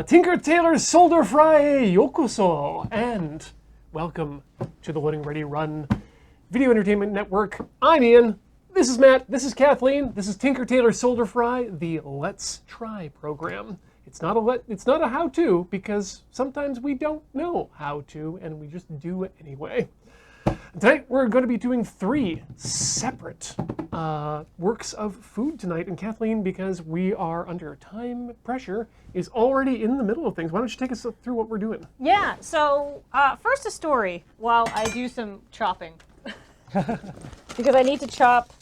Tinker Tailor Solder Fry Yokoso, and welcome to the Loading Ready Run Video Entertainment Network. I'm Ian, this is Matt, this is Kathleen, this is Tinker Tailor Solder Fry, the Let's Try program. It's not a how-to, because sometimes we don't know how to, and we just do it anyway. Tonight we're going to be doing 3 separate works of food tonight, and Kathleen, because we are under time pressure, is already in the middle of things. Why don't you take us through what we're doing? Yeah, so first a story while I do some chopping. Because I need to chop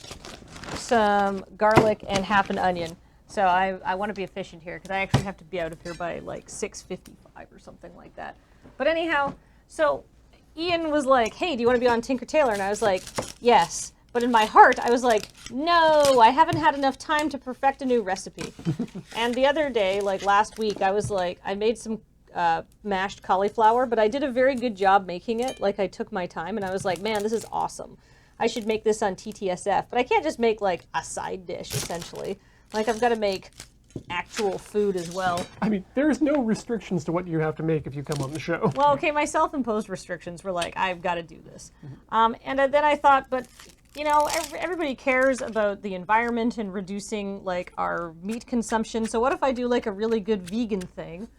some garlic and half an onion. So I want to be efficient here, because I actually have to be out of here by like 6:55 or something like that. But anyhow, so Ian was like, hey, do you want to be on Tinker Tailor? And I was like, yes. But in my heart, I was like, no, I haven't had enough time to perfect a new recipe. And the other day, like last week, I was like, I made some mashed cauliflower, but I did a very good job making it. Like, I took my time, and I was like, man, this is awesome. I should make this on TTSF. But I can't just make, like, a side dish, essentially. Like, I've got to make actual food as well. I mean, there's no restrictions to what you have to make if you come on the show. Well, okay, my self-imposed restrictions were like, I've got to do this. And then I thought, but, you know, everybody cares about the environment and reducing, like, our meat consumption. So what if I do, like, a really good vegan thing,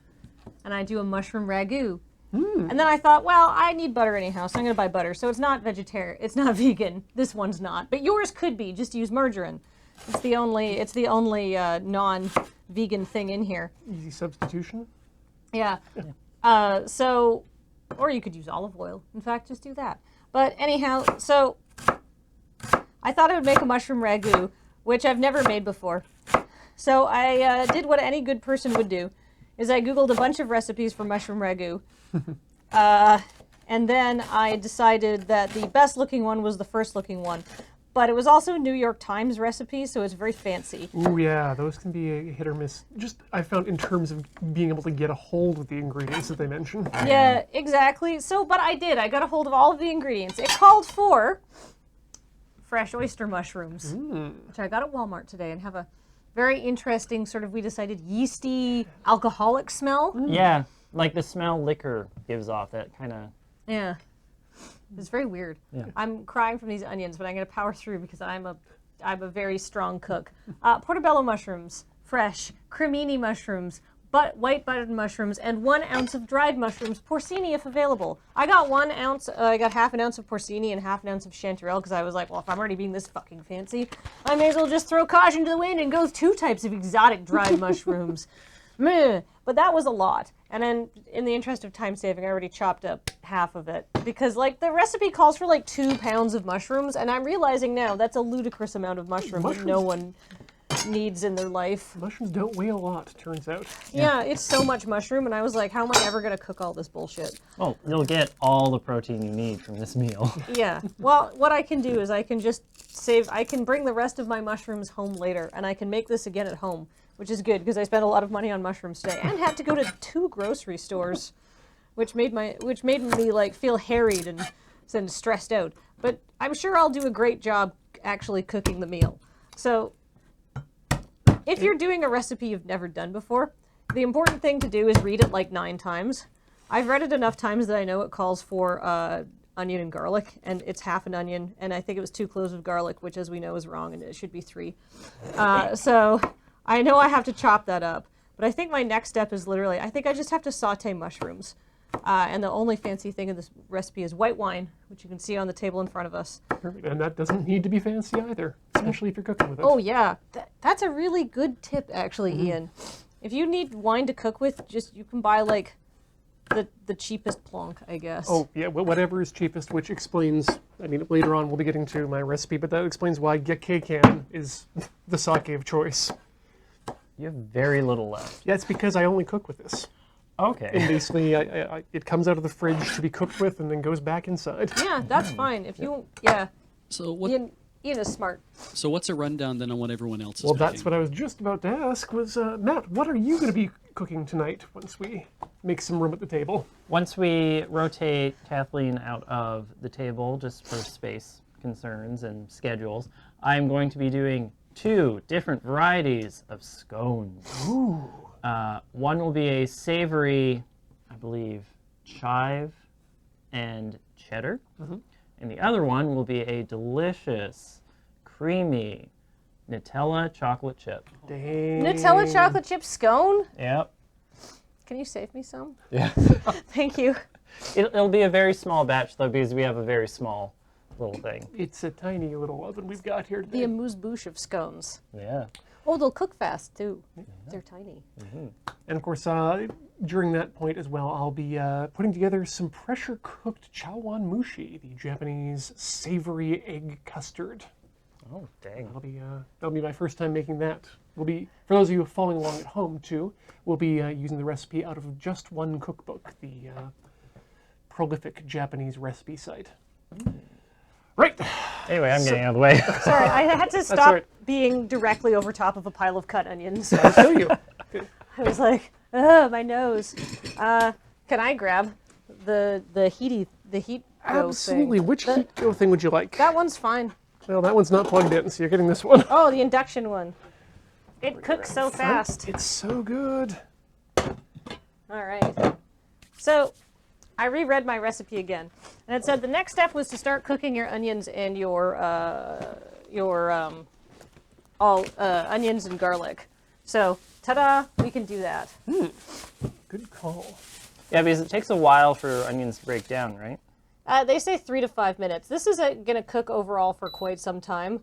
and I do a mushroom ragu? And then I thought, well, I need butter anyhow, so I'm going to buy butter. So it's not vegetarian. It's not vegan. This one's not. But yours could be. Just use margarine. It's the only non-vegan thing in here. Easy substitution? Yeah. So, or you could use olive oil. In fact, just do that. But anyhow, so I thought I would make a mushroom ragu, which I've never made before. So I did what any good person would do, is I Googled a bunch of recipes for mushroom ragu. And then I decided that the best looking one was the first looking one. But it was also a New York Times recipe, so it's very fancy. Ooh, yeah, those can be a hit or miss. Just, I found, in terms of being able to get a hold of the ingredients that they mention. Yeah, exactly. So, but I did. I got a hold of all of the ingredients. It called for fresh oyster mushrooms, which I got at Walmart today, and have a very interesting sort of, we decided, yeasty, alcoholic smell. Yeah, like the smell liquor gives off, that kind of... Yeah. It's very weird. Yeah. I'm crying from these onions, but I'm going to power through because I'm a very strong cook. Portobello mushrooms, fresh, cremini mushrooms, white buttered mushrooms, and 1 ounce of dried mushrooms, porcini if available. I got 1 ounce, I got half an ounce of porcini and half an ounce of chanterelle because I was like, well, if I'm already being this fucking fancy, I may as well just throw caution to the wind and go with 2 types of exotic dried mushrooms. Meh. But that was a lot. And then, in the interest of time saving, I already chopped up half of it. Because, like, the recipe calls for, like, 2 pounds of mushrooms, and I'm realizing now that's a ludicrous amount of mushrooms that no one needs in their life. Mushrooms don't weigh a lot, turns out. Yeah, it's so much mushroom, and I was like, how am I ever going to cook all this bullshit? Oh, you'll get all the protein you need from this meal. Yeah. Well, what I can do is I can just I can bring the rest of my mushrooms home later, and I can make this again at home. Which is good, because I spent a lot of money on mushrooms today, and had to go to 2 grocery stores, which made me like feel harried and stressed out. But I'm sure I'll do a great job actually cooking the meal. So, if you're doing a recipe you've never done before, the important thing to do is read it like 9 times. I've read it enough times that I know it calls for onion and garlic, and it's half an onion, and I think it was 2 cloves of garlic, which, as we know, is wrong, and it should be 3. So I know I have to chop that up, but I think my next step is literally, I think I just have to saute mushrooms. And the only fancy thing in this recipe is white wine, which you can see on the table in front of us. Perfect. And that doesn't need to be fancy either, especially if you're cooking with it. Oh yeah, that's a really good tip, actually, Ian. If you need wine to cook with, you can buy like the cheapest plonk, I guess. Oh yeah, whatever is cheapest, which explains, I mean, later on we'll be getting to my recipe, but that explains why Gekeikan is the sake of choice. You have very little left. Yeah, it's because I only cook with this. Okay. And basically, it comes out of the fridge to be cooked with and then goes back inside. Yeah, that's fine. If you, yeah. So what? Ian is smart. So what's a rundown then on what everyone else is Well, making? that's what I was just about to ask was, Matt, what are you going to be cooking tonight once we make some room at the table? Once we rotate Kathleen out of the table, just for space concerns and schedules, I'm going to be doing 2 different varieties of scones. Ooh. One will be a savory, I believe, chive and cheddar. And the other one will be a delicious, creamy Nutella chocolate chip. Dang. Nutella chocolate chip scone? Yep. Can you save me some? Yeah. Thank you. It'll be a very small batch, though, because we have a very small little thing. It's a tiny little oven we've got here The today. amuse-bouche of scones. Yeah. Oh, they'll cook fast, too. They're tiny. And of course, during that point as well, I'll be putting together some pressure-cooked Chawan Mushi, the Japanese savory egg custard. Oh, dang. That'll be my first time making that. We'll be, for those of you following along at home too, we'll be using the recipe out of Just One Cookbook, the prolific Japanese recipe site. Right. Anyway, I'm getting out of the way. Sorry, I had to stop all right. being directly over top of a pile of cut onions. I'll show you. I was like, ugh, my nose. Can I grab the heat go Absolutely. thing? Which heat go thing would you like? That one's fine. Well, that one's not plugged in, so you're getting this one. Oh, the induction one. It cooks so fast. It's so good. All right. So I reread my recipe again, and it said the next step was to start cooking your onions and your onions and garlic. So, ta-da, we can do that. Good call. Yeah, because it takes a while for onions to break down, right? They say 3 to 5 minutes. This is going to cook overall for quite some time,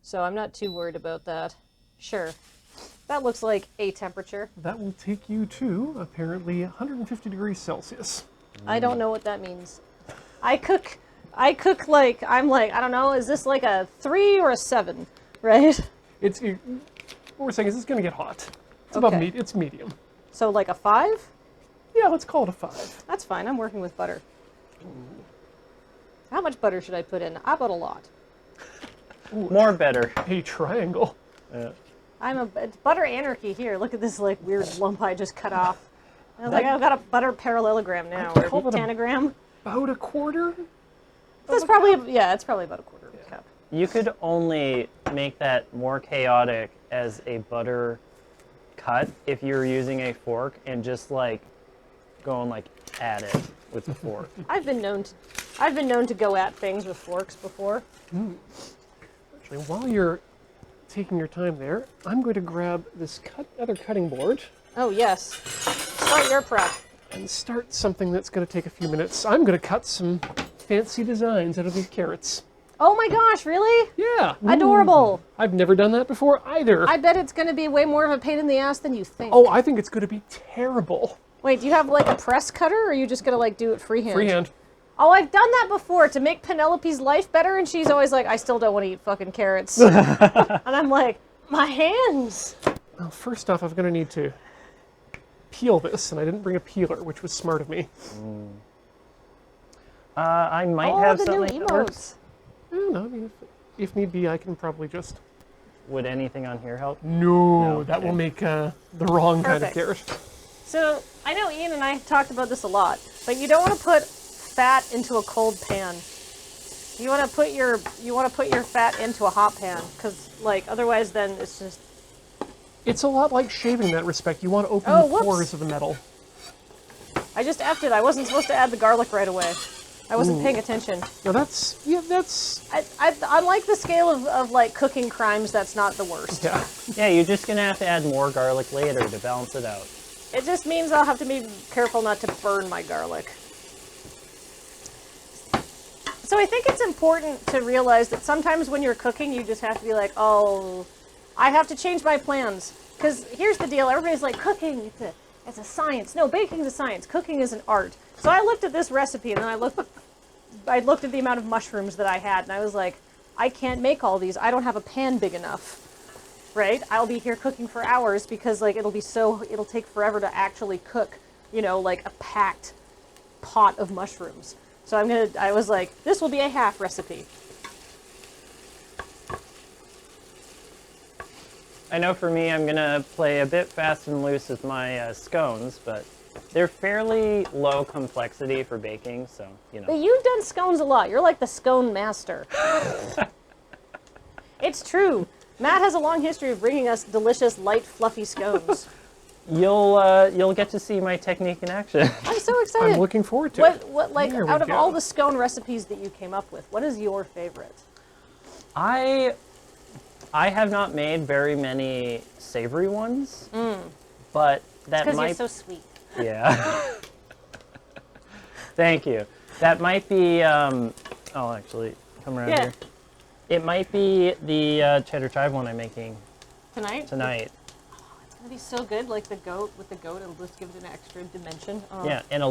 so I'm not too worried about that. Sure. That looks like a temperature. That will take you to, apparently, 150 degrees Celsius. I don't know what that means. I cook like, I'm like, I don't know, is this like a 3 or a 7, right? What we're saying is it's going to get hot. It's above Okay. it's medium. So like a 5? Yeah, let's call it a 5. That's fine, I'm working with butter. How much butter should I put in? I put a lot. More better. A triangle. It's butter anarchy here. Look at this like weird lump I just cut off. I was like, I've got a butter parallelogram now, or a call it a- tanagram. About a quarter? That's probably, yeah, it's probably about a quarter of a cup. You could only make that more chaotic as a butter cut if you're using a fork and just like going like at it with the fork. I've been known to go at things with forks before. Actually, while you're taking your time there, I'm going to grab this other cutting board Oh yes. Start your prep. and start something that's going to take a few minutes. I'm going to cut some fancy designs out of these carrots. Oh my gosh, really? Yeah. Adorable. I've never done that before either. I bet it's going to be way more of a pain in the ass than you think. Oh, I think it's going to be terrible. Wait, do you have like a press cutter, or are you just going to like do it freehand? Freehand. Oh, I've done that before to make Penelope's life better, and she's always like, I still don't want to eat fucking carrots. And I'm like, my hands. Well, first off, I'm going to need to peel this, and I didn't bring a peeler, which was smart of me. I might Oh, have the new something that works. emotes. I don't know. I mean, if need be, I can probably just... Would anything on here help? No, that okay. will make the wrong kind of Perfect. carrot. So I know Ian and I talked about this a lot, but you don't want to put fat into a cold pan. You want to put your fat into a hot pan, because like otherwise then it's just. It's a lot like shaving in that respect. You want to open Oh, the whoops. pores of the metal. I just effed it. I wasn't supposed to add the garlic right away. I wasn't paying attention. Now that's... I like the scale of like cooking crimes. That's not the worst. Yeah. Yeah, you're just gonna have to add more garlic later to balance it out. It just means I'll have to be careful not to burn my garlic. So I think it's important to realize that sometimes when you're cooking, you just have to be like, oh, I have to change my plans. Because here's the deal. Everybody's like, cooking, it's a science. No, baking's a science. Cooking is an art. So I looked at this recipe, and then I looked at the amount of mushrooms that I had, and I was like, I can't make all these. I don't have a pan big enough. Right? I'll be here cooking for hours because like it'll take forever to actually cook, like a packed pot of mushrooms. So I was like, this will be a half recipe. I know for me, I'm gonna play a bit fast and loose with my scones, but they're fairly low complexity for baking, so But you've done scones a lot. You're like the scone master. It's true. Matt has a long history of bringing us delicious, light, fluffy scones. You'll get to see my technique in action. I'm so excited. I'm looking forward to it. What like There we out of go. all the scone recipes that you came up with, what is your favorite? I have not made very many savory ones, but that Because might you're so sweet. yeah. Thank you. That might be. Oh, actually, come around Yeah. here. It might be the cheddar chive one I'm making Tonight? tonight. It's gonna be so good, like the goat with the goat, it'll just give it an extra dimension. Oh. Yeah, and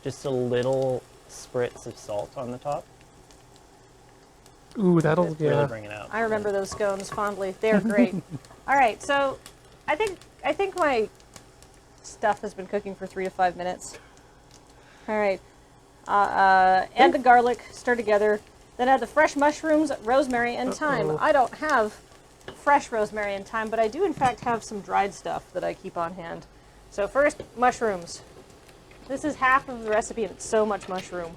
just a little spritz of salt on the top. Ooh, that'll Really bring it out. I remember those scones fondly. They're great. All right, so I think my stuff has been cooking for 3 to 5 minutes. All right, add the garlic, stir together, then add the fresh mushrooms, rosemary, and thyme. Uh-oh. I don't have fresh rosemary and thyme, but I do in fact have some dried stuff that I keep on hand. So first, mushrooms. This is half of the recipe, and it's so much mushroom.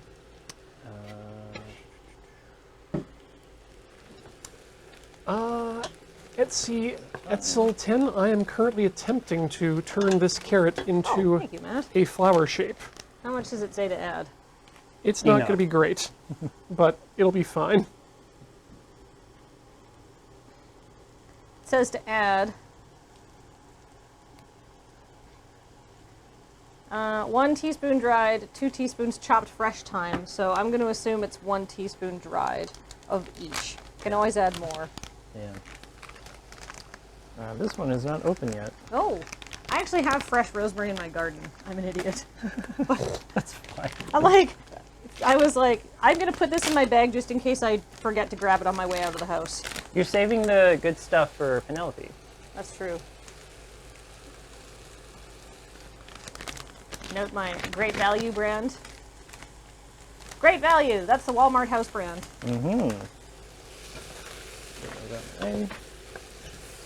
Let's see. At Sol 10, I am currently attempting to turn this carrot Oh, into thank you, Matt. a flower shape. How much does it say to add? It's not Enough. going to be great, but it'll be fine. It says to add 1 teaspoon dried, 2 teaspoons chopped fresh thyme. So I'm going to assume it's 1 teaspoon dried of each. Can always add more. Yeah. This one is not open yet. Oh, I actually have fresh rosemary in my garden. I'm an idiot. That's fine. I was like, I'm going to put this in my bag just in case I forget to grab it on my way out of the house. You're saving the good stuff for Penelope. That's true. Note my Great Value brand. Great Value! That's the Walmart house brand. Mm-hmm.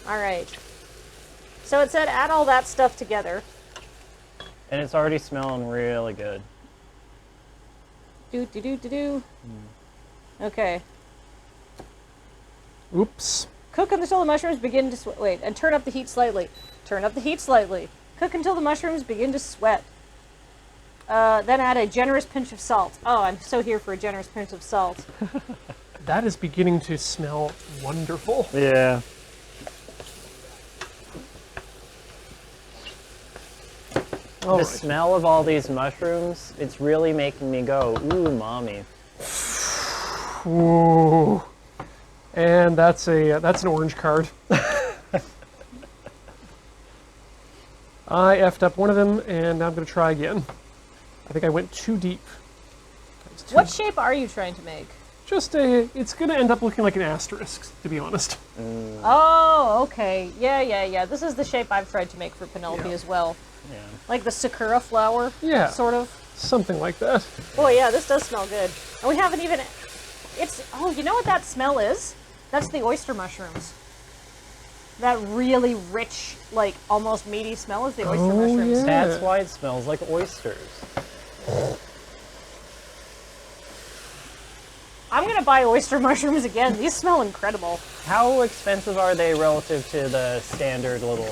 All right. So it said add all that stuff together. And it's already smelling really good. Do, do, do, do, do. Okay. Oops. Cook until the mushrooms begin to sweat. Wait, and turn up the heat slightly. Turn up the heat slightly. Cook until the mushrooms begin to sweat. Then add a generous pinch of salt. Oh, I'm so here for a generous pinch of salt. That is beginning to smell wonderful. Yeah. All The right. smell of all these mushrooms, it's really making me go, ooh, mommy. Ooh. And that's an orange card. I effed up one of them, and I'm going to try again. I think I went too deep. What shape are you trying to make? It's going to end up looking like an asterisk, to be honest. Oh, okay. Yeah. This is the shape I've tried to make for Penelope Yeah. as well. Yeah. Like the sakura flower, Yeah. sort of. Something like that. Oh yeah, this does smell good. And we haven't even, oh, you know what that smell is? That's the oyster mushrooms. That really rich, like almost meaty smell is the oyster Oh, mushrooms. yeah. That's why it smells like oysters. I'm gonna buy oyster mushrooms again. These smell incredible. How expensive are they relative to the standard little...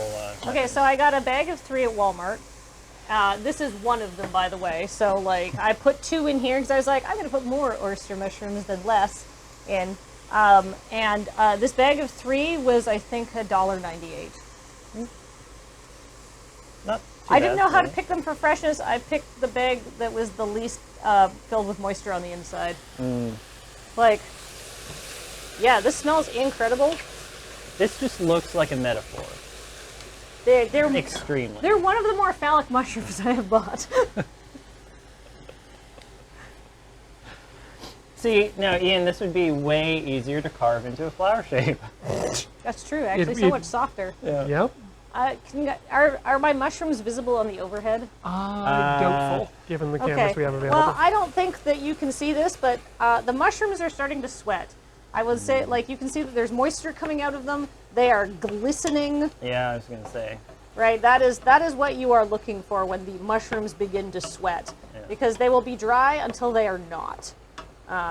Okay, so I got a bag of 3 at Walmart. This is one of them, by the way. So, like, I put 2 in here because I was like, I'm going to put more oyster mushrooms than less in. This bag of 3 was, I think, $1.98. Not too I didn't bad, know how to right? pick them for freshness. I picked the bag that was the least filled with moisture on the inside. Like, yeah, this smells incredible. This just looks like a metaphor. They're Extremely. They're one of the more phallic mushrooms I have bought. See, now, Ian, this would be way easier to carve into a flower shape. That's true, actually, It- so it- much softer. Yep. Are my mushrooms visible on the overhead? Doubtful, given the cameras we have available. Well, I don't think that you can see this, but the mushrooms are starting to sweat. I would say, like, you can see that there's moisture coming out of them. They are glistening, Yeah, I was going to say. right? That is what you are looking for when the mushrooms begin to sweat, Yeah. because they will be dry until they are not.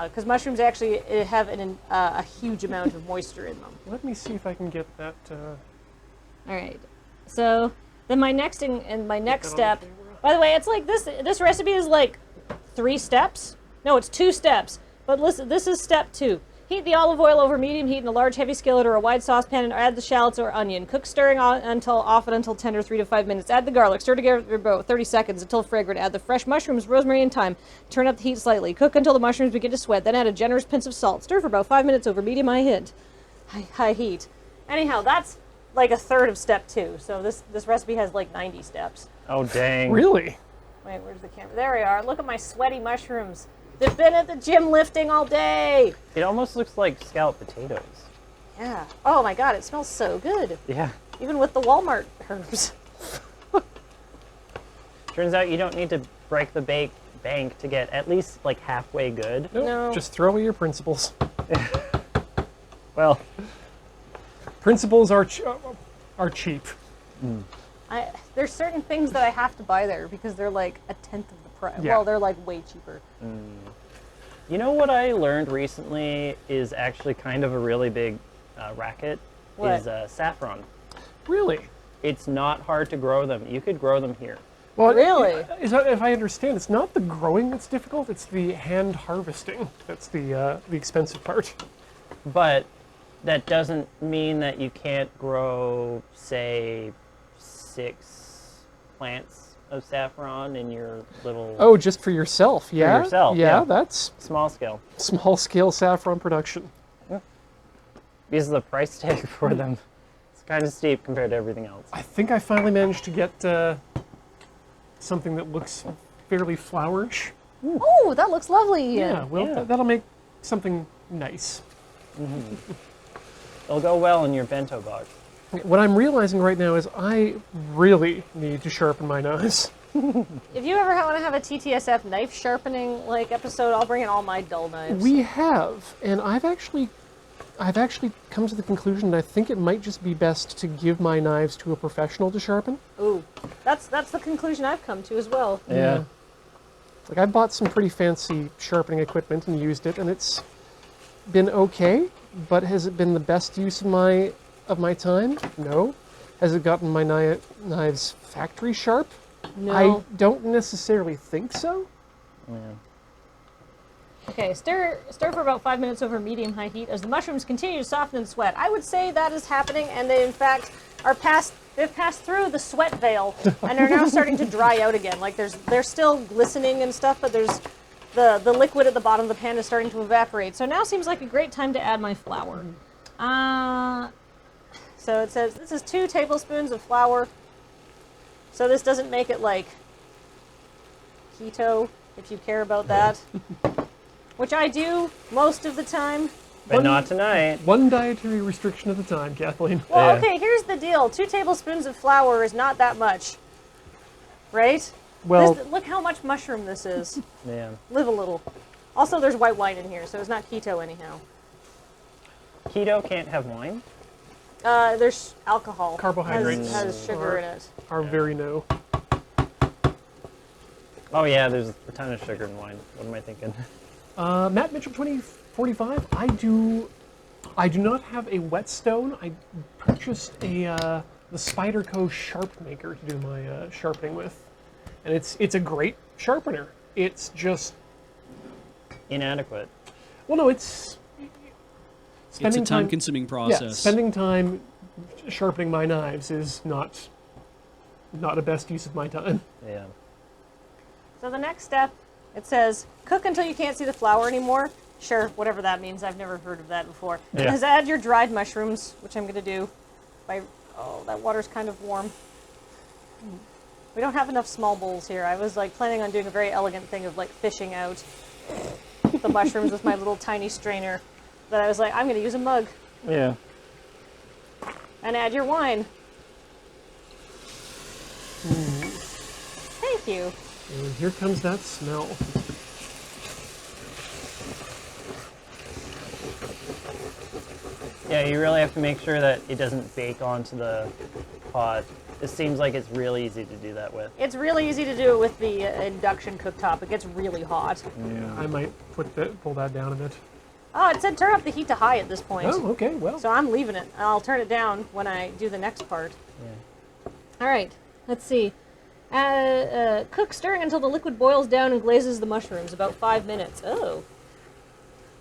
Because mushrooms actually have a huge amount of moisture in them. Let me see if I can get that. All right. So Then my next step. By the way, it's like this recipe is like 3 steps. No, it's 2 steps. But listen, this is step 2. Heat the olive oil over medium heat in a large heavy skillet or a wide saucepan and add the shallots or onion. Cook stirring until tender 3 to 5 minutes. Add the garlic. Stir together for about 30 seconds until fragrant. Add the fresh mushrooms, rosemary, and thyme. Turn up the heat slightly. Cook until the mushrooms begin to sweat. Then add a generous pinch of salt. Stir for about 5 minutes over high heat. Anyhow, that's like a third of step 2. So this recipe has like 90 steps. Oh, dang. Really? Wait, where's the camera? There we are. Look at my sweaty mushrooms. They've been at the gym lifting all day. It almost looks like scalloped potatoes. Yeah. Oh my god, it smells so good. Yeah. Even with the Walmart herbs. Turns out you don't need to break the bank to get at least like halfway good. Nope. No. Just throw away your principles. Well, Principles are cheap. There's certain things that I have to buy there because they're like a tenth of the price. Yeah. Well, they're like way cheaper. you know what I learned recently is actually kind of a really big racket? What? Is saffron. Really? It's not hard to grow them. You could grow them here. Well, Really? If I understand, it's not the growing that's difficult; it's the hand harvesting that's the expensive part. But that doesn't mean that you can't grow, say, 6 plants of saffron in your little Oh, just for yourself? Yeah. yourself, Yeah, yeah. that's small scale. small-scale saffron production. Because the price tag for them is kind of steep compared to everything else. I think I finally managed to get something that looks fairly flourish. Oh, that looks lovely. Yeah, well, Yeah. that'll make something nice. It'll go well in your bento box. What I'm realizing right now is I really need to sharpen my knives. If you ever want to have a TTSF knife sharpening like episode, I'll bring in all my dull knives. We have, and I've actually come to the conclusion that I think it might just be best to give my knives to a professional to sharpen. Ooh, that's the conclusion I've come to as well. Yeah. Like I bought some pretty fancy sharpening equipment and used it, and it's been okay. But has it been the best use of my time? No. Has it gotten my knives factory sharp? No. I don't necessarily think so. Yeah. Okay, stir for about 5 minutes over medium-high heat as the mushrooms continue to soften and sweat. I would say that is happening, and they in fact they've passed through the sweat veil and are now starting to dry out again. Like they're still glistening and stuff, but there's the liquid at the bottom of the pan is starting to evaporate. So now seems like a great time to add my flour. So it says this is 2 tablespoons of flour. So this doesn't make it like keto, if you care about that. Which I do most of the time. But not tonight. One dietary restriction at a time, Kathleen. Well, Yeah. okay, here's the deal. 2 tablespoons of flour is not that much. Right? Well, Look how much mushroom this is. Yeah. Live a little. Also, there's white wine in here, so it's not keto anyhow. Keto can't have wine? There's alcohol. Carbohydrates Has sugar are- in it. are very no. Oh yeah, there's a ton of sugar in wine. What am I thinking? Matt Mitchell 2045. I do not have a whetstone. I purchased the Spyderco Sharp Maker to do my sharpening with, and it's a great sharpener. It's just Inadequate. well, no, it's It's a spending time. time-consuming Yeah, process. spending time sharpening my knives is not a best use of my time. Yeah. So the next step, it says, cook until you can't see the flour anymore. Sure, whatever that means. I've never heard of that before. Yeah. It says add your dried mushrooms, which I'm going to do. Oh, that water's kind of warm. We don't have enough small bowls here. I was like planning on doing a very elegant thing of like fishing out the mushrooms with my little tiny strainer. But I was like, I'm going to use a mug Yeah. and add your wine. Thank you. And here comes that smell. Yeah, you really have to make sure that it doesn't bake onto the pot. It seems like it's really easy to do that with. It's really easy to do it with the induction cooktop. It gets really hot. I might pull that down a bit. Oh, it said turn up the heat to high at this point. Oh, okay. Well, So I'm leaving it. I'll turn it down when I do the next part. Yeah. All right. Let's see. Cook stirring until the liquid boils down and glazes the mushrooms. About 5 minutes. Oh.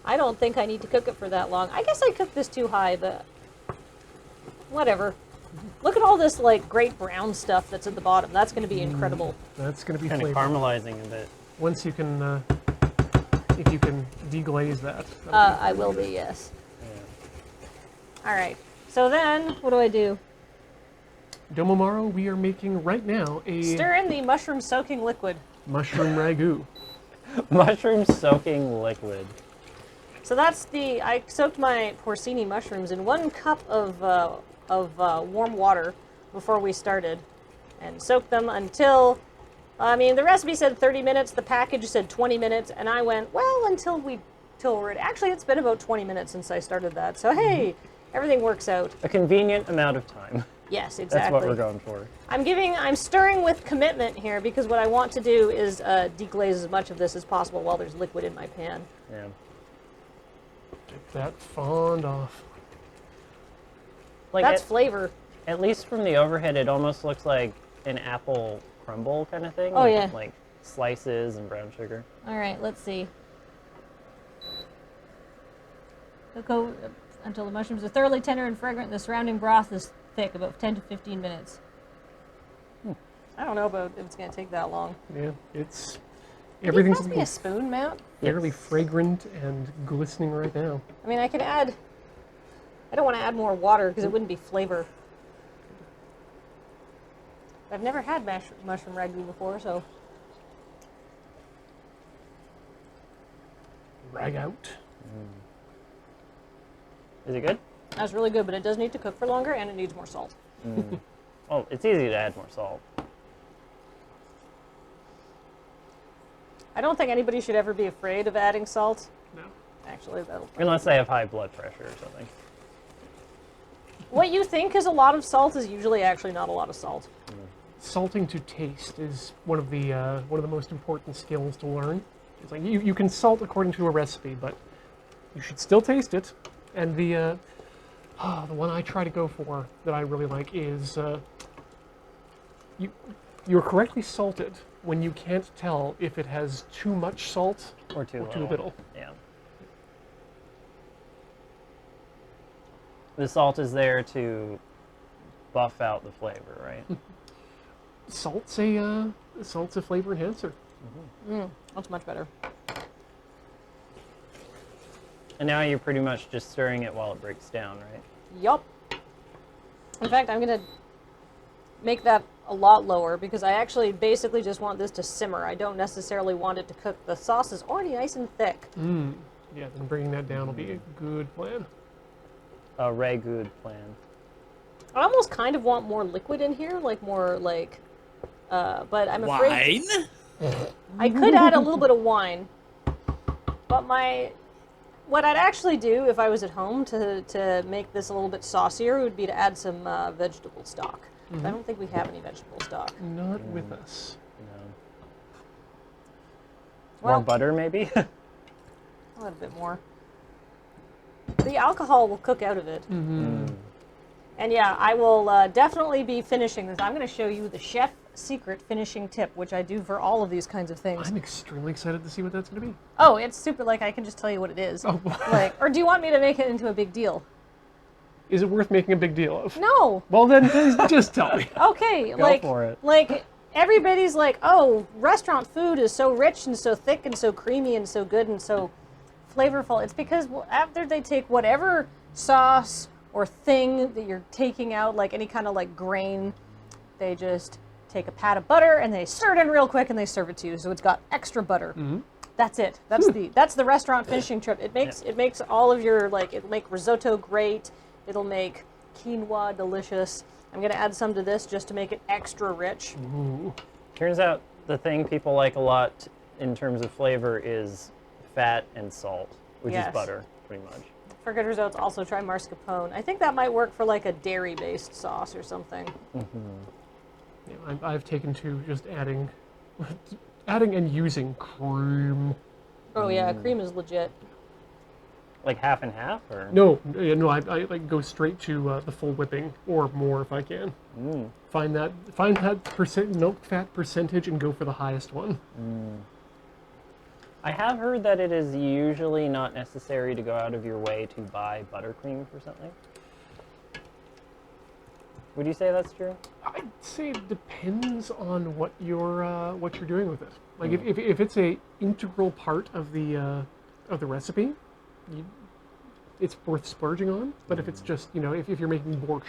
I don't think I need to cook it for that long. I guess I cooked this too high, but whatever. Look at all this like great brown stuff that's at the bottom. That's going to be incredible. That's going to be Kind of flavor. caramelizing a bit. Once you can, if you can deglaze that. I will be, yes. All right. So then, what do I do? Domomaro, we are making right now a Stir in the mushroom soaking liquid. mushroom ragu. Mushroom soaking liquid. So that's I soaked my porcini mushrooms in 1 cup of warm water before we started, and soaked them until, the recipe said 30 minutes, the package said 20 minutes, and I went, well, until we're actually, it's been about 20 minutes since I started that, so hey, everything works out. A convenient amount of time. Yes, exactly. That's what we're going for. I'm stirring with commitment here because what I want to do is deglaze as much of this as possible while there's liquid in my pan. Yeah. Get that fond off. Like That's flavor. at least from the overhead, it almost looks like an apple crumble kind of thing. Oh, like, yeah. Like slices and brown sugar. All right, let's see. Cook until the mushrooms are thoroughly tender and fragrant and the surrounding broth is thick, about 10 to 15 minutes. I don't know about if it's going to take that long. Yeah, it's Can everything's you pass me a spoon, Matt? fairly Yes. fragrant and glistening right now. I mean, I could add... I don't want to add more water because it wouldn't be flavor. I've never had mushroom ragu before, so... Rag out. Is it good? That was really good, but it does need to cook for longer and it needs more salt. Oh, it's easy to add more salt. I don't think anybody should ever be afraid of adding salt. No. Actually, that'll... Unless they have high blood pressure or something. What you think is a lot of salt is usually actually not a lot of salt. Salting to taste is one of the most important skills to learn. It's like you can salt according to a recipe, but you should still taste it. And the one I try to go for that I really like is you're correctly salted when you can't tell if it has too much salt Or too too little. Yeah. The salt is there to buff out the flavor, right? Salt's a flavor enhancer. That's much better. And now you're pretty much just stirring it while it breaks down, right? Yup. In fact, I'm going to make that a lot lower because I actually basically just want this to simmer. I don't necessarily want it to cook. The sauce is already nice and thick. Yeah, then bringing that down will be a good plan. A ragu plan. I almost kind of want more liquid in here, like more like, but I'm afraid... Wine? I could add a little bit of wine, but what I'd actually do if I was at home to make this a little bit saucier would be to add some vegetable stock. But I don't think we have any vegetable stock. Not with us. No. Well, More butter, maybe? a little bit more. The alcohol will cook out of it. And yeah, I will definitely be finishing this. I'm going to show you the chef secret finishing tip, which I do for all of these kinds of things. I'm extremely excited to see what that's going to be. Oh, it's super, like, I can just tell you what it is. Oh. Like, or do you want me to make it into a big deal? Is it worth making a big deal of? No. Well, then just tell me. Okay, Go like, for it. like, everybody's like, oh, restaurant food is so rich and so thick and so creamy and so good and so flavorful. It's because after they take whatever sauce or thing that you're taking out, like any kind of like grain, they just take a pat of butter and they stir it in real quick and they serve it to you. So it's got extra butter. That's it. That's the restaurant finishing trip. It makes all of your, like, it'll make risotto great. It'll make quinoa delicious. I'm gonna add some to this just to make it extra rich. Ooh. Turns out the thing people like a lot in terms of flavor is fat and salt, which Yes. is butter, pretty much. For good results, also try mascarpone. I think that might work for like a dairy-based sauce or something. Yeah, I've taken to just adding and using cream. Oh yeah, cream is legit. Like half and half, or? No, I like go straight to the full whipping or more if I can. Find that milk fat percentage and go for the highest one. I have heard that it is usually not necessary to go out of your way to buy buttercream for something. Would you say that's true? I'd say it depends on what you're doing with it. Like if it's a integral part of the recipe, it's worth splurging on. But if it's just if you're making borscht,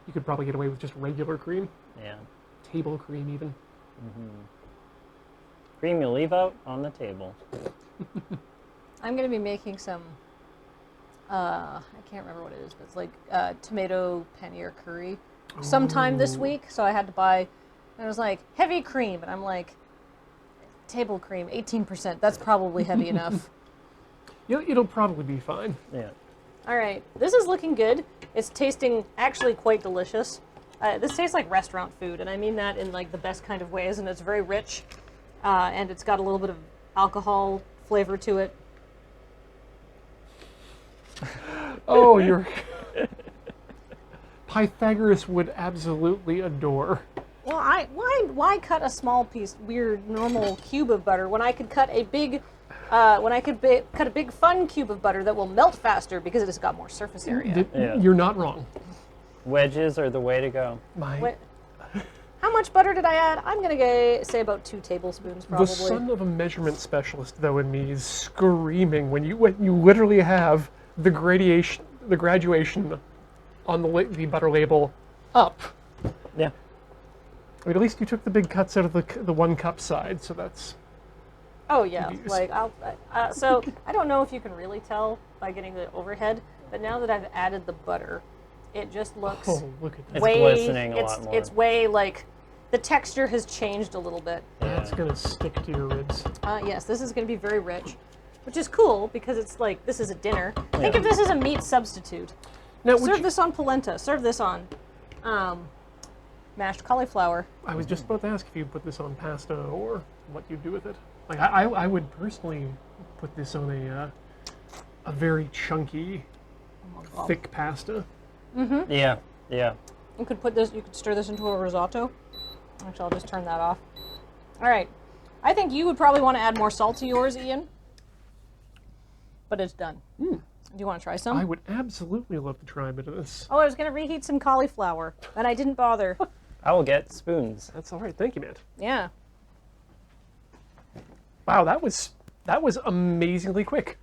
you could probably get away with just regular cream. Yeah. Table cream even. Cream you leave out on the table. I'm going to be making some, I can't remember what it is, but it's like tomato paneer curry sometime this week. So I had to buy, and it was like, heavy cream. And I'm like, table cream, 18%. That's probably heavy enough. It'll probably be fine. Yeah. All right, this is looking good. It's tasting actually quite delicious. This tastes like restaurant food, and I mean that in like the best kind of ways, and it's very rich. And it's got a little bit of alcohol flavor to it. Oh, you're... Pythagoras would absolutely adore. Well, why cut a small piece, weird, normal cube of butter when I could cut a big, cut a big fun cube of butter that will melt faster because it has got more surface area. You're not wrong. Wedges are the way to go. How much butter did I add? I'm gonna say about 2 tablespoons, probably. The son of a measurement specialist, though, in me is screaming when you literally have the graduation on the butter label up. Yeah. I mean, at least you took the big cuts out of the 1 cup side, so that's. Oh yeah, like so I don't know if you can really tell by getting the overhead, but now that I've added the butter, it just looks Look at that. It's glistening a lot more. It's way like the texture has changed a little bit. That's gonna stick to your ribs. Yes, this is going to be very rich, which is cool because it's like this is a dinner. Think of this as a meat substitute. Now, Serve this on polenta. Serve this on mashed cauliflower. I was just about to ask if you put this on pasta or what you do with it. Like I would personally put this on a very chunky, thick pasta. Yeah. Yeah. You could put this. You could stir this into a risotto. Actually, I'll just turn that off. All right. I think you would probably want to add more salt to yours, Ian. But it's done. Do you want to try some? I would absolutely love to try a bit of this. Oh, I was going to reheat some cauliflower, and I didn't bother. I will get spoons. That's all right. Thank you, Matt. Yeah. Wow, that was amazingly quick.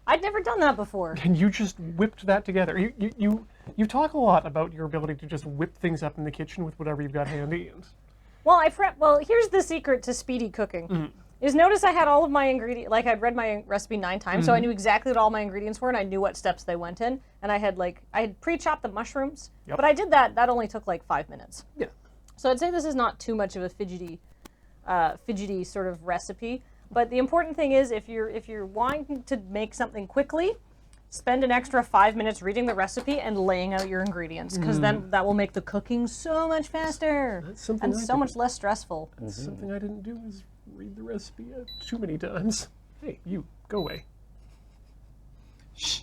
I'd never done that before. And you just whipped that together. You talk a lot about your ability to just whip things up in the kitchen with whatever you've got handy. Well, here's the secret to speedy cooking. Is notice I had all of my ingredients, like I'd read my recipe 9 times, so I knew exactly what all my ingredients were, and I knew what steps they went in. And I had pre-chopped the mushrooms, but I did that. That only took like 5 minutes. Yeah. So I'd say this is not too much of a fidgety sort of recipe. But the important thing is, if you're wanting to make something quickly, spend an extra 5 minutes reading the recipe and laying out your ingredients, because then that will make the cooking so much faster and so much less stressful. Something I didn't do is read the recipe too many times. Hey, you, go away. Shh.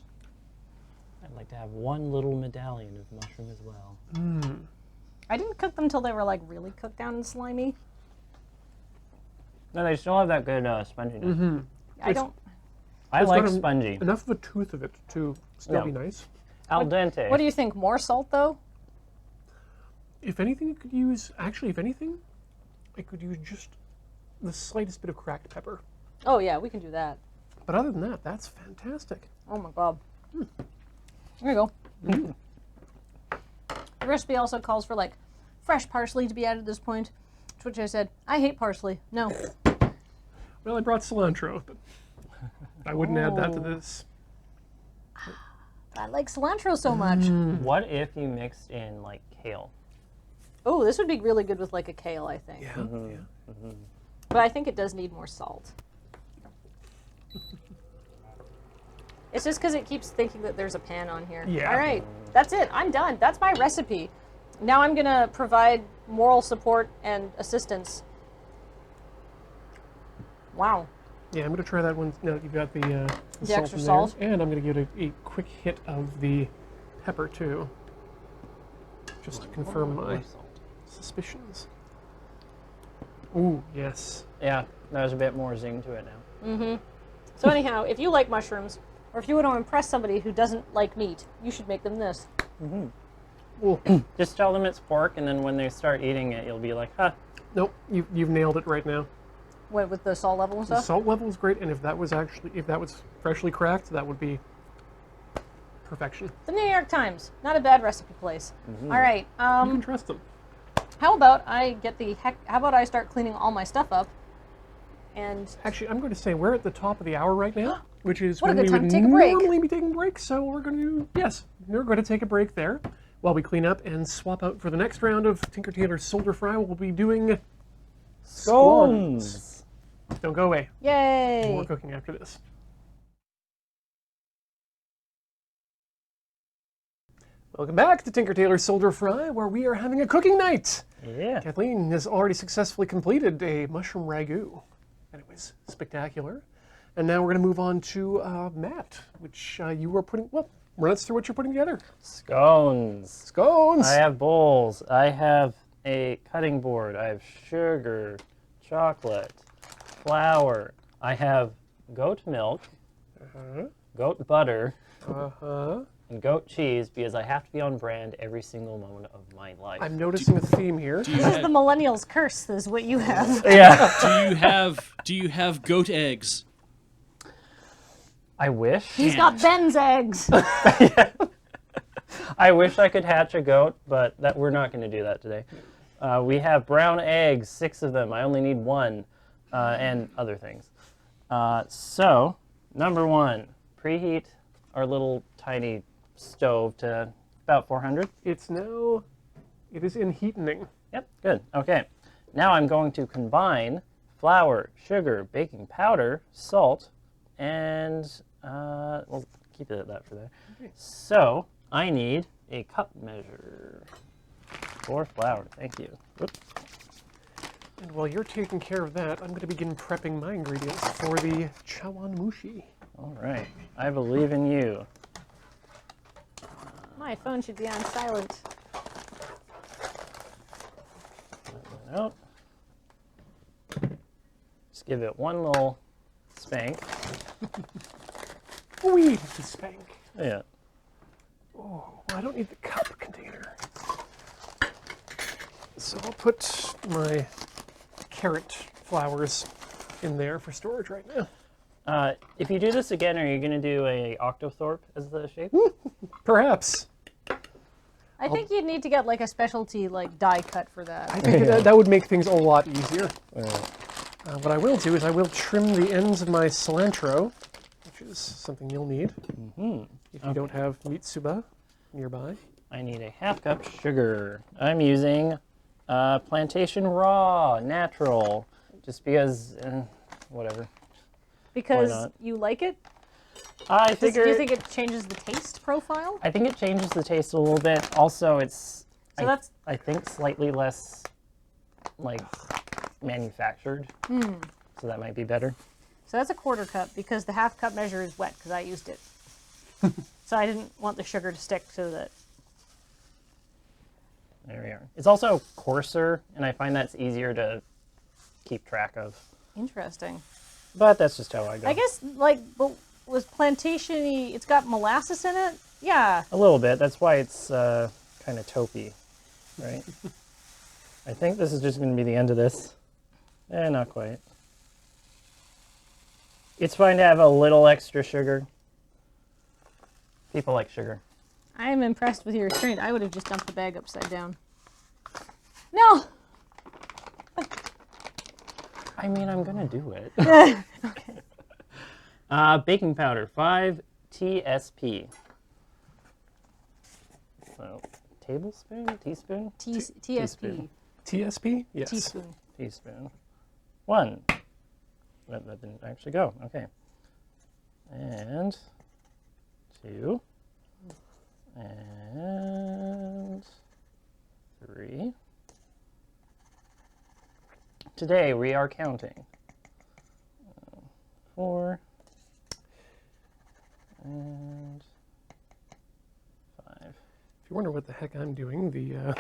I'd like to have one little medallion of mushroom as well. I didn't cook them till they were like really cooked down and slimy. No, they still have that good sponginess. I It's like got spongy. Enough of a tooth of it to still be nice. Al dente. What do you think? More salt though? If anything, I could use I could use just the slightest bit of cracked pepper. Oh yeah, we can do that. But other than that, that's fantastic. Oh my god. There you go. The recipe also calls for like fresh parsley to be added at this point, to which I said, I hate parsley. No. Well, I brought cilantro, but I wouldn't add that to this. I like cilantro so much. What if you mixed in like kale? Oh, this would be really good with like a kale, I think. Yeah. But I think it does need more salt. It's just because it keeps thinking that there's a pan on here. Yeah. All right, that's it. I'm done. That's my recipe. Now I'm going to provide moral support and assistance. Wow. Yeah, I'm going to try that one. Now that you've got the salt extra in salt. there. And I'm going to give it a quick hit of the pepper, too. Just to confirm my suspicions. Ooh, yes. Yeah, there's a bit more zing to it now. So anyhow, if you like mushrooms, or if you want to impress somebody who doesn't like meat, you should make them this. Ooh. Just tell them it's pork, and then when they start eating it, you'll be like, huh. Nope, you've nailed it right now. What, with the salt level and The stuff? salt level is great, and if that was freshly cracked, that would be perfection. The New York Times, not a bad recipe place. All right, You can trust them. how about I start cleaning all my stuff up, and Actually, I'm going to say we're at the top of the hour right now, which is What a when good we time would to take a break. normally be taking breaks. So we're going to take a break there while we clean up and swap out for the next round of Tinker Tailor's Soldier Fry. We'll be doing scones. Don't go away. yay! More cooking after this. Welcome back to Tinker Tailor's Soldier Fry, where we are having a cooking night. Yeah. Kathleen has already successfully completed a mushroom ragu, and it was spectacular. And now we're going to move on to Matt, which you were putting. Well, run us through what you're putting together. Scones. Scones. I have bowls. I have a cutting board. I have sugar, chocolate, flour. I have goat milk, goat butter, and goat cheese because I have to be on brand every single moment of my life. I'm noticing a theme here. This is the millennials' curse. Is what you have. Yeah. Do you have goat eggs? I wish. He's got Ben's eggs. I wish I could hatch a goat, but we're not going to do that today. We have brown eggs, 6 of them. I only need 1, and other things. So, number 1, preheat our little tiny stove to about 400. It is in heatening. Yep, good. Okay. Now I'm going to combine flour, sugar, baking powder, salt, and we'll keep it at that for there. Okay. So I need a cup measure for flour. Thank you. Whoops. And while you're taking care of that, I'm going to begin prepping my ingredients for the Chawan Mushi. All right. I believe in you. My phone should be on silent. Out. Just give it one little spank. Wee, the spank. Yeah. Oh, well, I don't need the cup container. So I'll put my carrot flowers in there for storage right now. If you do this again, are you going to do a octothorpe as the shape? Perhaps. I think you'd need to get like a specialty like die cut for that. I think that would make things a lot easier. What I will do is I will trim the ends of my cilantro, which is something you'll need if you don't have mitsuba nearby. I need a ½ cup sugar. I'm using plantation raw, natural, just because, whatever. Because not? you like it? I Do figure. you think it changes the taste profile? I think it changes the taste a little bit. Also, it's So I think slightly less like manufactured, so that might be better. So that's a quarter cup because the ½ cup measure is wet because I used it. So I didn't want the sugar to stick to the. There we are. It's also coarser, and I find that's easier to keep track of. Interesting. But that's just how I go. I guess like was plantation-y, it's got molasses in it? Yeah. A little bit. That's why it's kind of taupey, right? I think this is just going to be the end of this. Not quite. It's fine to have a little extra sugar. People like sugar. I am impressed with your restraint. I would have just dumped the bag upside down. No! I mean, I'm going to do it. Baking powder, 5 TSP. So, tablespoon? Teaspoon? TSP. TSP? Yes. Teaspoon. Teaspoon. 1. That didn't actually go. Okay. And 2. And 3. Today we are counting If you wonder what the heck I'm doing, the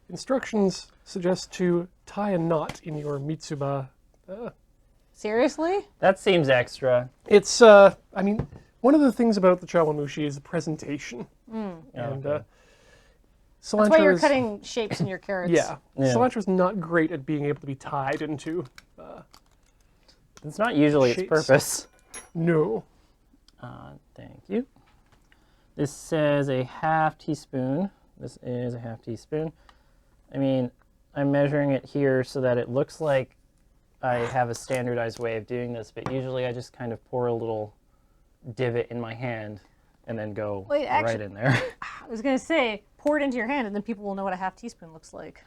instructions suggest to tie a knot in your Mitsuba. Seriously? That seems extra. It's, I mean, one of the things about the Chawan Mushi is the presentation. And Okay. cilantro That's why you're is, cutting shapes in your carrots. Yeah, Yeah. cilantro's not great at being able to be tied into. It's not usually its Shapes. purpose. No. Thank you. This says a half teaspoon. This is a half teaspoon. I mean, I'm measuring it here so that it looks like I have a standardized way of doing this, but usually I just kind of pour a little divot in my hand and then go Wait, right actually- in there. I was going to say, pour it into your hand and then people will know what a half teaspoon looks like.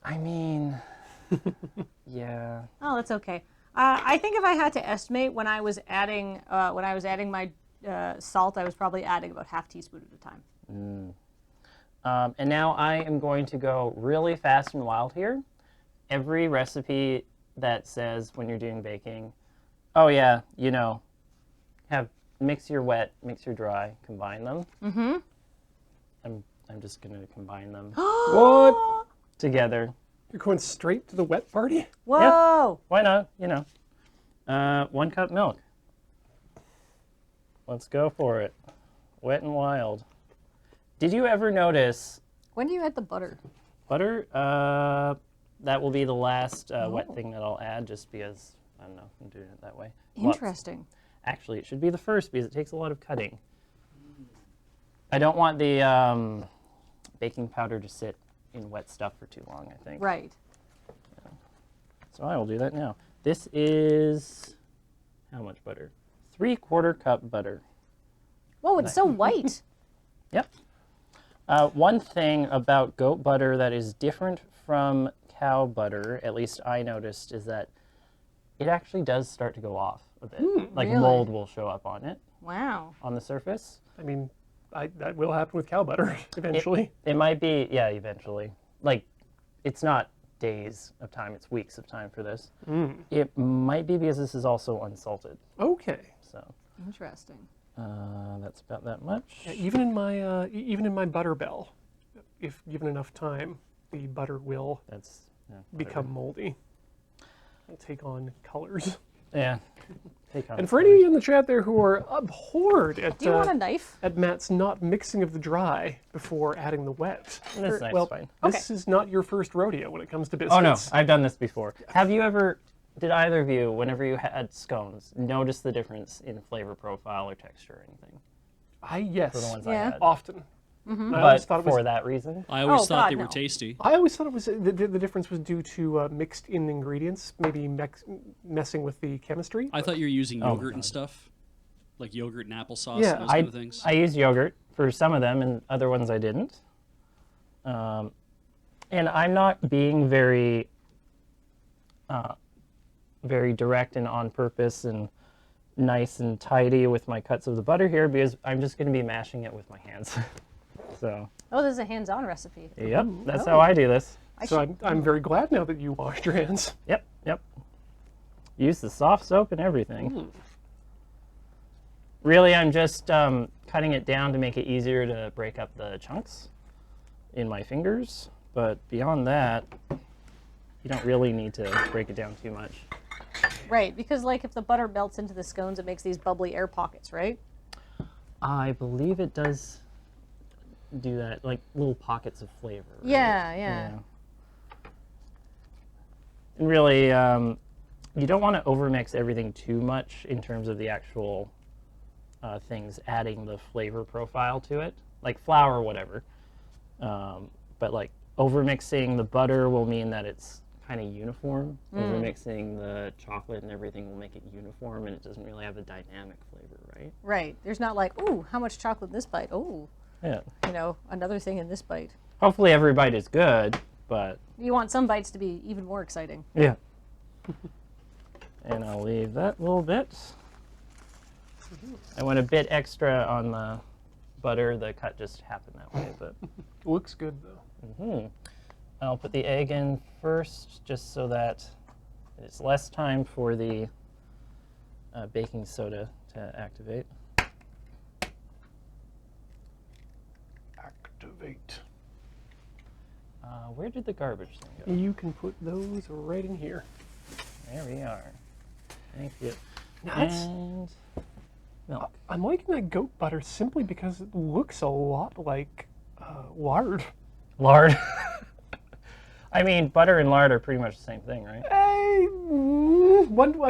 I mean, yeah. Oh, that's okay. I think if I had to estimate when I was adding my salt, I was probably adding about half teaspoon at a time. And now I am going to go really fast and wild here. Every recipe that says when you're doing baking, oh yeah, you know, mix your wet, mix your dry, combine them. Mm-hmm. I'm just gonna combine them What? together. You're going straight to the wet party? Whoa! Why not? You know, 1 cup milk. Let's go for it. Wet and wild. Did you ever notice When do you add the butter? butter? That will be the last wet thing that I'll add, just because I don't know. I'm doing it that way. Lots. Interesting. Actually, it should be the first because it takes a lot of cutting. I don't want the baking powder to sit in wet stuff for too long, I think. Right. So I will do that now. This is how much butter? 3/4 cup butter. Whoa, it's so white. Yep. One thing about goat butter that is different from cow butter, at least I noticed, is that it actually does start to go off a bit. Like really? mold will show up on it, Wow. on the surface. I mean, that will happen with cow butter eventually. It might be, yeah, eventually. Like, it's not days of time, it's weeks of time for this. It might be because this is also unsalted. Okay. So Interesting. that's about that much. Yeah, even in my butter bell, if given enough time, the butter will That's yeah, become moldy. It'll take on colors. yeah. Take on And for any of you in the chat there who are abhorred Do you want a knife? at Matt's not mixing of the dry before adding the wet, That's nice, well, fine. this is not your first rodeo when it comes to biscuits. Oh no, I've done this before. Have you ever? Did either of you, whenever you had scones, notice the difference in flavor profile or texture or anything Yes, for the ones Yeah. I had? often. I But always thought it was for that reason, I always Oh, thought God, they were no. tasty. I always thought it was the difference was due to mixed in ingredients, maybe messing with the chemistry. I thought you were using Oh, yogurt and God. stuff, like yogurt and applesauce Yeah, and those kind of things. I used yogurt for some of them, and other ones I didn't. And I'm not being very direct and on purpose and nice and tidy with my cuts of the butter here because I'm just going to be mashing it with my hands. So, Oh, this is a hands-on recipe. yep, that's how I do this. So I'm very glad now that you washed your hands. Yep, yep. Use the soft soap and everything. Really, I'm just cutting it down to make it easier to break up the chunks in my fingers. But beyond that, you don't really need to break it down too much. Right, because like if the butter melts into the scones, it makes these bubbly air pockets, right? I believe it does do that, like little pockets of flavor. Right? Yeah. And really, you don't want to overmix everything too much in terms of the actual things adding the flavor profile to it, like flour or whatever. But like overmixing the butter will mean that it's kind of uniform. Overmixing the chocolate and everything will make it uniform, and it doesn't really have a dynamic flavor, right? Right. There's not like, ooh, how much chocolate in this bite? Oh, Yeah. another thing in this bite. Hopefully every bite is good, but You want some bites to be even more exciting. yeah. And I'll leave that little bit. I went a bit extra on the butter. The cut just happened that way, but Looks good though. I'll put the egg in first, just so that it's less time for the baking soda to activate. right. Where did the garbage thing go? You can put those right in here. There we are. Thank you. Nuts. And milk. I'm liking that goat butter simply because it looks a lot like lard. Lard. I mean, butter and lard are pretty much the same thing, right? I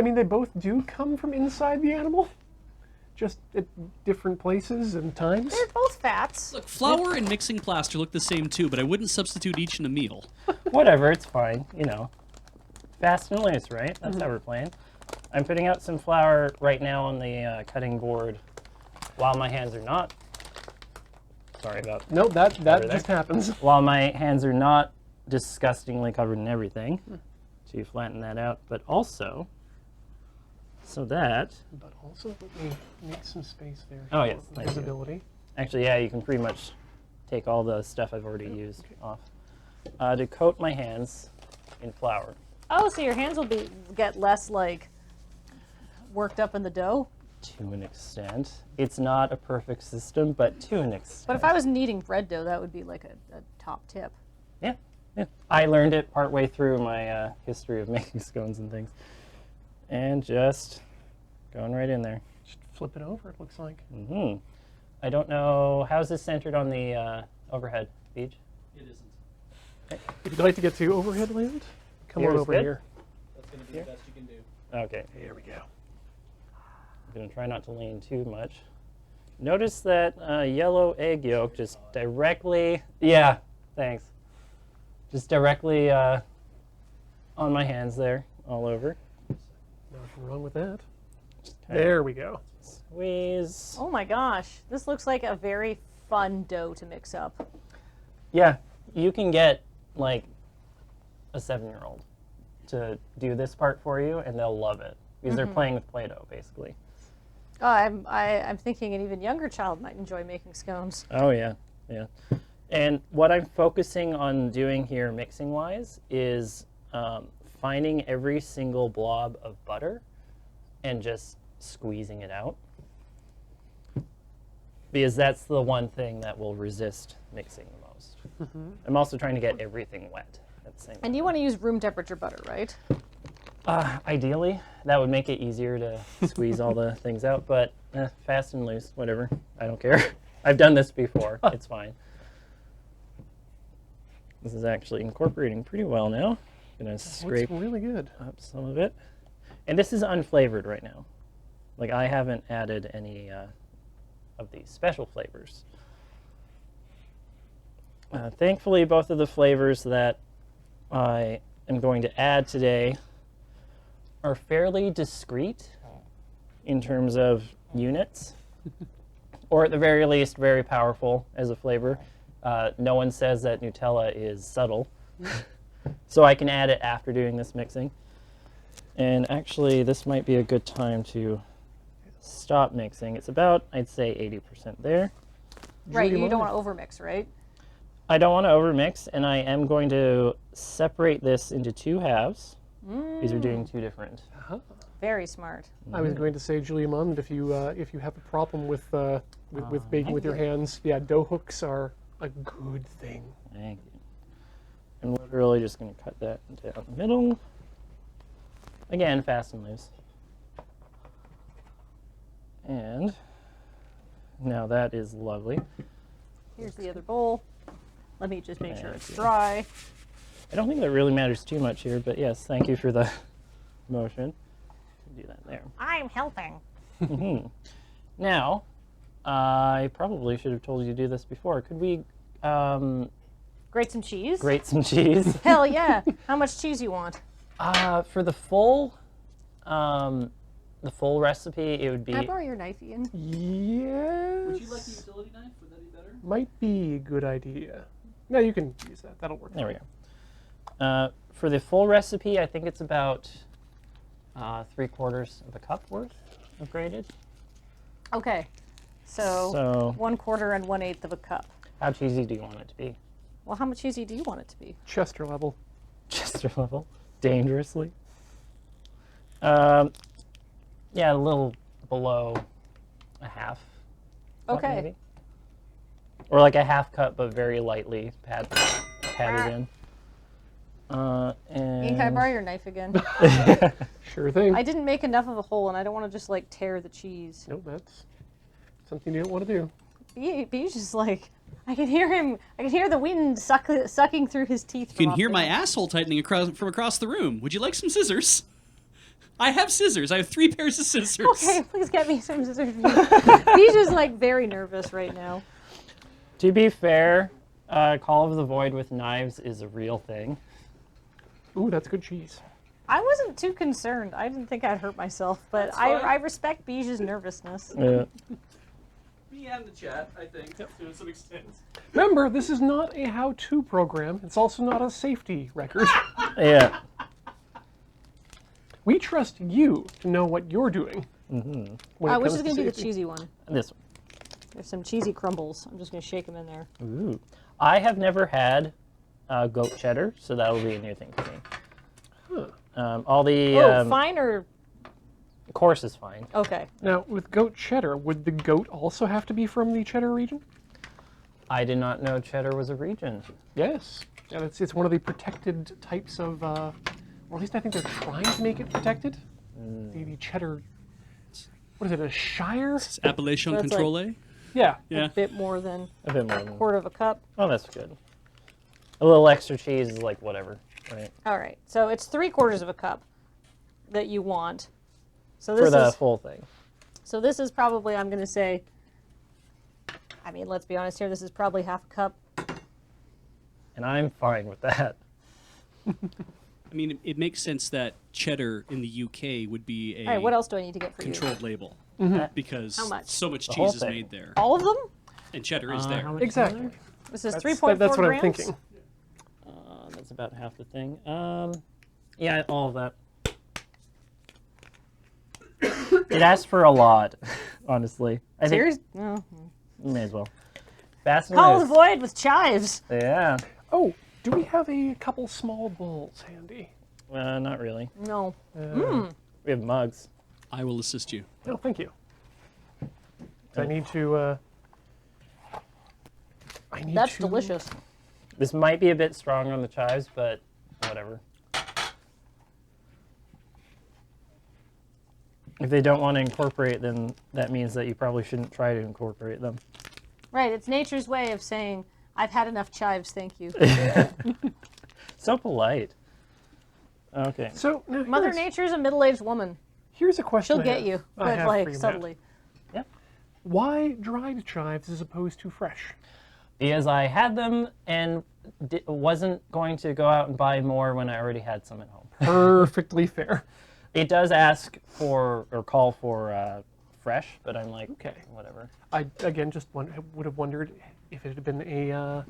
mean, they both do come from inside the animal, just at different places and times. They're both fats. Look, flour and mixing plaster look the same too, but I wouldn't substitute each in a meal. Whatever, it's fine. You know, fast and loose, right? That's how we're playing. I'm putting out some flour right now on the cutting board while my hands are not. Sorry about No, that there. just happens. While my hands are not disgustingly covered in everything to flatten that out, but also so that. But also, let me make some space there. Oh, for yes, thank you. visibility. Actually, yeah, you can pretty much take all the stuff I've already used off. To coat my hands in flour. Oh, so your hands will get less like worked up in the dough. To an extent. It's not a perfect system, but to an extent. But if I was kneading bread dough, that would be like a top tip. Yeah, yeah. I learned it partway through my history of making scones and things. And just going right in there. Just flip it over, it looks like. I don't know, how's this centered on the overhead, Beach? It isn't. If you'd like to get to overhead land, come on Here's over good. here. That's going to be the best you can do. Okay, Here we go. I'm going to try not to lean too much. Notice that yellow egg yolk just directly, yeah, thanks. Just directly on my hands there, all over. Nothing wrong with that. kinda There we go. Squeeze. Oh my gosh, this looks like a very fun dough to mix up. Yeah, you can get like a 7-year-old to do this part for you, and they'll love it because they're playing with Play-Doh, basically. Oh, I'm thinking an even younger child might enjoy making scones. Oh yeah, yeah. And what I'm focusing on doing here, mixing-wise, is finding every single blob of butter and just squeezing it out, because that's the one thing that will resist mixing the most. I'm also trying to get everything wet at the same time. And you want to use room temperature butter, right? Ideally, that would make it easier to squeeze all the things out, but fast and loose, whatever. I don't care. I've done this before. It's fine. This is actually incorporating pretty well now. Gonna scrape Looks really good. up some of it. And this is unflavored right now. Like, I haven't added any of these special flavors. Thankfully, both of the flavors that I am going to add today are fairly discrete in terms of units, or at the very least, very powerful as a flavor. No one says that Nutella is subtle, so I can add it after doing this mixing. And actually, this might be a good time to stop mixing. It's about, I'd say, 80% there. Right, Julia you don't Mother. want to overmix, right? I don't want to overmix, and I am going to separate this into 2 halves. These are doing 2 different. Very smart. I was going to say, Julia Munn, that if you have a problem with baking with your hands, yeah, dough hooks are a good thing. Thank you. I'm literally just going to cut that down the middle. Again, fast and loose. And now that is lovely. Here's the other bowl. Let me just make sure Thank it's you. dry. I don't think that really matters too much here, but yes, thank you for the motion. Do that there. I'm helping. Now, I probably should have told you to do this before. Could we Grate some cheese? grate some cheese? Hell yeah. How much cheese you want? For the full recipe, it would be. Can I borrow your knife, Ian? Yes. Would you like a utility knife? Would that be better? Might be a good idea. No, you can use that. That'll work. There we go. For the full recipe, I think it's about 3/4 of a cup worth of grated. Okay. So So, 1/4 and 1/8 of a cup. how cheesy do you want it to be? Well, how much cheesy do you want it to be? Chester level. Chester level, dangerously. Yeah, a little below a half. cup Okay. maybe. Or like a half cup, but very lightly patted in. Ian, can I borrow your knife again? Sure thing. I didn't make enough of a hole, and I don't want to just like tear the cheese. Nope, that's something you don't want to do. He's just like, I can hear him. I can hear the wind sucking through his teeth. You can hear my asshole tightening from across the room. Would you like some scissors? I have scissors. I have 3 pairs of scissors. Okay, please get me some scissors. He's just like very nervous right now. To be fair, Call of the Void with knives is a real thing. Ooh, that's good cheese. I wasn't too concerned. I didn't think I'd hurt myself, but I respect Bij's nervousness. Yeah. Me and the chat, I think, to some extent. Remember, this is not a how-to program. It's also not a safety record. Yeah. We trust you to know what you're doing. Mm-hmm. Which is going to be the cheesy one? This one. There's some cheesy crumbles. I'm just going to shake them in there. Ooh. I have never had goat cheddar, so that will be a new thing for me. Huh. All the fine or coarse is fine. okay? Now, with goat cheddar, would the goat also have to be from the cheddar region? I did not know cheddar was a region. Yes. Yeah, it's one of the protected types of, or at least I think they're trying to make it protected. The cheddar, what is it, a shire? It's Appellation That's Controle. Yeah. Yeah. A bit more than A bit more a than. quarter of a cup. Oh, that's good. A little extra cheese is like whatever, right? All right, so it's 3/4 of a cup that you want. So this For the is full thing. so this is probably, I'm going to say, I mean, let's be honest here, this is probably half a cup. And I'm fine with that. I mean, it makes sense that cheddar in the UK would be a All right, what else do I need to get for controlled label because How much? so much whole cheese is thing. made there, you? All of them? and cheddar is there. How much is Exactly. there? This is That's, 3.4 that's what grams? I'm thinking. That's about half the thing. Yeah, all of that. It asks for a lot, honestly. I think Serious? No. may as well. Fast and Call the loose. void with chives. Yeah. Oh, do we have a couple small bowls handy? Not really. No. We have mugs. I will assist you. No, thank you. I need to, That's delicious. This might be a bit strong on the chives, but whatever. If they don't want to incorporate, then that means that you probably shouldn't try to incorporate them. Right, it's nature's way of saying, I've had enough chives, thank you. So polite. Okay. So, now Mother here's, Nature's a middle-aged woman. here's a question She'll I get have. you, I but have for like you, Matt. subtly. Yep. Why dried chives as opposed to fresh? Because I had them and wasn't going to go out and buy more when I already had some at home. Perfectly fair. It does ask for or call for fresh, but I'm like, Okay. whatever. I, again, just would have wondered if it had been a...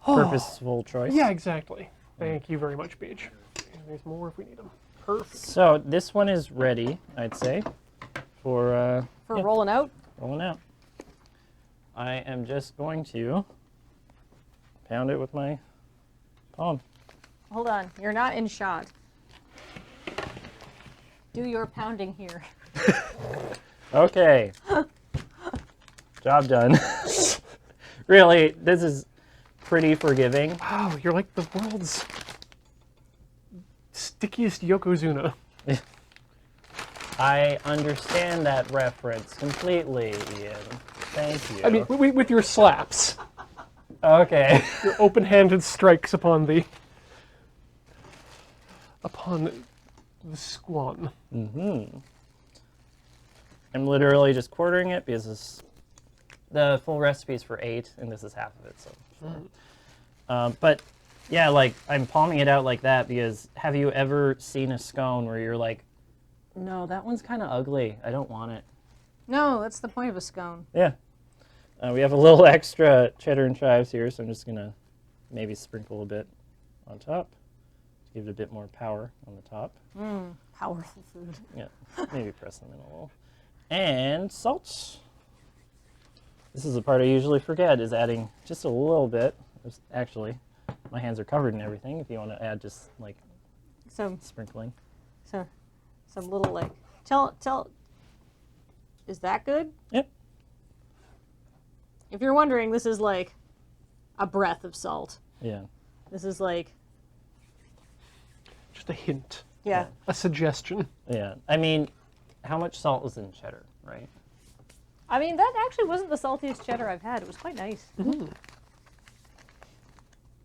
Purposeful choice. Yeah, exactly. Thank you very much, Paige. And there's more if we need them. Perfect. So this one is ready, I'd say, for For rolling out? rolling out. I am just going to pound it with my palm. Hold on, you're not in shot. Do your pounding here. Okay. Job done. Really, this is pretty forgiving. Wow, you're like the world's stickiest Yokozuna. I understand that reference completely, Ian. Thank you. I mean, with your slaps. Okay. Your open-handed strikes upon the squan. I'm literally just quartering it because the full recipe is for 8, and this is half of it. So, but yeah, like I'm palming it out like that because have you ever seen a scone where you're like, no, that one's kind of ugly. I don't want it. No, that's the point of a scone. Yeah. We have a little extra cheddar and chives here, so I'm just gonna maybe sprinkle a bit on top to give it a bit more power on the top. Powerful food. Yeah, maybe press them in a little. And salt. This is the part I usually forget, is adding just a little bit. Actually, my hands are covered in everything if you want to add just like Some sprinkling. little like tell is that good? Yep. If you're wondering, this is like a breath of salt. Yeah. This is like, Just a hint, yeah. a suggestion. Yeah. I mean, how much salt was in cheddar, right? I mean, that actually wasn't the saltiest cheddar I've had. It was quite nice.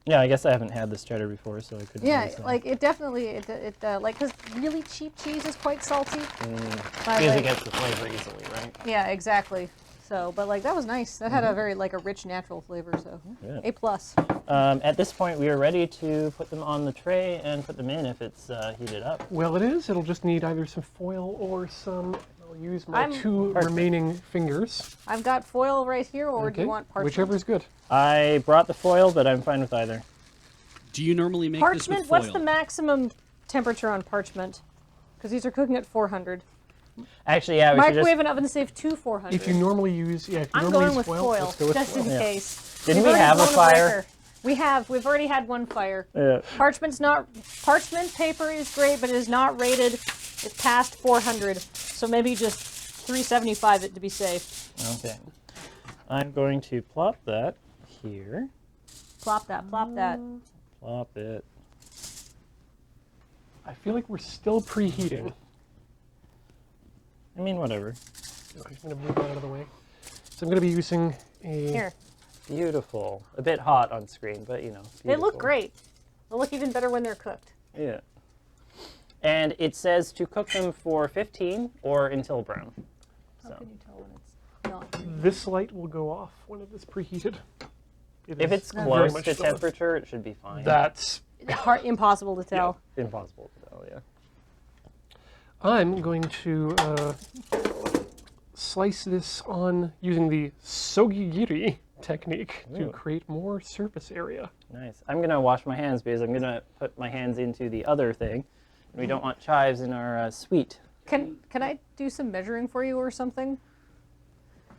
Yeah, I guess I haven't had this cheddar before, so I couldn't. Yeah, really say. like it definitely, like, because really cheap cheese is quite salty. Because it gets the flavor easily, right? Yeah, exactly. So, but like that was nice. That had a very like a rich natural flavor. So, Yeah. A+. At this point, we are ready to put them on the tray and put them in if it's heated up. Well, it is. It'll just need either some foil or some. I'll use my I'm- 2 remaining fingers. I've got foil right here, or do you want parchment? Whichever is good. I brought the foil, but I'm fine with either. Do you normally make this Parchment. with foil? What's the maximum temperature on parchment? Because these are cooking at 400. Actually, yeah, we should Microwave just... and oven safe to 400. If you normally use, if you I'm normally going use with foil, let's go with just foil. in Yeah. case. Didn't We've we already have a blown fire? breaker. We have. We've already had one fire. Yeah. Parchment paper is great, but it is not rated. It's past 400, so maybe just 375 it to be safe. Okay. I'm going to plop that here. Plop that. Plop that. Plop it. I feel like we're still preheating. I mean, whatever. Okay, I'm going to move that out of the way. So I'm going to be using a... Here. Beautiful. A bit hot on screen, but you know. They look beautiful. great. They'll look even better when they're cooked. Yeah. And it says to cook them for 15 or until brown. How So. can you tell when it's not? This light will go off when it is preheated. It If is it's very close much to so. temperature, it should be fine. That's... Impossible to tell. Impossible to tell, yeah. I'm going to slice this on using the sogigiri technique to Ooh. create more surface area. Nice. I'm going to wash my hands because I'm going to put my hands into the other thing. And we don't want chives in our sweet. Can I do some measuring for you or something?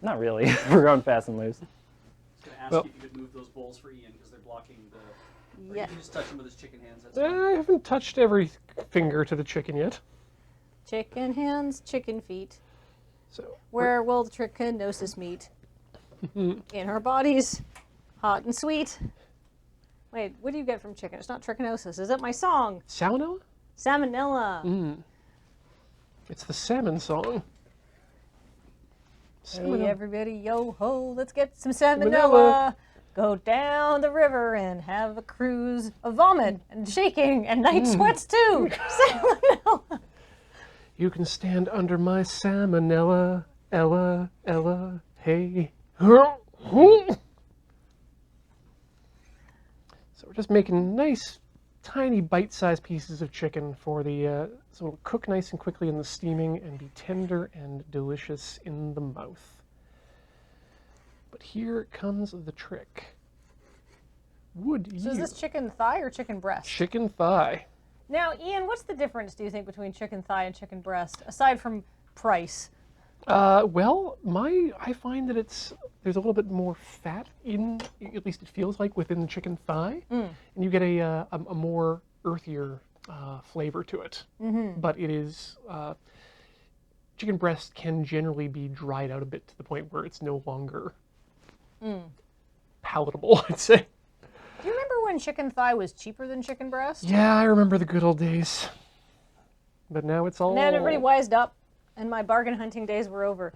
Not really. We're going fast and loose. I was going to ask Well- you if you could move those bowls for Ian because they're blocking the. Or Yeah. You can just touch him with his chicken hands. That's fine. I haven't touched every finger to the chicken yet. Chicken hands, chicken feet. So Where will the trichinosis meet? In our bodies, hot and sweet. Wait, what do you get from chicken? It's not trichinosis. Is it my song? salmonella? Salmonella. It's the salmon song. Hey, Salmonella. everybody, yo ho, let's get some salmonella. Salmonella. Go down the river and have a cruise of vomit and shaking and night sweats too. Salmonella. You can stand under my salmonella, Ella, Ella, hey. So we're just making nice, tiny bite-sized pieces of chicken for the, so it'll cook nice and quickly in the steaming and be tender and delicious in the mouth. But here comes the trick. Would you... So is this chicken thigh or chicken breast? Chicken thigh. Now, Ian, what's the difference, do you think, between chicken thigh and chicken breast, aside from price? Well, I find that there's a little bit more fat in, at least it feels like, within the chicken thigh, and you get a more earthier flavor to it. But it is, chicken breast can generally be dried out a bit to the point where it's no longer palatable, I'd say. Do you remember when chicken thigh was cheaper than chicken breast? Yeah, I remember the good old days. But now it's all And then everybody wised up, and my bargain hunting days were over.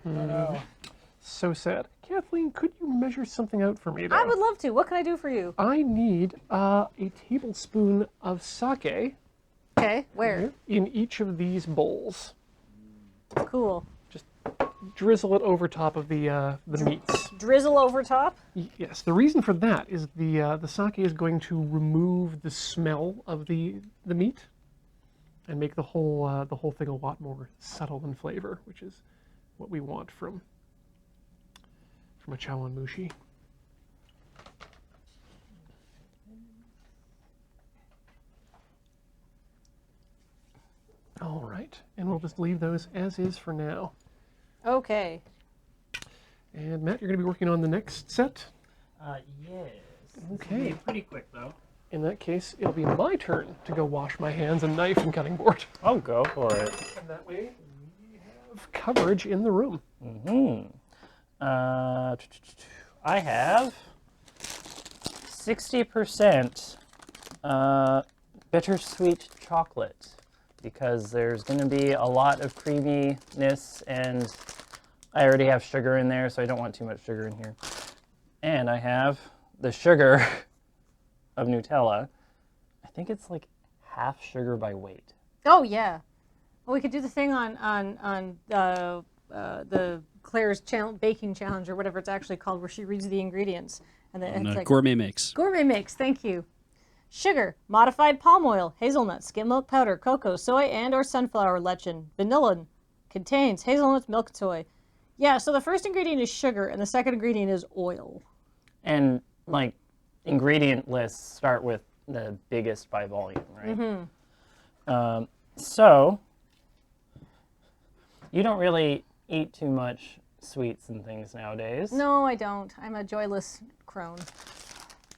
so sad. Kathleen, could you measure something out for me, though? I would love to. What can I do for you? I need a tablespoon of sake Okay, where? in each of these bowls. Cool. Drizzle it over top of the meats. Drizzle over top? Yes, the reason for that is the sake is going to remove the smell of the meat and make the whole thing a lot more subtle in flavor, which is what we want from a Chawan Mushi. All right, and we'll just leave those as is for now. Okay. And Matt, you're going to be working on the next set. Yes. Okay. Pretty quick, though. In that case, it'll be my turn to go wash my hands and knife and cutting board. I'll go for it. And that way, we have coverage in the room. I have 60% bittersweet chocolate because there's going to be a lot of creaminess, and I already have sugar in there, so I don't want too much sugar in here. And I have the sugar of Nutella. I think it's like half sugar by weight. Oh yeah. Well, we could do the thing on the Claire's baking challenge or whatever it's actually called, where she reads the ingredients and then it's like Gourmet Mix. Gourmet Mix. Thank you. Sugar, modified palm oil, hazelnut, skim milk powder, cocoa, soy, and/or sunflower lecithin. Vanilla contains hazelnut milk soy. Yeah. So the first ingredient is sugar, and the second ingredient is oil. And like ingredient lists start with the biggest by volume, right? Mm-hmm. So you don't really eat too much sweets and things nowadays. No, I don't. I'm a joyless crone.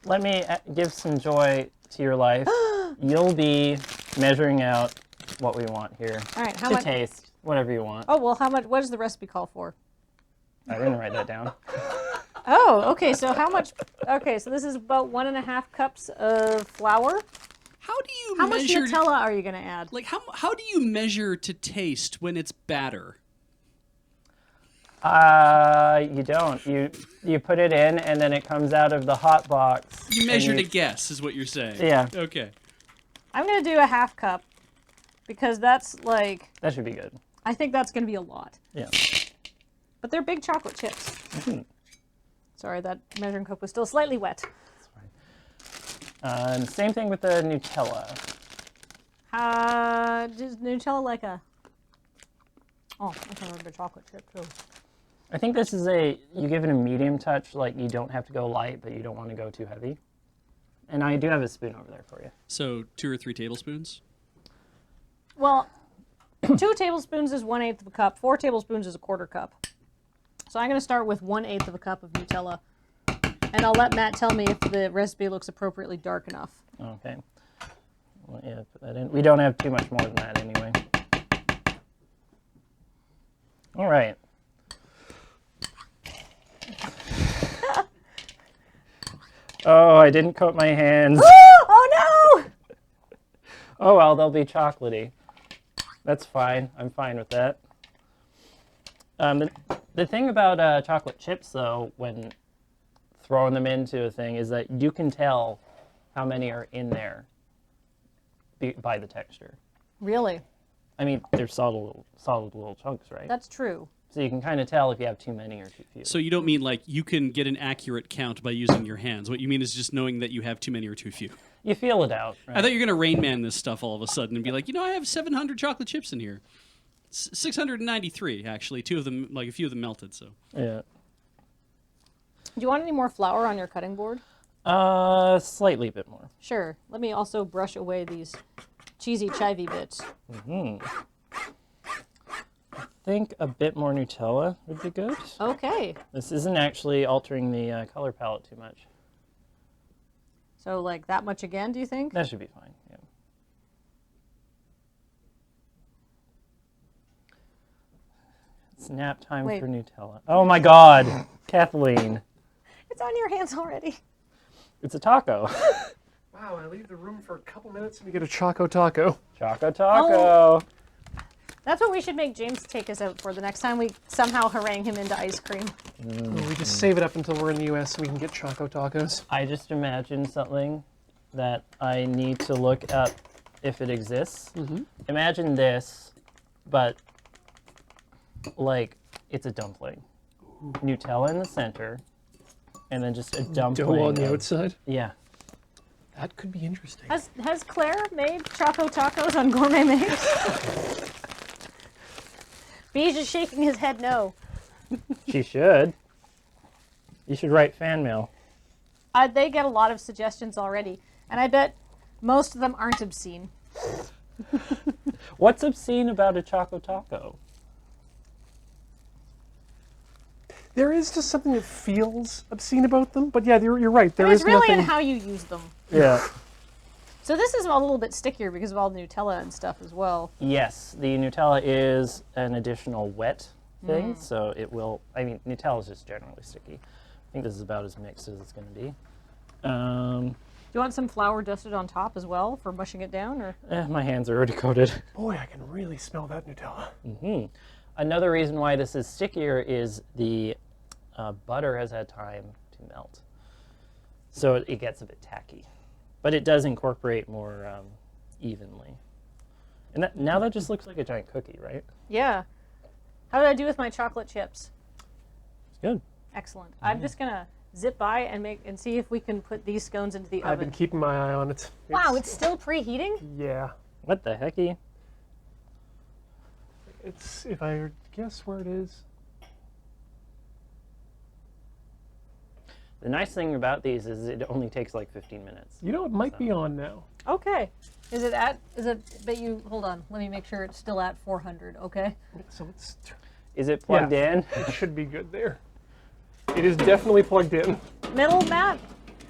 Let me give some joy to your life. You'll be measuring out what we want here. All right, how to much? taste, whatever you want. Oh well, how much? What does the recipe call for? I didn't write that down. Oh, okay. So how much? Okay, so this is about 1.5 cups of flour. How much Nutella are you going to add? Like how do you measure to taste when it's batter? You don't. You put it in, and then it comes out of the hot box. You measure to guess, is what you're saying. Yeah. Okay. I'm going to do 1/2 cup because that's like, That should be good. I think that's going to be a lot. Yeah. But they're big chocolate chips. Sorry, that measuring cup was still slightly wet. Same thing with the Nutella. Does Nutella like a... Oh, I can remember chocolate chip too. I think this is you give it a medium touch, like you don't have to go light, but you don't want to go too heavy. And I do have a spoon over there for you. So 2 or 3 tablespoons? Well, 2 tablespoons is 1/8 of a cup. 4 tablespoons is 1/4 cup. So I'm going to start with 1/8 of a cup of Nutella. And I'll let Matt tell me if the recipe looks appropriately dark enough. Okay. Well, yeah, put that in. We don't have too much more than that anyway. All right. Oh, I didn't coat my hands. Oh no! Oh well, they'll be chocolatey. That's fine. I'm fine with that. The thing about chocolate chips, though, when throwing them into a thing, is that you can tell how many are in there by the texture. Really? I mean, they're solid little chunks, right? That's true. So you can kind of tell if you have too many or too few. So you don't mean like you can get an accurate count by using your hands. What you mean is just knowing that you have too many or too few. You feel it out, right? I thought you were going to Rain Man this stuff all of a sudden and be like, I have 700 chocolate chips in here. 693, actually. 2 of them, like a few of them melted, so. Yeah. Do you want any more flour on your cutting board? Slightly bit more. Sure. Let me also brush away these cheesy chivy bits. I think a bit more Nutella would be good. Okay. This isn't actually altering the color palette too much. So like that much again, do you think? That should be fine, yeah. It's nap time Wait. for Nutella. Oh my God, Kathleen. It's on your hands already. It's a taco. Wow, I leave the room for a couple minutes and we get a Choco Taco. Choco taco. That's what we should make James take us out for the next time we somehow harangue him into ice cream. We just save it up until we're in the US so we can get Choco Tacos. I just imagined something that I need to look up if it exists. Imagine this, but like it's a dumpling. Nutella in the center, and then just a dumpling. Dough on the outside. Yeah. That could be interesting. Has Claire made Choco Tacos on Gourmet Mix? Bee's just shaking his head no. She should. You should write fan mail. They get a lot of suggestions already, and I bet most of them aren't obscene. What's obscene about a Choco Taco? There is just something that feels obscene about them, but yeah, you're right. There It's is really nothing. in how you use them. Yeah. So this is a little bit stickier because of all the Nutella and stuff as well. Yes, the Nutella is an additional wet thing, so it will, I mean, Nutella is just generally sticky. I think this is about as mixed as it's going to be. Do you want some flour dusted on top as well for mushing it down, or? My hands are already coated. Boy, I can really smell that Nutella. Another reason why this is stickier is the butter has had time to melt. So it gets a bit tacky. But it does incorporate more evenly. And now that just looks like a giant cookie, right? Yeah. How did I do with my chocolate chips? It's good. Excellent. I'm just gonna zip by and see if we can put these scones into the I've oven. been keeping my eye on it. Wow, it's still preheating? Yeah. What the hecky? It's, if I guess where it is. The nice thing about these is it only takes like 15 minutes. You know, it might be on now. Okay. But you, hold on, let me make sure it's still at 400, okay? So it's, Is it plugged in? it should be good there. It is definitely plugged in. Middle, Matt?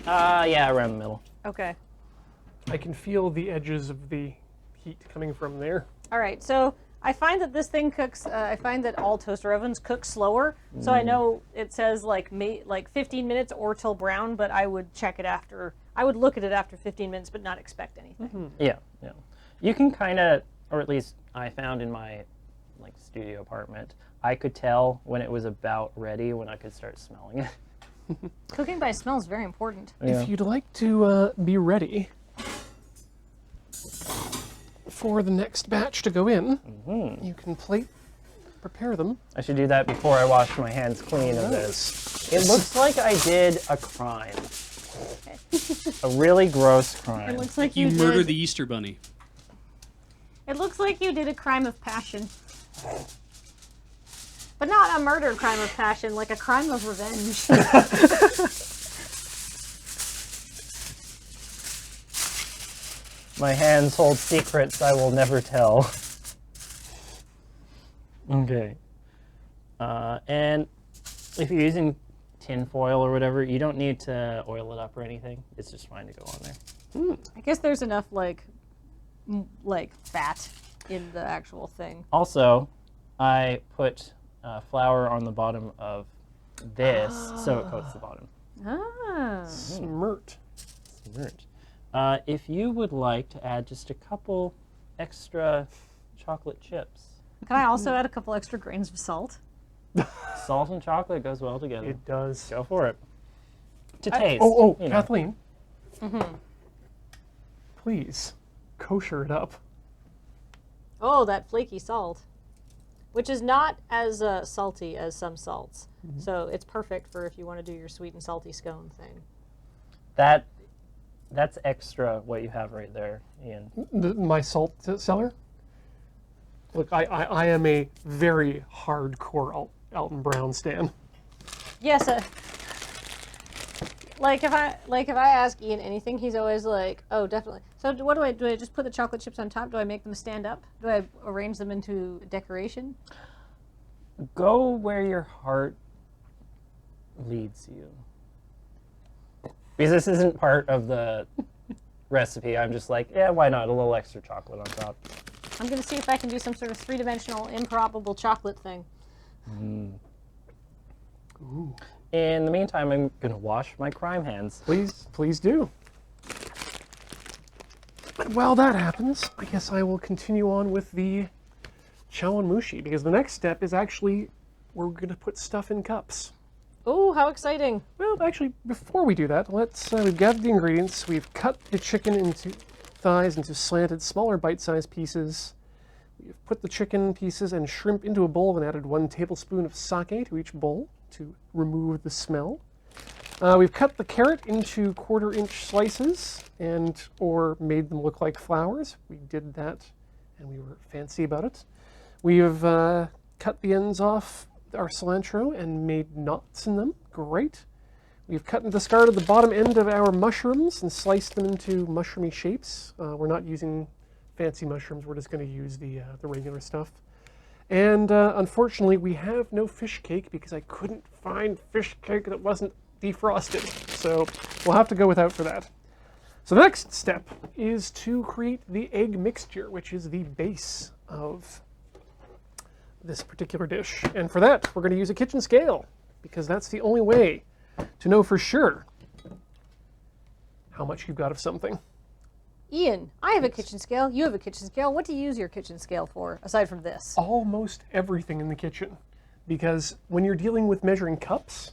Yeah, around the middle. Okay. I can feel the edges of the heat coming from there. All right, so I find that this thing cooks, I find that all toaster ovens cook slower. So I know it says like 15 minutes or till brown, but I would check it after, I would look at it after 15 minutes, but not expect anything. Yeah, yeah. You can kind of, or at least I found in my like studio apartment, I could tell when it was about ready when I could start smelling it. Cooking by smell is very important. Yeah. If you'd like to be ready for the next batch to go in, you can prepare them. I should do that before I wash my hands clean of this. It looks like I did a crime. A really gross crime. It looks like You you murdered did. the Easter Bunny. It looks like you did a crime of passion. But not a murder crime of passion, like a crime of revenge. My hands hold secrets I will never tell. Okay. And if you're using tin foil or whatever, you don't need to oil it up or anything. It's just fine to go on there. I guess there's enough like fat in the actual thing. Also, I put flour on the bottom of this so it coats the bottom. Ah. Smirt. Smirt. If you would like to add just a couple extra chocolate chips. Can I also add a couple extra grains of salt? Salt and chocolate goes well together. It does. Go for it. To taste. Oh, you know. Kathleen. Please, kosher it up. Oh, that flaky salt. Which is not as salty as some salts. So it's perfect for if you want to do your sweet and salty scone thing. That's extra what you have right there, Ian. My salt cellar. Look, I am a very hardcore Alton Brown stan. Yes, like if I ask Ian anything, he's always like, "Oh, definitely." So what do? Do I just put the chocolate chips on top? Do I make them stand up? Do I arrange them into decoration? Go where your heart leads you. Because this isn't part of the recipe. I'm just like, yeah, why not? A little extra chocolate on top. I'm gonna see if I can do some sort of three-dimensional improbable chocolate thing. Ooh. In the meantime, I'm going to wash my crime hands. Please do. But while that happens, I guess I will continue on with the Chawan Mushi, because the next step is actually we're going to put stuff in cups. Oh, how exciting! Well, actually, before we do that, we've gathered the ingredients. We've cut the chicken into thighs into slanted, smaller bite-sized pieces. We've put the chicken pieces and shrimp into a bowl and added 1 tablespoon of sake to each bowl to remove the smell. We've cut the carrot into 1/4-inch slices or made them look like flowers. We did that, and we were fancy about it. We have cut the ends off our cilantro and made knots in them. Great. We've cut and discarded the bottom end of our mushrooms and sliced them into mushroomy shapes. We're not using fancy mushrooms. We're just going to use the regular stuff. And unfortunately, we have no fish cake because I couldn't find fish cake that wasn't defrosted. So we'll have to go without for that. So the next step is to create the egg mixture, which is the base of this particular dish. And for that, we're going to use a kitchen scale because that's the only way to know for sure how much you've got of something. Ian, I have a kitchen scale. You have a kitchen scale. What do you use your kitchen scale for, aside from this? Almost everything in the kitchen. Because when you're dealing with measuring cups,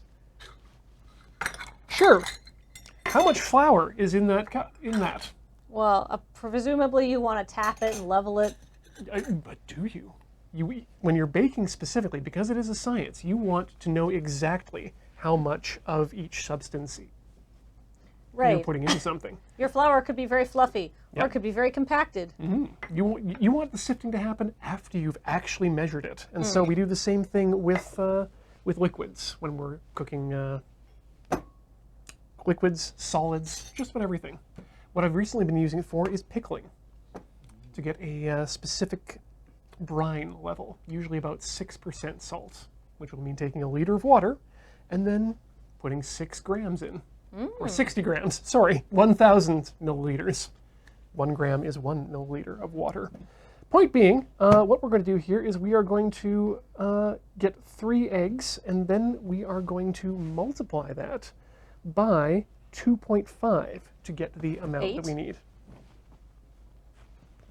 sure, how much flour is in that cup? Well, presumably you want to tap it and level it. But do you? When you're baking specifically, because it is a science, you want to know exactly how much of each substance you're Right. putting into something. Your flour could be very fluffy, or Yep. it could be very compacted. You want the sifting to happen after you've actually measured it, and so we do the same thing with liquids when we're cooking liquids, solids, just about everything. What I've recently been using it for is pickling, to get a specific brine level, usually about 6% salt, which will mean taking a liter of water and then putting 6 grams in. Or 60 grams, sorry, 1,000 milliliters. 1 gram is 1 milliliter of water. Point being, what we're going to do here is we are going to get 3 eggs, and then we are going to multiply that by 2.5 to get the amount that we need.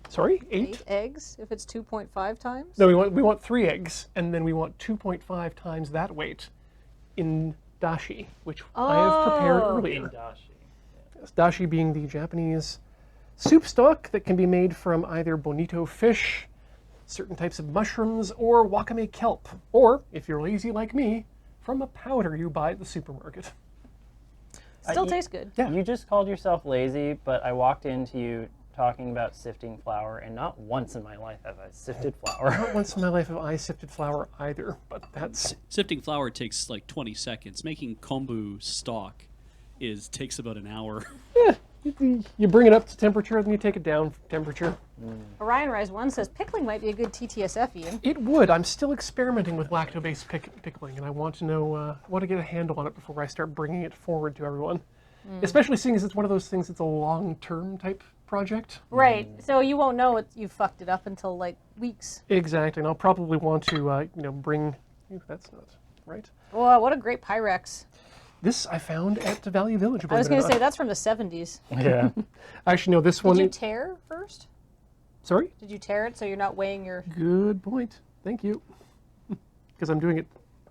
Sorry, 8? 8 eggs, if it's 2.5 times? No, we want 3 eggs, and then we want 2.5 times that weight in dashi, which I have prepared earlier. Yes, dashi being the Japanese soup stock that can be made from either bonito fish, certain types of mushrooms, or wakame kelp, or, if you're lazy like me, from a powder you buy at the supermarket. Still tastes good. Yeah. You just called yourself lazy, but I walked into you talking about sifting flour, and not once in my life have I sifted flour. Not once in my life have I sifted flour either, but that's... Sifting flour takes like 20 seconds. Making kombu stock takes about an hour. You bring it up to temperature, and then you take it down from temperature. Orion Rise 1 says pickling might be a good TTSF, Ian. It would. I'm still experimenting with lacto-based pickling, and I want to know, want to get a handle on it before I start bringing it forward to everyone. Especially seeing as it's one of those things that's a long-term type project. Right, so you won't know you fucked it up until like weeks. Exactly, and I'll probably want to, bring... That's not right. Whoa, what a great Pyrex. This I found at the Valley Village. I was going to say, that's from the 70s. Yeah. Actually, no, this one... Did you tear first? Sorry? Did you tear it so you're not weighing your... Good point. Thank you. Because I'm doing it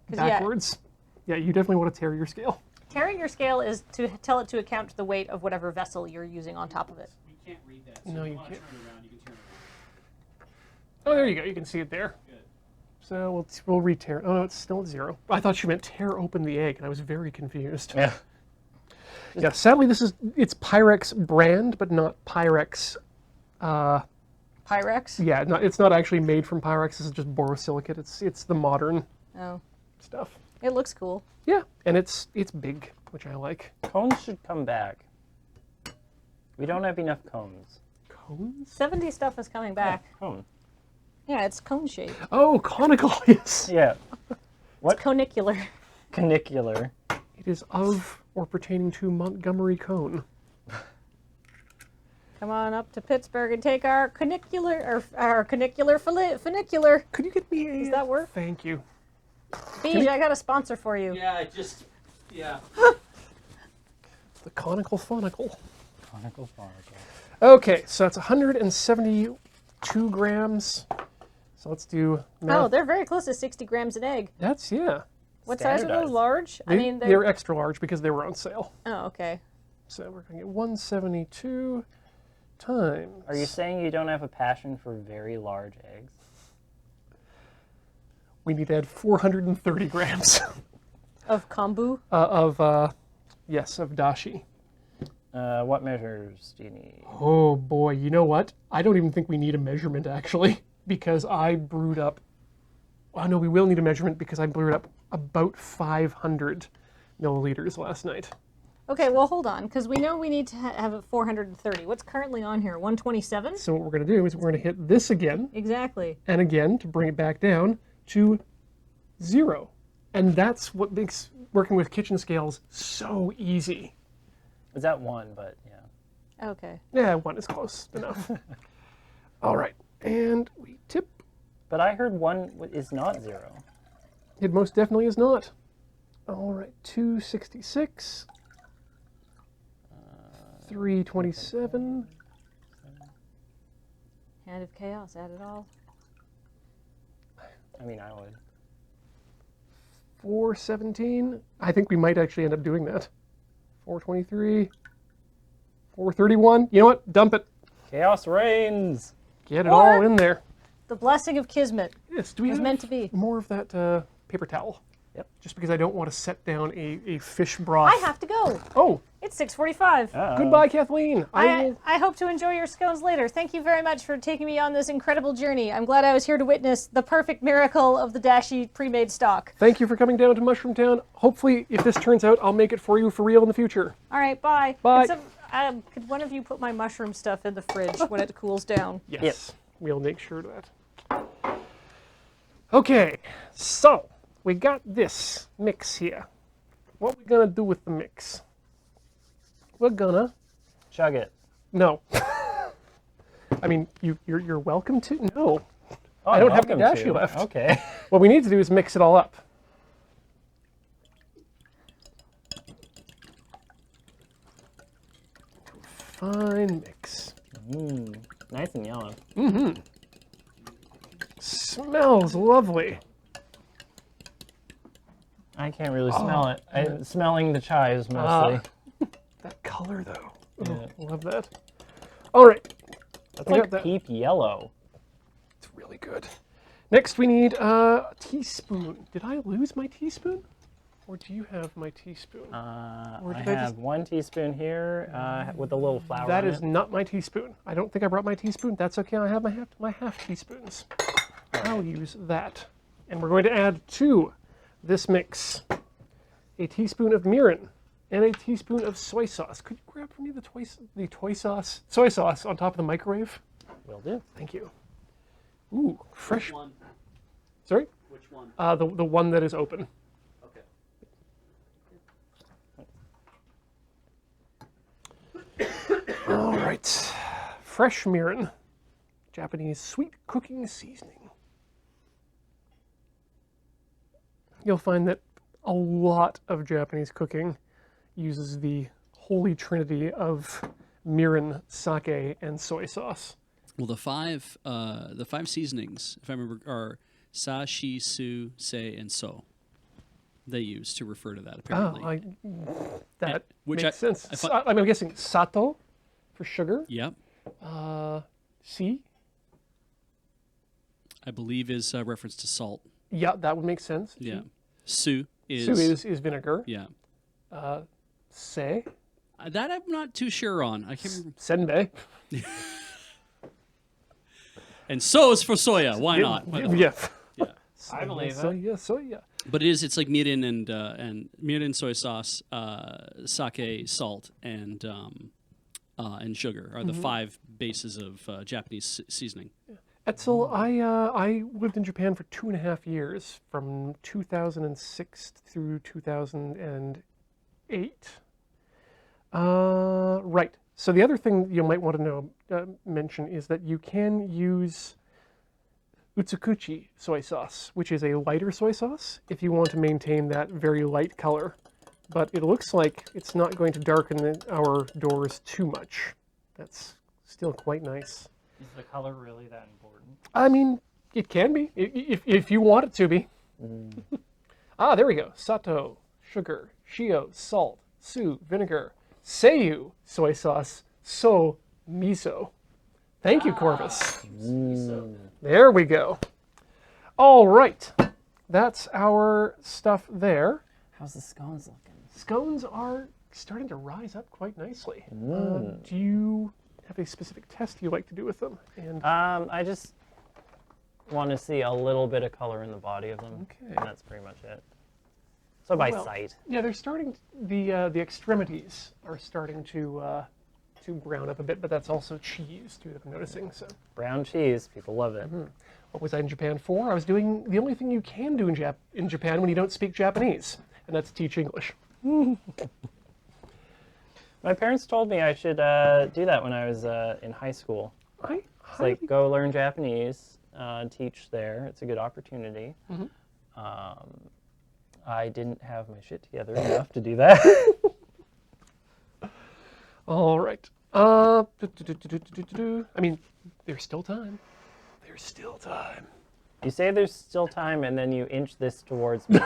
'Cause, yeah. backwards. Yeah, you definitely want to tear your scale. Tearing your scale is to tell it to account the weight of whatever vessel you're using on top of it. You can't read that. So No, if you want to can't. turn it around, you can turn it Oh, there you go. You can see it there. Good. So we'll re-tear it. Oh, no, it's still at 0. I thought she meant tear open the egg, and I was very confused. Yeah. Yeah, sadly, it's Pyrex brand, but not Pyrex. Pyrex? Yeah, it's not actually made from Pyrex. This is just borosilicate. It's the modern Oh. stuff. It looks cool. Yeah, and it's big, which I like. Cones should come back. We don't have enough cones. Cones? 70 stuff is coming back. Cone. Yeah, it's cone shaped. Oh, conical, yes. Yeah. What? It's conicular. Canicular. It is of or pertaining to Montgomery Cone. Come on up to Pittsburgh and take our conicular, or our conicular funicular. Could you get me a... Does that work? Thank you. Beej, I got a sponsor for you. Yeah, The conical fonicle. Conical barnacle. Okay, so that's 172 grams. So let's do math. Oh, they're very close to 60 grams an egg. That's, yeah. What size are those? Standardized. Large? I mean, They're extra large because they were on sale. Oh, okay. So we're going to get 172 times... Are you saying you don't have a passion for very large eggs? We need to add 430 grams Of kombu? of dashi. What measures do you need? Oh boy, you know what? I don't even think we need a measurement actually, because I brewed up... Oh no, we will need a measurement because I brewed up about 500 milliliters last night. Okay, well, hold on, because we know we need to have a 430. What's currently on here? 127? So what we're going to do is we're going to hit this again Exactly. and again to bring it back down to 0. And that's what makes working with kitchen scales so easy. Is that 1, but yeah. Okay. Yeah, 1 is close enough. All right, and we tip. But I heard 1 is not 0. It most definitely is not. All right, 266. 327. Hand of Chaos, add it all. I mean, I would. 417. I think we might actually end up doing that. 423. 431. You know what? Dump it. Chaos reigns. Get it Or- all in there. The blessing of Kismet. Yes. Do we was have meant to be. more of that paper towel? Yep. Just because I don't want to set down a fish broth. I have to go. Oh, It's 6:45. goodbye, Kathleen. I hope to enjoy your scones later. Thank you very much for taking me on this incredible journey. I'm glad I was here to witness the perfect miracle of the Dashi pre-made stock. Thank you for coming down to Mushroom Town. Hopefully, if this turns out, I'll make it for you for real in the future. All right, bye. Bye. Could one of you put my mushroom stuff in the fridge when it cools down? Yes. Yep. We'll make sure of that. Okay, so we got this mix here. What we gonna do with the mix? We're gonna Chug it. no. I mean, you're welcome to no. Oh, I don't have welcome any dashi to. left. Okay. What we need to do is mix it all up. Fine mix. Nice and yellow. Smells lovely. I can't really smell it. I'm smelling the chives mostly. That color though. Yeah. Oh, love that. All right. That's I got like that. peep yellow. It's really good. Next, we need a teaspoon. Did I lose my teaspoon? Or do you have my teaspoon? Or I did I have just- 1 teaspoon here with a little flour That on is it. not my teaspoon. I don't think I brought my teaspoon. That's okay. I have my half teaspoons. I'll use that. And we're going to add to this mix a teaspoon of mirin and a teaspoon of soy sauce. Could you grab for me the soy sauce on top of the microwave? Will do. Thank you. Ooh, fresh. One. Sorry? Which one? The one that is open. Okay. All right. Fresh mirin. Japanese sweet cooking seasoning. You'll find that a lot of Japanese cooking uses the holy trinity of mirin, sake, and soy sauce. Well, the five seasonings, if I remember, are sa, shi, su, se, and so. They use to refer to that apparently. That which makes I- sense. I fi- I'm guessing sato for sugar. Yep. Si. I believe is a reference to salt. Yeah, that would make sense. Yeah. Su is. Su is vinegar. Yeah. Se. That I'm not too sure on. I can't remember. Senbei. And so is for soya. Why not? Why not? Yeah. Yeah. I believe it. Soya. But it's like mirin and mirin, soy sauce, sake, salt, and sugar are the 5 bases of Japanese seasoning. Etzel, I lived in Japan for 2.5 years, from 2006 through 2008. Right. So the other thing you might want to mention is that you can use utsukuchi soy sauce, which is a lighter soy sauce, if you want to maintain that very light color. But it looks like it's not going to darken our doors too much. That's still quite nice. Is the color really that important? I mean, it can be, if you want it to be. There we go. Sato, sugar, shio, salt, su, vinegar, seiyu, soy sauce, so, miso. Thank you, Corvus. There we go. All right. That's our stuff there. How's the scones looking? Scones are starting to rise up quite nicely. Do you have a specific test you like to do with them? And I just want to see a little bit of color in the body of them. Okay. And that's pretty much it. So by Well, sight. yeah, they're starting. The extremities are starting to brown up a bit, but that's also cheese, too. That I'm noticing. So, Brown cheese, people love it. what was I in Japan for? I was doing the only thing you can do in Japan when you don't speak Japanese, and that's teach English. My parents told me I should do that when I was in high school. It's like go learn Japanese, teach there. It's a good opportunity. I didn't have my shit together enough to do that. All right. I mean, there's still time. There's still time. You say there's still time, and then you inch this towards me.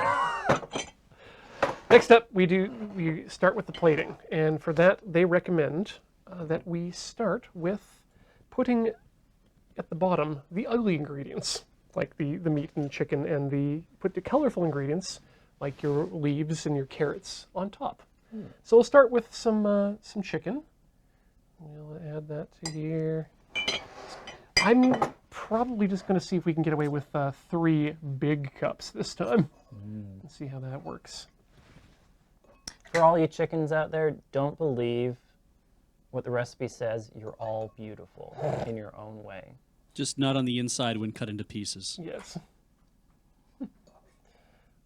Next up, we start with the plating, and for that they recommend that we start with putting at the bottom the ugly ingredients, like the meat and chicken, and put the colorful ingredients like your leaves and your carrots on top. So we'll start with some chicken. We'll add that to here. I'm probably just going to see if we can get away with 3 big cups this time. And see how that works. For all you chickens out there, don't believe what the recipe says. You're all beautiful in your own way. Just not on the inside when cut into pieces. Yes.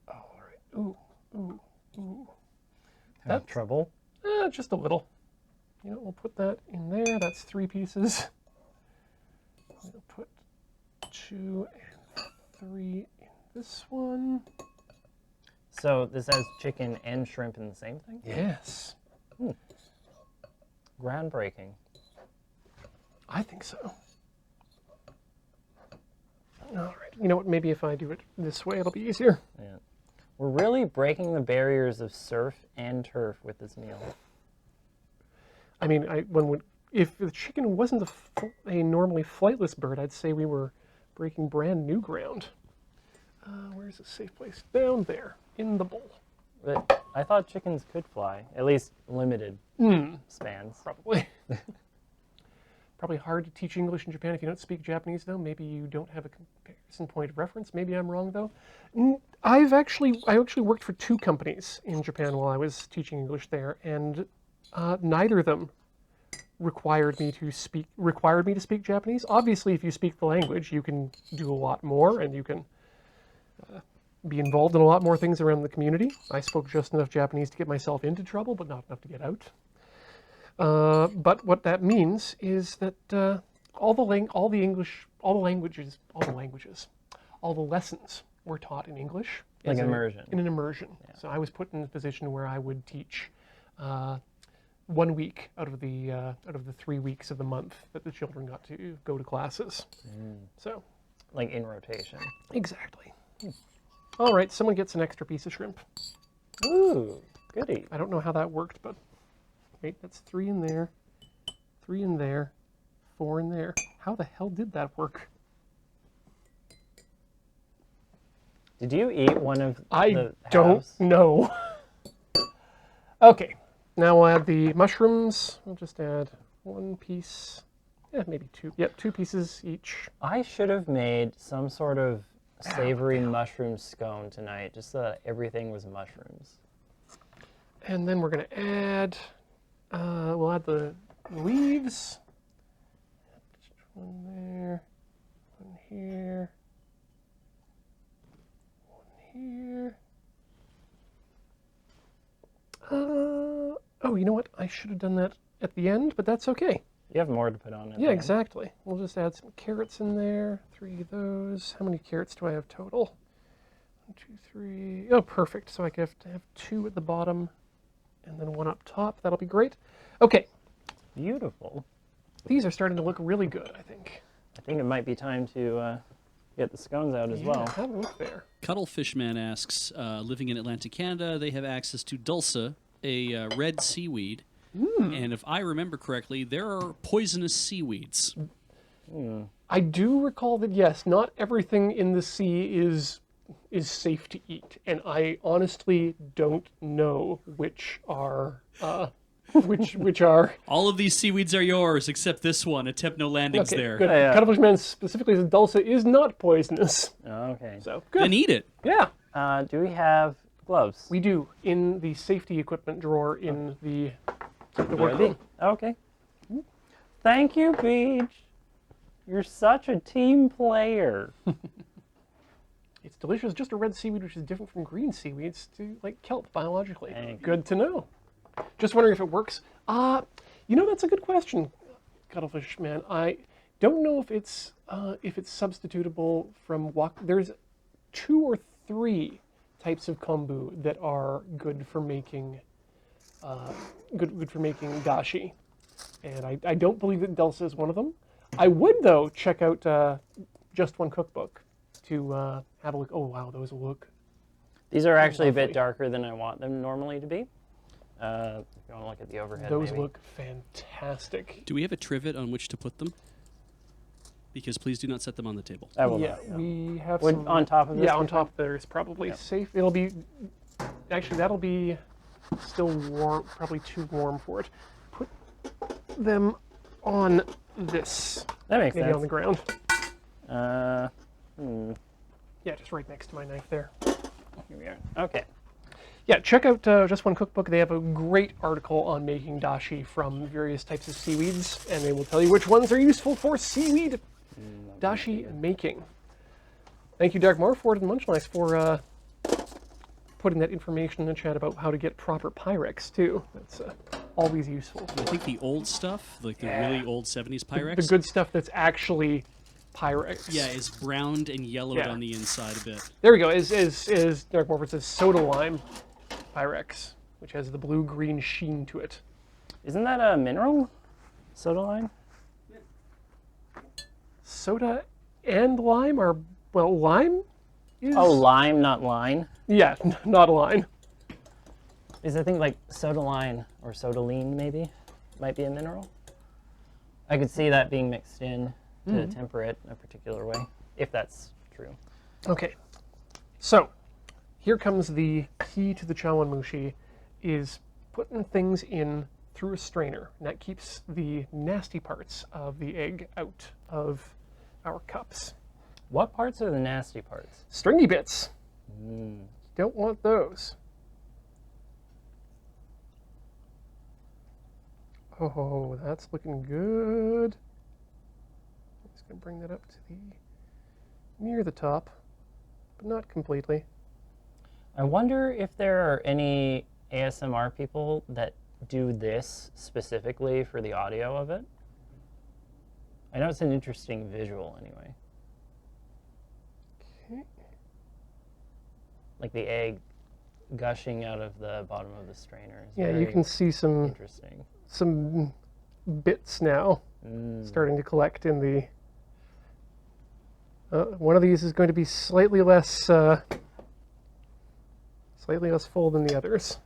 All right. Ooh, ooh, ooh. Have trouble? Just a little. You know, we'll put that in there. That's 3 pieces. We'll put 2 and 3 in this one. So this has chicken and shrimp in the same thing? Yes. Groundbreaking. I think so. All right. You know what? Maybe if I do it this way, it'll be easier. Yeah. We're really breaking the barriers of surf and turf with this meal. I mean, if the chicken wasn't a normally flightless bird, I'd say we were breaking brand new ground. Where's a safe place? Down there, in the bowl. But I thought chickens could fly, at least limited spans. Probably. Probably hard to teach English in Japan if you don't speak Japanese, though. Maybe you don't have a comparison point of reference. Maybe I'm wrong, though. I actually worked for 2 companies in Japan while I was teaching English there, and neither of them required me to speak Japanese. Obviously, if you speak the language, you can do a lot more, and you can be involved in a lot more things around the community. I spoke just enough Japanese to get myself into trouble, but not enough to get out. But what that means is that all the lessons were taught in English. Like immersion. In an immersion. Yeah. So I was put in a position where I would teach 1 week out of the 3 weeks of the month that the children got to go to classes. So, like in rotation. Exactly. All right, someone gets an extra piece of shrimp. Ooh, goody. I don't know how that worked, but wait, that's 3 in there, 3 in there, 4 in there. How the hell did that work? Did you eat one of the I don't halves? know. Okay, now we'll add the mushrooms. We'll just add 1 piece, maybe 2. Yep, 2 pieces each. I should have made some sort of savory mushroom scone tonight, just so that everything was mushrooms. And then we're going to add, we'll add the leaves. Just 1 there, 1 here, 1 here. Oh, you know what? I should have done that at the end, but that's okay. You have more to put on it. Yeah, exactly. We'll just add some carrots in there. 3 of those. How many carrots do I have total? 1, 2, 3. Oh, perfect. So I have to have 2 at the bottom and then 1 up top. That'll be great. Okay. Beautiful. These are starting to look really good, I think. I think it might be time to get the scones out as well. Have a look there. Cuttlefishman asks, living in Atlantic Canada, they have access to dulse, a red seaweed. And if I remember correctly, there are poisonous seaweeds. I do recall that, yes, not everything in the sea is safe to eat, and I honestly don't know which are which are. All of these seaweeds are yours, except this one. Attempt no landings Okay, there. good. Yeah. Cuttlefishman specifically says dulse is not poisonous, Okay. so good. Then eat it. Yeah, Do we have gloves? we do in the safety equipment drawer in the workroom. Okay. Thank you, Peach. You're such a team player. It's delicious. Just a red seaweed, which is different from green seaweeds, to like kelp biologically. Thank you. Good to know. Just wondering if it works. You know, that's a good question, Cuttlefish Man. I don't know if it's substitutable from there's 2 or 3 types of kombu that are good for making good for making dashi, and I don't believe that Delsa is one of them. I would though check out Just One Cookbook to have a look. Oh wow, those look. These are actually a Lovely. bit darker than I want them normally to be. If you want to look at the overhead, Those maybe. look fantastic. Do we have a trivet on which to put them? Because please do not set them on the table. I will Yeah, not, no. we have Would some on top of this? Yeah, be on fine? top there is probably Yep. safe. It'll be actually that'll be still warm, probably too warm for it. Put them on this, That makes maybe sense. on the ground. Yeah, Yeah, just right next to my knife there. here we are. Okay. Yeah, check out Just One Cookbook. They have a great article on making dashi from various types of seaweeds, and they will tell you which ones are useful for seaweed dashi making. Thank you, Dark Moore, Ford and Munchlines, for putting that information in the chat about how to get proper Pyrex, too. That's always useful. I think the old stuff, like the really old 70s Pyrex, The good stuff that's actually Pyrex. yeah, is browned and yellowed Yeah. on the inside a bit. There we go. Is Dark Morpher says soda lime Pyrex, which has the blue-green sheen to it. Isn't that a mineral? Soda lime? Soda and lime are, well, lime is... Oh, lime, not line. Yeah, not a lime. Is I think like soda line or soda lean maybe might be a mineral. I could see that being mixed in to temper it a particular way, if that's true. Okay, so here comes the key to the Chawan Mushi, is putting things in through a strainer. And that keeps the nasty parts of the egg out of our cups. What parts are the nasty parts? Stringy bits. Don't want those. Oh, that's looking good. I'm just going to bring that up to the near the top, but not completely. I wonder if there are any ASMR people that do this specifically for the audio of it. I know it's an interesting visual anyway. Okay. Like the egg gushing out of the bottom of the strainer. Is Yeah, you very can see some interesting. bits now starting to collect in the. One of these is going to be slightly less full than the others,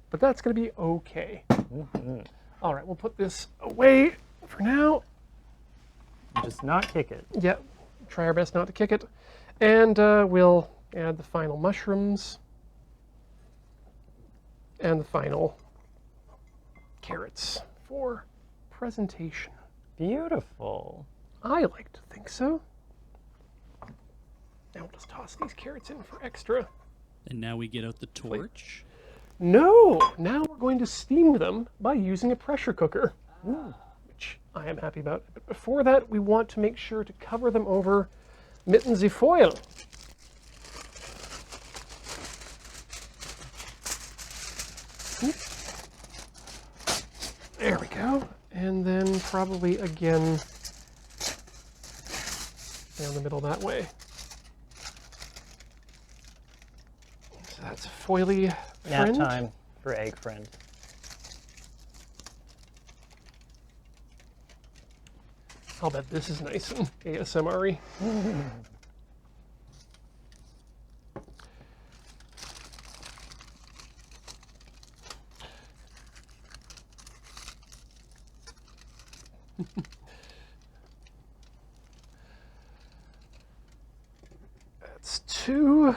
but that's going to be okay. All right, we'll put this away for now. Just not kick it. Yeah, try our best not to kick it, and we'll add the final mushrooms and the final carrots for presentation. Beautiful. I like to think so. Now we'll just toss these carrots in for extra. And now we get out the torch. No! Now we're going to steam them by using a pressure cooker, which I am happy about. But before that, we want to make sure to cover them over mittensy foil. There we go. And then probably again down the middle that way. So that's foily Nap friend. time for egg friend. I'll bet this is nice and ASMR-y. That's two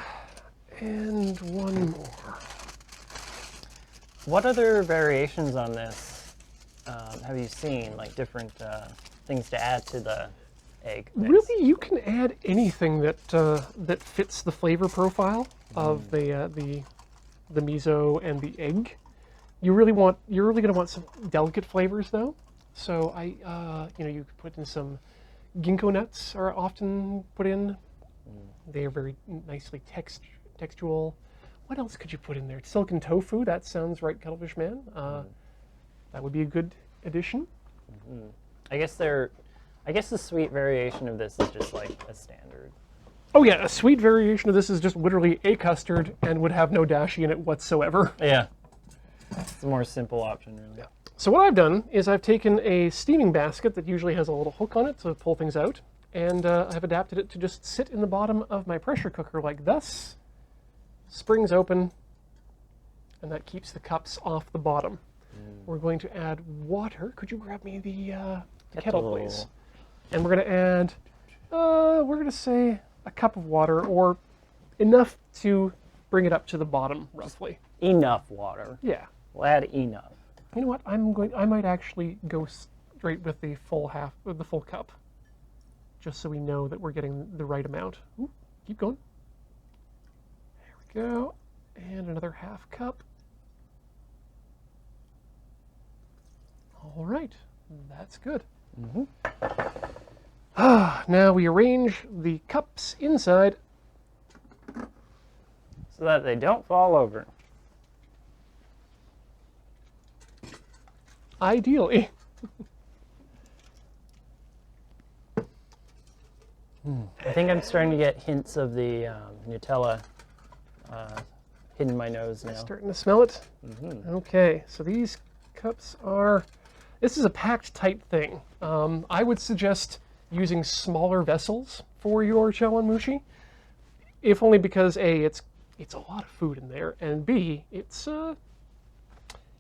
and one more. What other variations on this have you seen? Like different things to add to the egg mix? Really, you can add anything that that fits the flavor profile of the miso and the egg. You're really going to want some delicate flavors though. So you could put in some ginkgo nuts are often put in. They are very nicely textual. What else could you put in there? Silken tofu. That sounds right, Cuttlefish Man. That would be a good addition. I guess the sweet variation of this is just like a standard. Oh yeah, a sweet variation of this is just literally a custard and would have no dashi in it whatsoever. Yeah. It's a more simple option, really. Yeah. So what I've done is I've taken a steaming basket that usually has a little hook on it to pull things out, and I've adapted it to just sit in the bottom of my pressure cooker like thus. Springs open, and that keeps the cups off the bottom. We're going to add water. Could you grab me the kettle, please? And we're going to add, we're going to say a cup of water, or enough to bring it up to the bottom, roughly. Enough water. Yeah. We'll add enough. You know what? I might actually go straight with the full cup, just so we know that we're getting the right amount. Ooh, keep going. There we go. And another half cup. All right, that's good. Now we arrange the cups inside. So that they don't fall over. Ideally. I think I'm starting to get hints of the Nutella hitting my nose now. Starting to smell it? Okay, so these cups are... This is a packed tight thing. I would suggest using smaller vessels for your Chawan Mushi, if only because A, it's a lot of food in there, and B, it's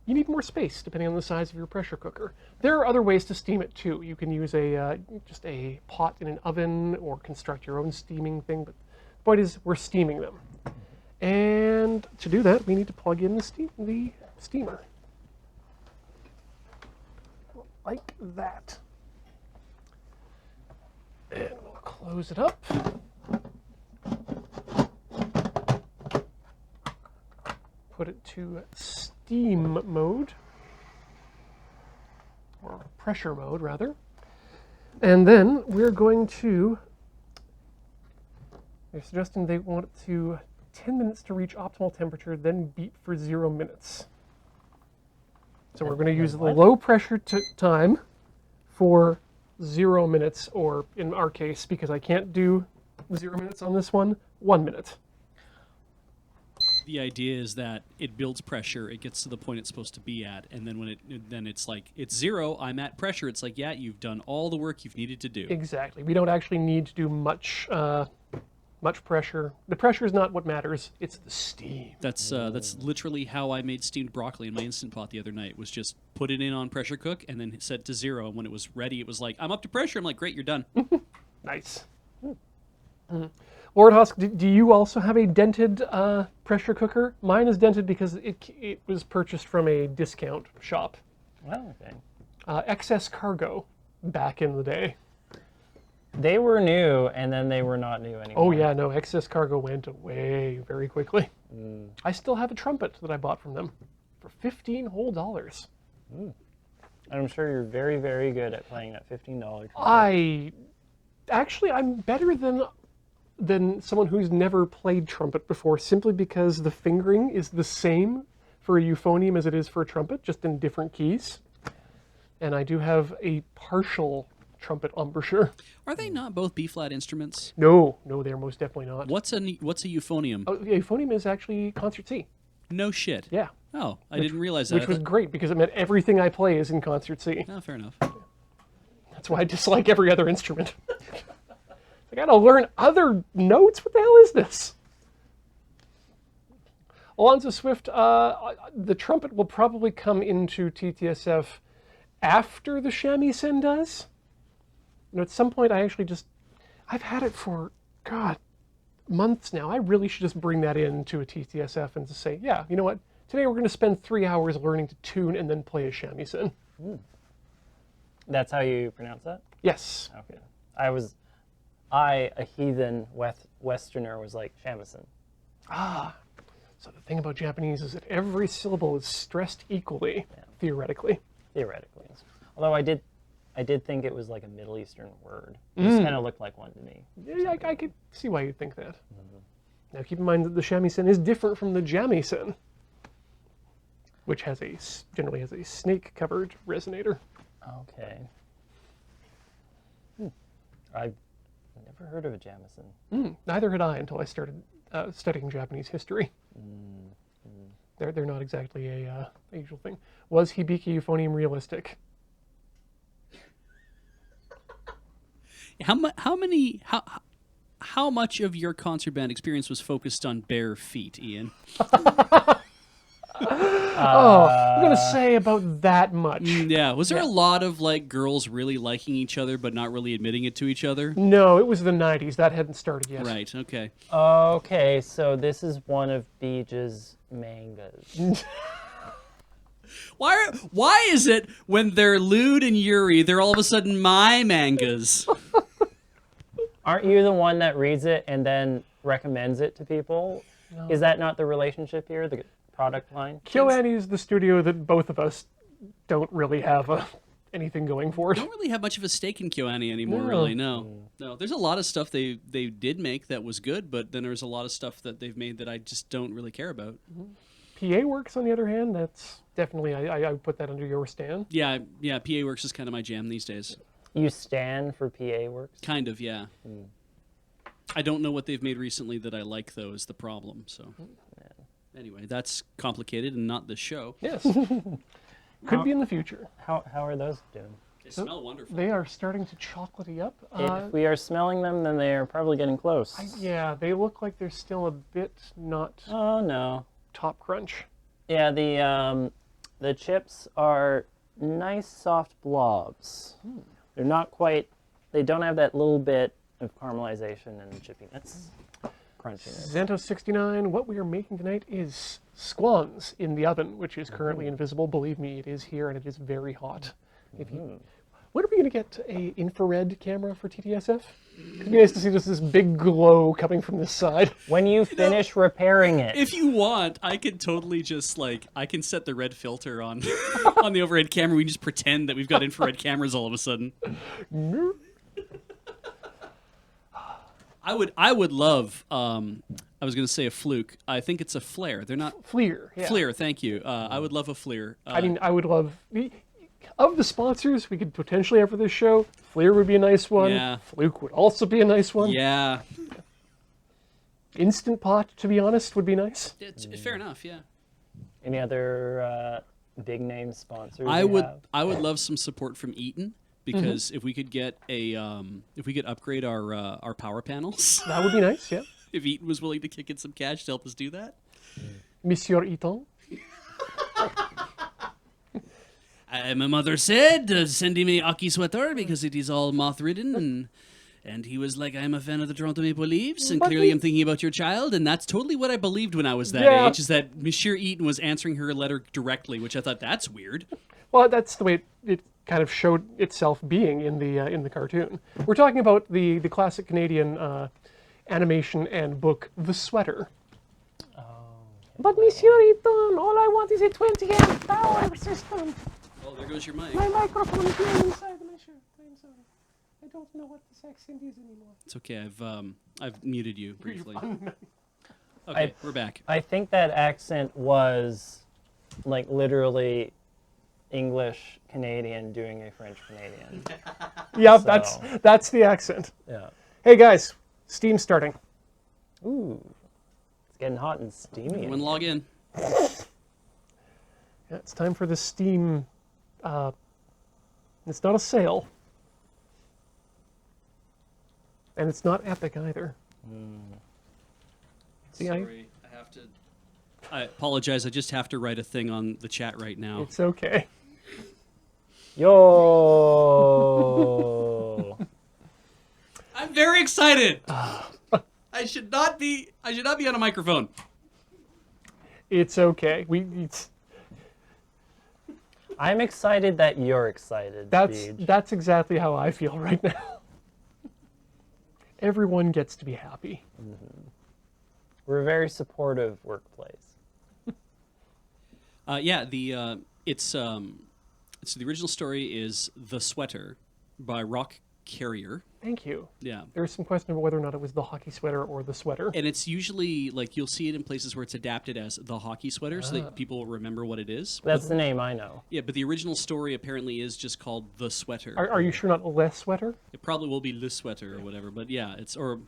you need more space depending on the size of your pressure cooker. There are other ways to steam it too. You can use just a pot in an oven or construct your own steaming thing, but the point is we're steaming them. And to do that, we need to plug in the steamer. Like that. And we'll close it up. Put it to steam mode, or pressure mode rather. And then we're going to, they're suggesting they want it to 10 minutes to reach optimal temperature, then beat for 0 minutes. So we're going to use the low pressure time for 0 minutes, or in our case, because I can't do 0 minutes on this one, 1 minute. The idea is that it builds pressure, it gets to the point it's supposed to be at, and then then it's like, it's 0, I'm at pressure. It's like, yeah, you've done all the work you've needed to do. Exactly. We don't actually need to do much pressure. The pressure is not what matters, it's the steam. That's literally how I made steamed broccoli in my Instant Pot the other night, was just put it in on pressure cook and then set to 0, and when it was ready, it was like, I'm up to pressure. I'm like, great, you're done. Nice. Lord Husk, do you also have a dented pressure cooker? Mine is dented because it was purchased from a discount shop. Well, okay. Excess Cargo, back in the day. They were new, and then they were not new anymore. Oh yeah, no, Excess Cargo went away very quickly. I still have a trumpet that I bought from them for $15 whole. And I'm sure you're very, very good at playing that $15 trumpet. I'm better than someone who's never played trumpet before, simply because the fingering is the same for a euphonium as it is for a trumpet, just in different keys. And I do have a partial trumpet embouchure. Are they not both B-flat instruments? No, they're most definitely not. What's a euphonium? Oh, the euphonium is actually concert C. No shit. Yeah. Oh, I didn't realize that. Which was great, because it meant everything I play is in concert C. Oh, fair enough. That's why I dislike every other instrument. I gotta learn other notes? What the hell is this? Alonzo Swift, the trumpet will probably come into TTSF after the shamisen does. You know, at some point I've had it for, God, months now. I really should just bring that into a TTSF and just say, yeah, you know what? Today we're going to spend 3 hours learning to tune and then play a shamisen. That's how you pronounce that? Yes. Okay. I, a heathen Westerner, was like, shamisen. So the thing about Japanese is that every syllable is stressed equally, theoretically. Theoretically. Although I did think it was like a Middle Eastern word. It just kind of looked like one to me. Yeah, I could see why you'd think that. Now keep in mind that the shamisen is different from the jamisen, which generally has a snake-covered resonator. Okay. Never heard of a Jamison. Neither had I until I started studying Japanese history. They're not exactly a usual thing. Was Hibiki euphonium realistic? How much of your concert band experience was focused on bare feet, Ian? I'm gonna say about that much. Yeah, was there a lot of like girls really liking each other but not really admitting it to each other? No, it was the 90s. That hadn't started yet. Right. Okay. Okay, so this is one of Beej's mangas. Why is it when they're lewd and Yuri, they're all of a sudden my mangas? Aren't you the one that reads it and then recommends it to people? No. Is that not the relationship here, the product line? KyoAni is the studio that both of us don't really have anything going for it. Don't really have much of a stake in KyoAni anymore, really. No. There's a lot of stuff they did make that was good, but then there's a lot of stuff that they've made that I just don't really care about. PA Works, on the other hand, that's definitely I would put that under your stand. Yeah. PA Works is kind of my jam these days. You stand for PA Works? Kind of, yeah. I don't know what they've made recently that I like, though, is the problem. So, anyway, that's complicated and not the show. Yes. Could be in the future. How are those doing? They smell wonderful. They are starting to chocolatey up. If we are smelling them, then they are probably getting close. Yeah, they look like they're still a bit not Oh no. top crunch. Yeah, the chips are nice soft blobs. They're not quite. They don't have that little bit of caramelization and chippiness, crunchiness. Xanto69, what we are making tonight is squans in the oven, which is currently invisible. Believe me, it is here and it is very hot. When are we going to get a infrared camera for TTSF? It'd be nice to see just this big glow coming from this side. When you finish repairing it. If you want, I could totally just I can set the red filter on on the overhead camera. We can just pretend that we've got infrared cameras all of a sudden. I would love. I was going to say a fluke. I think it's a flare. They're not FLIR. Yeah. FLIR. Thank you. I would love a FLIR. I mean, I would love. Of the sponsors we could potentially have for this show, FLIR would be a nice one. Yeah. Fluke would also be a nice one. Yeah. Instant Pot, to be honest, would be nice. It's fair enough. Yeah. Any other big name sponsors? I you would. have? I would love some support from Eaton because if we could get if we could upgrade our power panels, That would be nice, yeah. if Eaton was willing to kick in some cash to help us do that. Monsieur Eaton. My mother said, send him a Aki sweater because it is all moth-ridden. And he was like, I'm a fan of the Toronto Maple Leafs, and But clearly we- I'm thinking about your child. And that's totally what I believed when I was that Yeah. age, is that Monsieur Eaton was answering her letter directly, which I thought, that's weird. Well, that's the way it kind of showed itself being in the cartoon. We're talking about the classic Canadian animation and book, The Sweater. But Monsieur Eaton, all I want is a 20 amp power system. Oh, there goes your mic. My microphone is here inside my shirt. I'm sorry. I don't know what this accent is anymore. It's okay. I've muted you briefly. You're Okay, we're back. I think that accent was like literally English Canadian doing a French Canadian. Yeah, So- that's the accent. Yeah. Hey guys, Steam's starting. Ooh. It's getting hot and steamy. Everyone log in. Yeah, it's time for the Steam. It's not a sale. And it's not Epic either. See, Sorry, I have to. I apologize. I just have to write a thing on the chat right now. It's okay. Yo. I'm very excited. I should not be on a microphone. It's okay. I'm excited that you're excited. Beej. That's exactly how I feel right now. Everyone gets to be happy. We're a very supportive workplace. It's the original story is The Sweater by Rock Carrier. Thank you. Yeah. There's some question about whether or not it was the hockey sweater or the sweater. And it's usually, like, you'll see it in places where it's adapted as the hockey sweater so that people remember what it is. That's the name I know. Yeah, but the original story apparently is just called The Sweater. Are you sure not less sweater? It probably will be Le Sweater or whatever, but yeah, it's, or,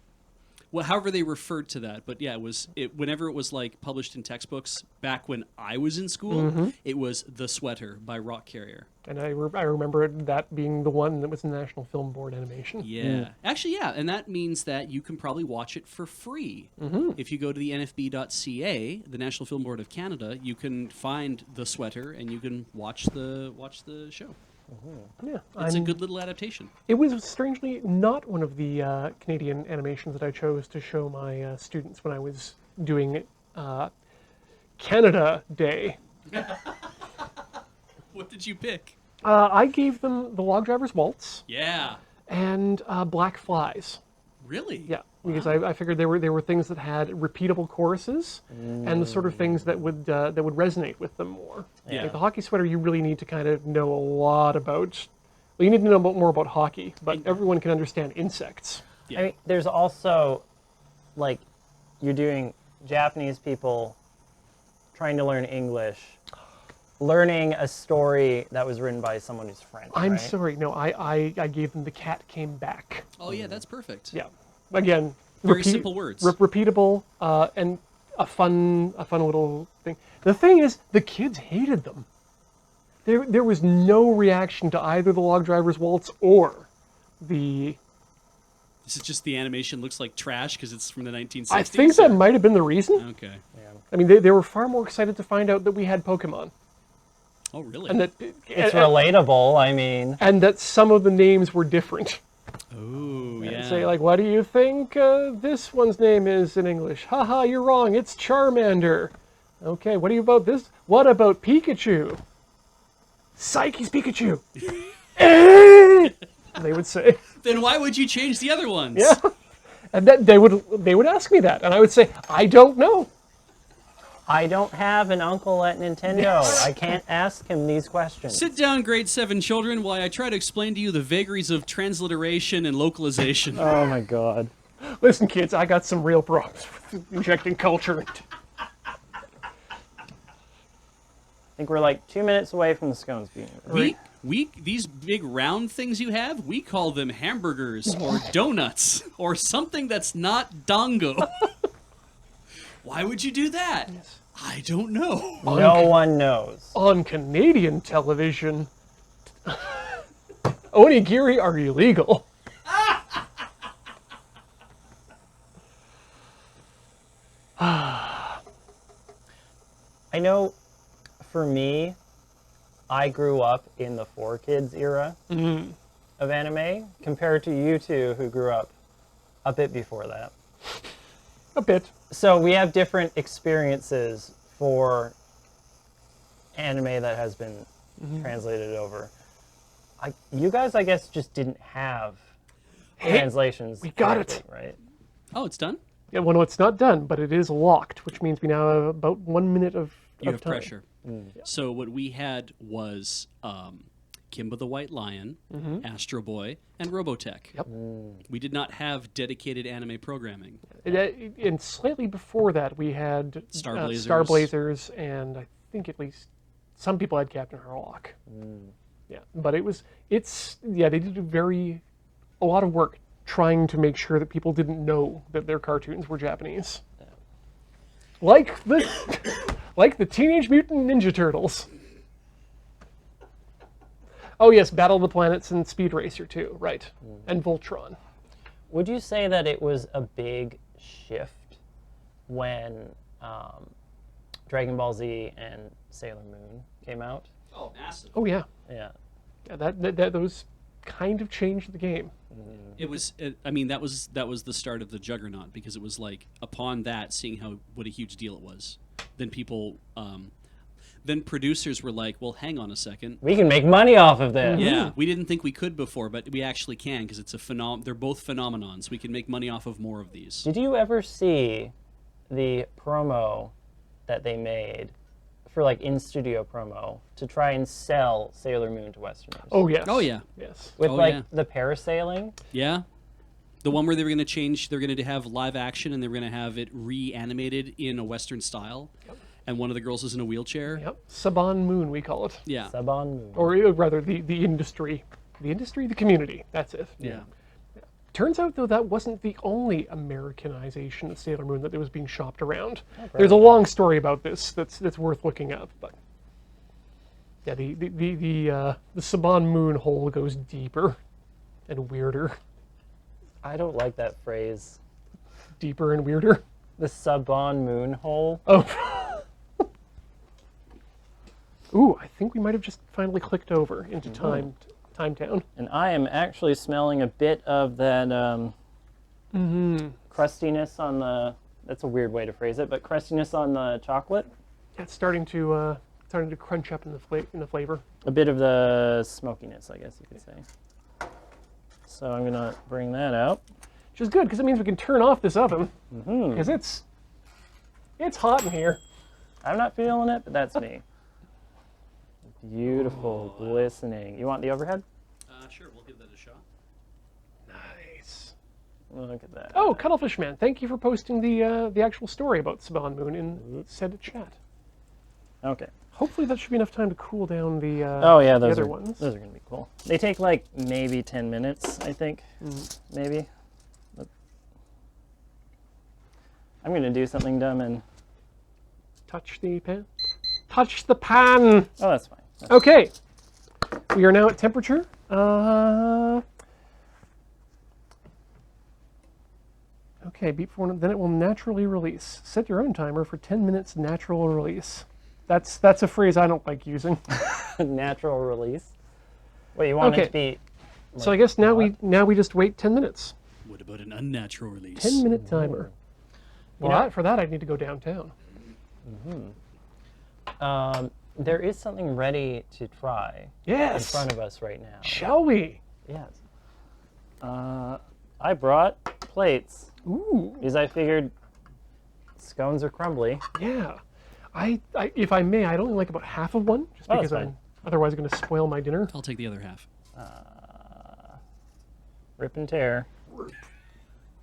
well, however they referred to that. But yeah, whenever it was, like, published in textbooks back when I was in school, it was The Sweater by Rock Carrier. And I remember that being the one that was in the National Film Board animation. Yeah. Actually, yeah, and that means that you can probably watch it for free. If you go to the nfb.ca, the National Film Board of Canada, you can find The Sweater and you can watch the show. Yeah, It's a good little adaptation. It was strangely not one of the Canadian animations that I chose to show my students when I was doing Canada Day. What did you pick? I gave them the Log Driver's Waltz Yeah. and Black Flies. Really? Yeah, because I figured they were things that had repeatable choruses and the sort of things that would resonate with them more. Yeah. Like the hockey sweater, you really need to kind of know a lot about. Well, you need to know more about hockey, but everyone can understand insects. Yeah. I mean, there's also, like, you're doing Japanese people trying to learn English, learning a story that was written by someone who's French. I'm right? sorry, no, I gave them The Cat Came Back. Oh, yeah, that's perfect. Yeah, again, Very simple words. repeatable, and a fun little thing. The thing is, the kids hated them. There was no reaction to either the Log Driver's Waltz or the. This is just the animation looks like trash because it's from the 1960s? I think that might have been the reason. Okay. I mean, they were far more excited to find out that we had Pokemon, Oh, really? and that It's relatable, I mean. and that some of the names were different. Oh, yeah. Say like, what do you think this one's name is in English? Haha, you're wrong. It's Charmander. Okay, what do you about this? What about Pikachu? Psyche's Pikachu. They would say. Then why would you change the other ones? Yeah. And that they would ask me that, and I would say, I don't know. I don't have an uncle at Nintendo. I can't ask him these questions. Sit down, grade 7 children, while I try to explain to you the vagaries of transliteration and localization. Oh my god. Listen, kids, I got some real problems with injecting culture into. I think we're like 2 minutes away from the scones being ready. We these big round things you have, we call them hamburgers or donuts or something that's not dongo. Why would you do that? I don't know. No one knows. On Canadian television, onigiri are illegal. I know for me, I grew up in the 4Kids era of anime compared to you two who grew up a bit before that. A bit. So we have different experiences for anime that has been translated over. You guys, I guess, just didn't have translations. we got it. correctly, right? Oh, it's done? Yeah, well, no, it's not done, but it is locked, which means we now have about 1 minute of You have time. pressure. So what we had was Kimba the White Lion, Astro Boy, and Robotech. Yep. We did not have dedicated anime programming. And slightly before that, we had Star Blazers. Star Blazers, and I think at least some people had Captain Harlock. Yeah, but they did a lot of work trying to make sure that people didn't know that their cartoons were Japanese. Like the Teenage Mutant Ninja Turtles. Oh yes, Battle of the Planets and Speed Racer too, right. And Voltron. Would you say that it was a big shift when Dragon Ball Z and Sailor Moon came out? Oh, massive. Oh yeah. Yeah. Yeah, that those kind of changed the game. It was. I mean, that was the start of the juggernaut because it was like upon that, seeing what a huge deal it was, then people, then producers were like, "Well, hang on a second. We can make money off of this. Yeah, we didn't think we could before, but we actually can because it's They're both phenomenons. We can make money off of more of these." Did you ever see the promo that they made for like in-studio promo to try and sell Sailor Moon to Westerners. Oh yes. Oh, yeah. Yes. With oh, like yeah. the parasailing. Yeah. The one where they were going to change, they're going to have live action and they were going to have it reanimated in a Western style. Yep. And one of the girls is in a wheelchair. Yep. Saban Moon, we call it. Yeah. Saban Moon. Or rather, the industry. The industry, the community. That's it. Yeah. Turns out, though, that wasn't the only Americanization of Sailor Moon that was being shopped around. There's a long story about this that's worth looking up, but yeah, the Saban Moon hole goes deeper and weirder, I don't like that phrase. deeper and weirder. The Saban Moon hole. Oh. Ooh, I think we might have just finally clicked over into Time Town. And I am actually smelling a bit of that crustiness on the. That's a weird way to phrase it, but crustiness on the chocolate. It's starting to crunch up in the flavor. A bit of the smokiness, I guess you could say. So I'm gonna bring that out. Which is good because it means we can turn off this oven because it's hot in here. I'm not feeling it, but that's me. Beautiful, glistening. You want the overhead? Sure, we'll give that a shot. Nice. Look at that. Oh, Cuttlefish Man, thank you for posting the actual story about Saban Moon in said chat. Okay. Hopefully that should be enough time to cool down the Oh yeah, the those other are ones. those are gonna be cool. They take like maybe 10 minutes, I think. Maybe. But I'm gonna do something dumb and. Touch the pan. Touch the pan. Oh, that's fine. Okay. We are now at temperature. Okay, beep for then it will naturally release. Set your own timer for 10 minutes natural release. That's a phrase I don't like using. Natural release. Wait, you want it to be? So I guess now we just wait 10 minutes. What about an unnatural release? 10-minute timer. Well, for that I'd need to go downtown. There is something ready to try in Yes. front of us right now. Shall we? Yes. I brought plates Ooh. because I figured scones are crumbly. Yeah. I if I may, I'd only like about half of one, just Oh, because that's I'm fine. otherwise going to spoil my dinner. I'll take the other half. Rip and tear.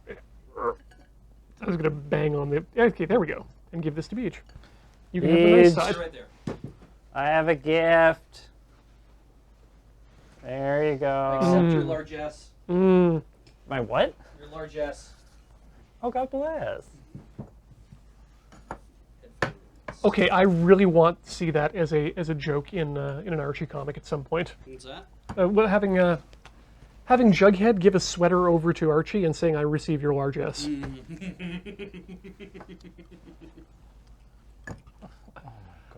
I was going to bang on the. Okay, there we go, and give this to Beach. You can have the nice Beach. side. Right there. I have a gift. There you go. Accept your largesse. Mm. My what? Your largesse. Oh, God bless. Okay, I really want to see that as a joke in an Archie comic at some point. What's that? Having Jughead give a sweater over to Archie and saying, "I receive your largesse."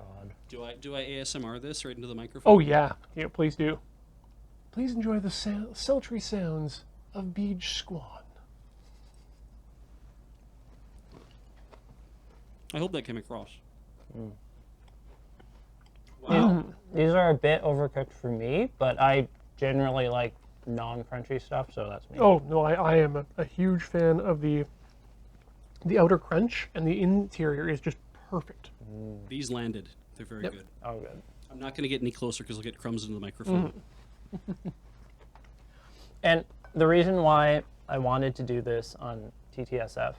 God. Do I ASMR this right into the microphone? Oh yeah, please do. Please enjoy the sultry sounds of Beach Squan. I hope that came across. Wow. These are a bit overcooked for me, but I generally like non-crunchy stuff, so that's me. Oh no, I am a huge fan of the outer crunch, and the interior is just perfect. These landed. They're very good. Oh, good. I'm not going to get any closer because I'll get crumbs into the microphone. And the reason why I wanted to do this on TTSF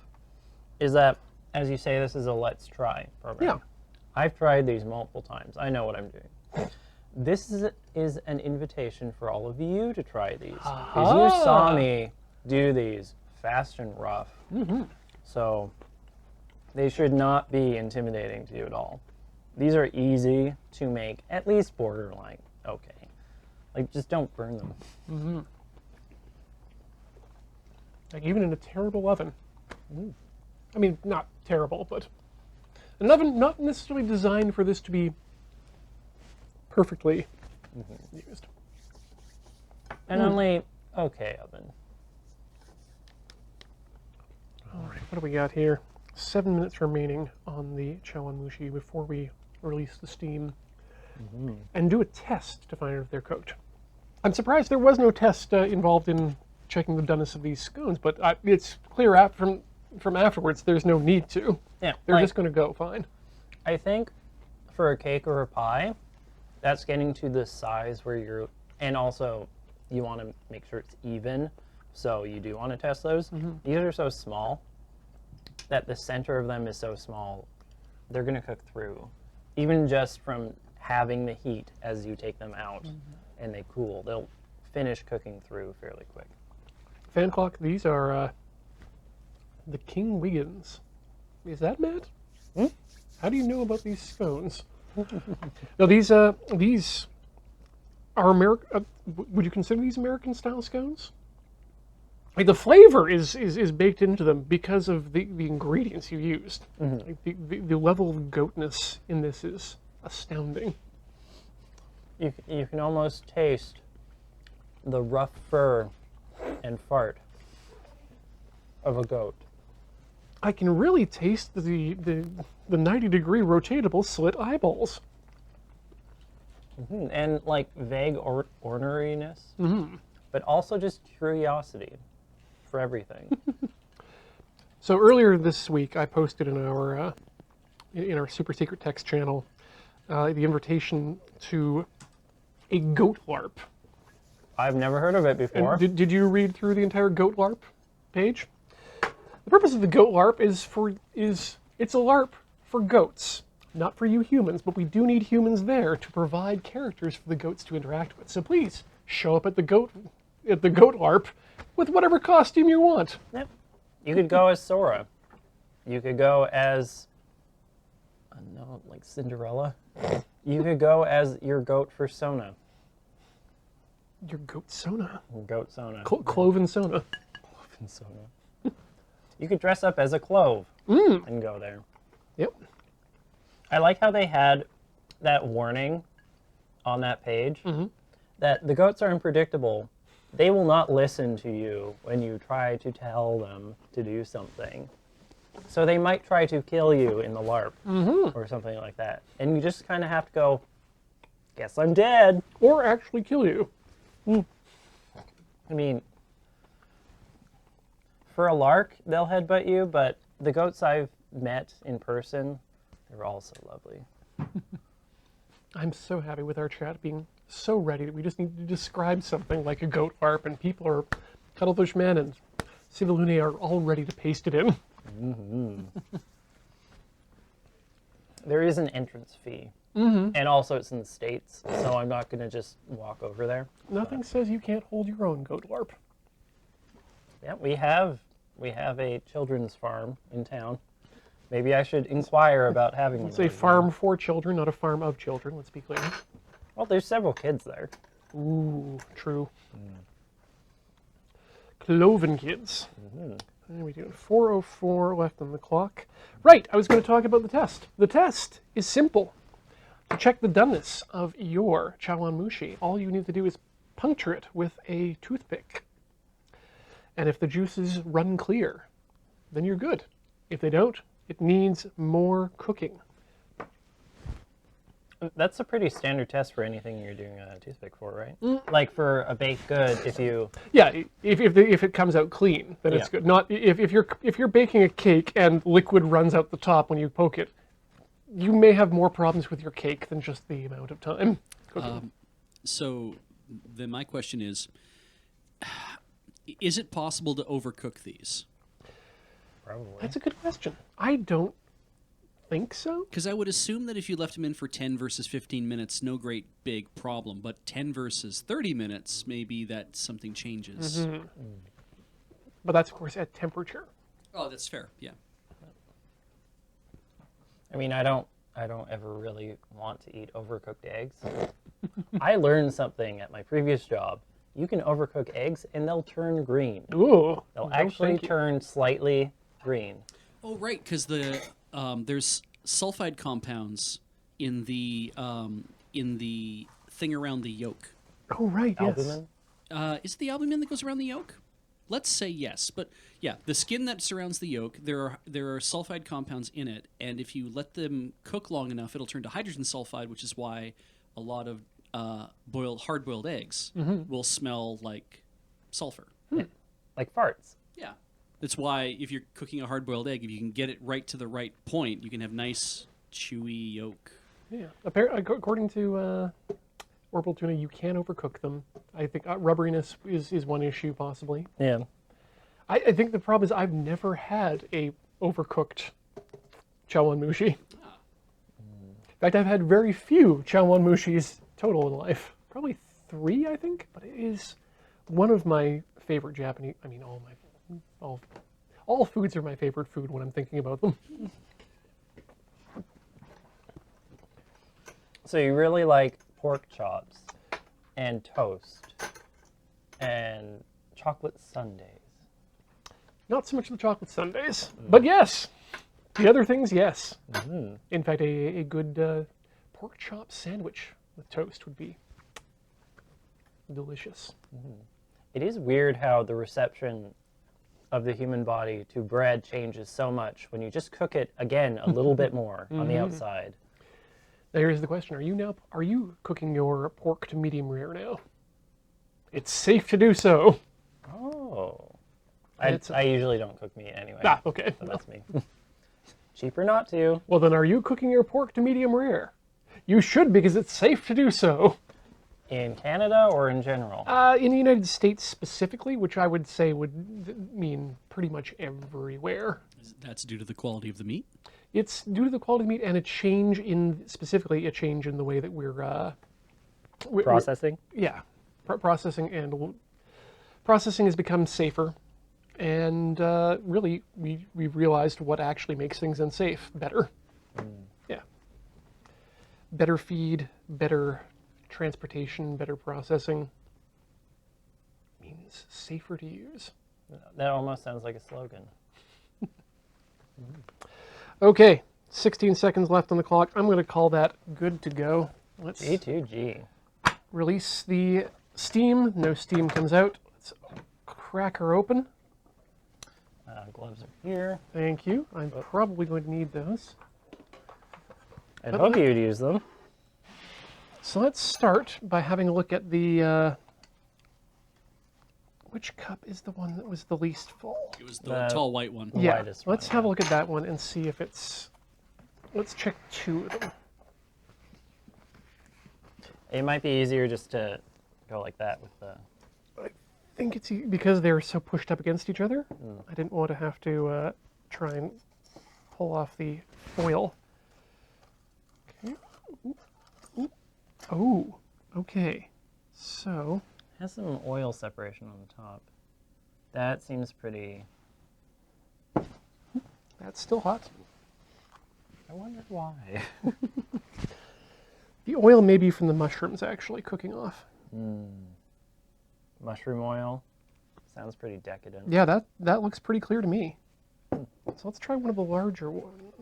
is that, as you say, this is a let's try program. Yeah. I've tried these multiple times. I know what I'm doing. This is an invitation for all of you to try these. Because you saw me do these fast and rough. So they should not be intimidating to you at all. These are easy to make, at least borderline okay. Like, just don't burn them. Like even in a terrible oven. I mean, not terrible, but an oven not necessarily designed for this to be perfectly used. And only okay oven. All right, what do we got here? 7 minutes remaining on the Chawan Mushi before we release the steam and do a test to find out if they're cooked. I'm surprised there was no test involved in checking the doneness of these scones, but it's clear from afterwards there's no need to. Yeah, They're like, just going to go fine. I think for a cake or a pie, that's getting to the size where you're, and also you want to make sure it's even. So you do want to test those. These are so small that the center of them is so small, they're going to cook through. Even just from having the heat as you take them out and they cool, they'll finish cooking through fairly quick. Fan clock, these are the King Wiggins. Is that Matt? How do you know about these scones? No, these are American. Would you consider these American style scones? Like, the flavor is baked into them because of the ingredients you used. Like, the level of goatness in this is astounding. You can almost taste the rough fur and fart of a goat. I can really taste the 90-degree rotatable slit eyeballs. And like vague orneriness, but also just curiosity for everything. So earlier this week, I posted in our super secret text channel the invitation to a goat LARP. I've never heard of it before. And did you read through the entire goat LARP page? The purpose of the goat LARP it's a LARP for goats, not for you humans, but we do need humans there to provide characters for the goats to interact with. So please show up at the goat LARP with whatever costume you want. Yep. You could go as Sora. You could go as, I don't know, like Cinderella. You could go as your goat for Sona. Your goat Sona. Goat Sona. Cloven Sona. Cloven Sona. You could dress up as a clove and go there. Yep. I like how they had that warning on that page that the goats are unpredictable. They will not listen to you when you try to tell them to do something. So they might try to kill you in the LARP or something like that. And you just kind of have to go, guess I'm dead. Or actually kill you. I mean, for a lark, they'll headbutt you, but the goats I've met in person, they're all so lovely. I'm so happy with our chat being so ready that we just need to describe something like a goat LARP, and people are, Cuttlefish Man and Civilune are all ready to paste it in. There is an entrance fee. And also it's in the States, so I'm not going to just walk over there. Nothing says you can't hold your own goat LARP. Yeah, we have a children's farm in town. Maybe I should inquire about having one. It's a farm for children, not a farm of children, let's be clear. Well, there's several kids there. Ooh, true. Cloven kids. What are we doing? 4:04 left on the clock. Right, I was going to talk about the test. The test is simple. To check the doneness of your Chawan Mushi, all you need to do is puncture it with a toothpick. And if the juices run clear, then you're good. If they don't, it needs more cooking. That's a pretty standard test for anything you're doing a toothpick for, right? Like for a baked good, if you... Yeah, if it comes out clean, then it's good. Not if you're baking a cake and liquid runs out the top when you poke it, you may have more problems with your cake than just the amount of time cooking. So then my question is it possible to overcook these? Probably. That's a good question. I don't think so. Because I would assume that if you left them in for 10 versus 15 minutes, no great big problem. But 10 versus 30 minutes, maybe that something changes. But that's, of course, at temperature. Oh, that's fair. Yeah. I mean, I don't ever really want to eat overcooked eggs. I learned something at my previous job. You can overcook eggs and they'll turn green. Ooh. They'll no, actually thank you. turn slightly green. Oh, right, because there's sulfide compounds in the thing around the yolk. Oh, right, yes. Albumin? Is it the albumin that goes around the yolk? Let's say yes, but yeah, the skin that surrounds the yolk, there are sulfide compounds in it, and if you let them cook long enough, it'll turn to hydrogen sulfide, which is why a lot of hard-boiled eggs will smell like sulfur. Like farts. Yeah, that's why if you're cooking a hard-boiled egg, if you can get it right to the right point, you can have nice, chewy yolk. Yeah. According to Orbital Tuna, you can overcook them. I think rubberiness is one issue, possibly. Yeah. I think the problem is I've never had a overcooked Chawan Mushi. In fact, I've had very few Chawan Mushis total in life. Probably 3, I think, but it is one of my favorite Japanese. I mean, all foods are my favorite food when I'm thinking about them. So you really like pork chops and toast and chocolate sundaes. Not so much the chocolate sundaes, but yes, the other things, yes. Mm-hmm. In fact, a good pork chop sandwich with toast would be delicious. It is weird how the reception of the human body to bread changes so much when you just cook it again a little bit more on the outside. Now here's the question: Are you cooking your pork to medium rare now? It's safe to do so. Oh. It's I usually don't cook meat anyway. Ah, okay. So that's me. Cheaper not to. Well, then, are you cooking your pork to medium rare? You should, because it's safe to do so. In Canada or in general? In the United States specifically, which I would say would mean pretty much everywhere. That's due to the quality of the meat. It's due to the quality of meat and a change in the way that we're Processing? Yeah, processing has become safer, and really we've realized what actually makes things unsafe better. Yeah, better feed, better transportation, better processing means safer to use. That almost sounds like a slogan. Okay, 16 seconds left on the clock. I'm going to call that good to go. Let's G2G. release the steam. No steam comes out. Let's crack her open. Gloves are here. Thank you. I'm probably going to need those. I'd hope you'd use them. So let's start by having a look at the... which cup is the one that was the least full? It was the tall white one. Yeah, Widest let's one, have a yeah. look at that one and see if it's... Let's check 2 of them. It might be easier just to go like that with the... I think it's because they're so pushed up against each other. I didn't want to have to try and pull off the foil. Okay. Ooh. Oh, okay. So... has some oil separation on the top. That seems pretty... That's still hot. I wonder why. The oil may be from the mushrooms actually cooking off. Mushroom oil. Sounds pretty decadent. Yeah, that looks pretty clear to me. So let's try one of the larger ones.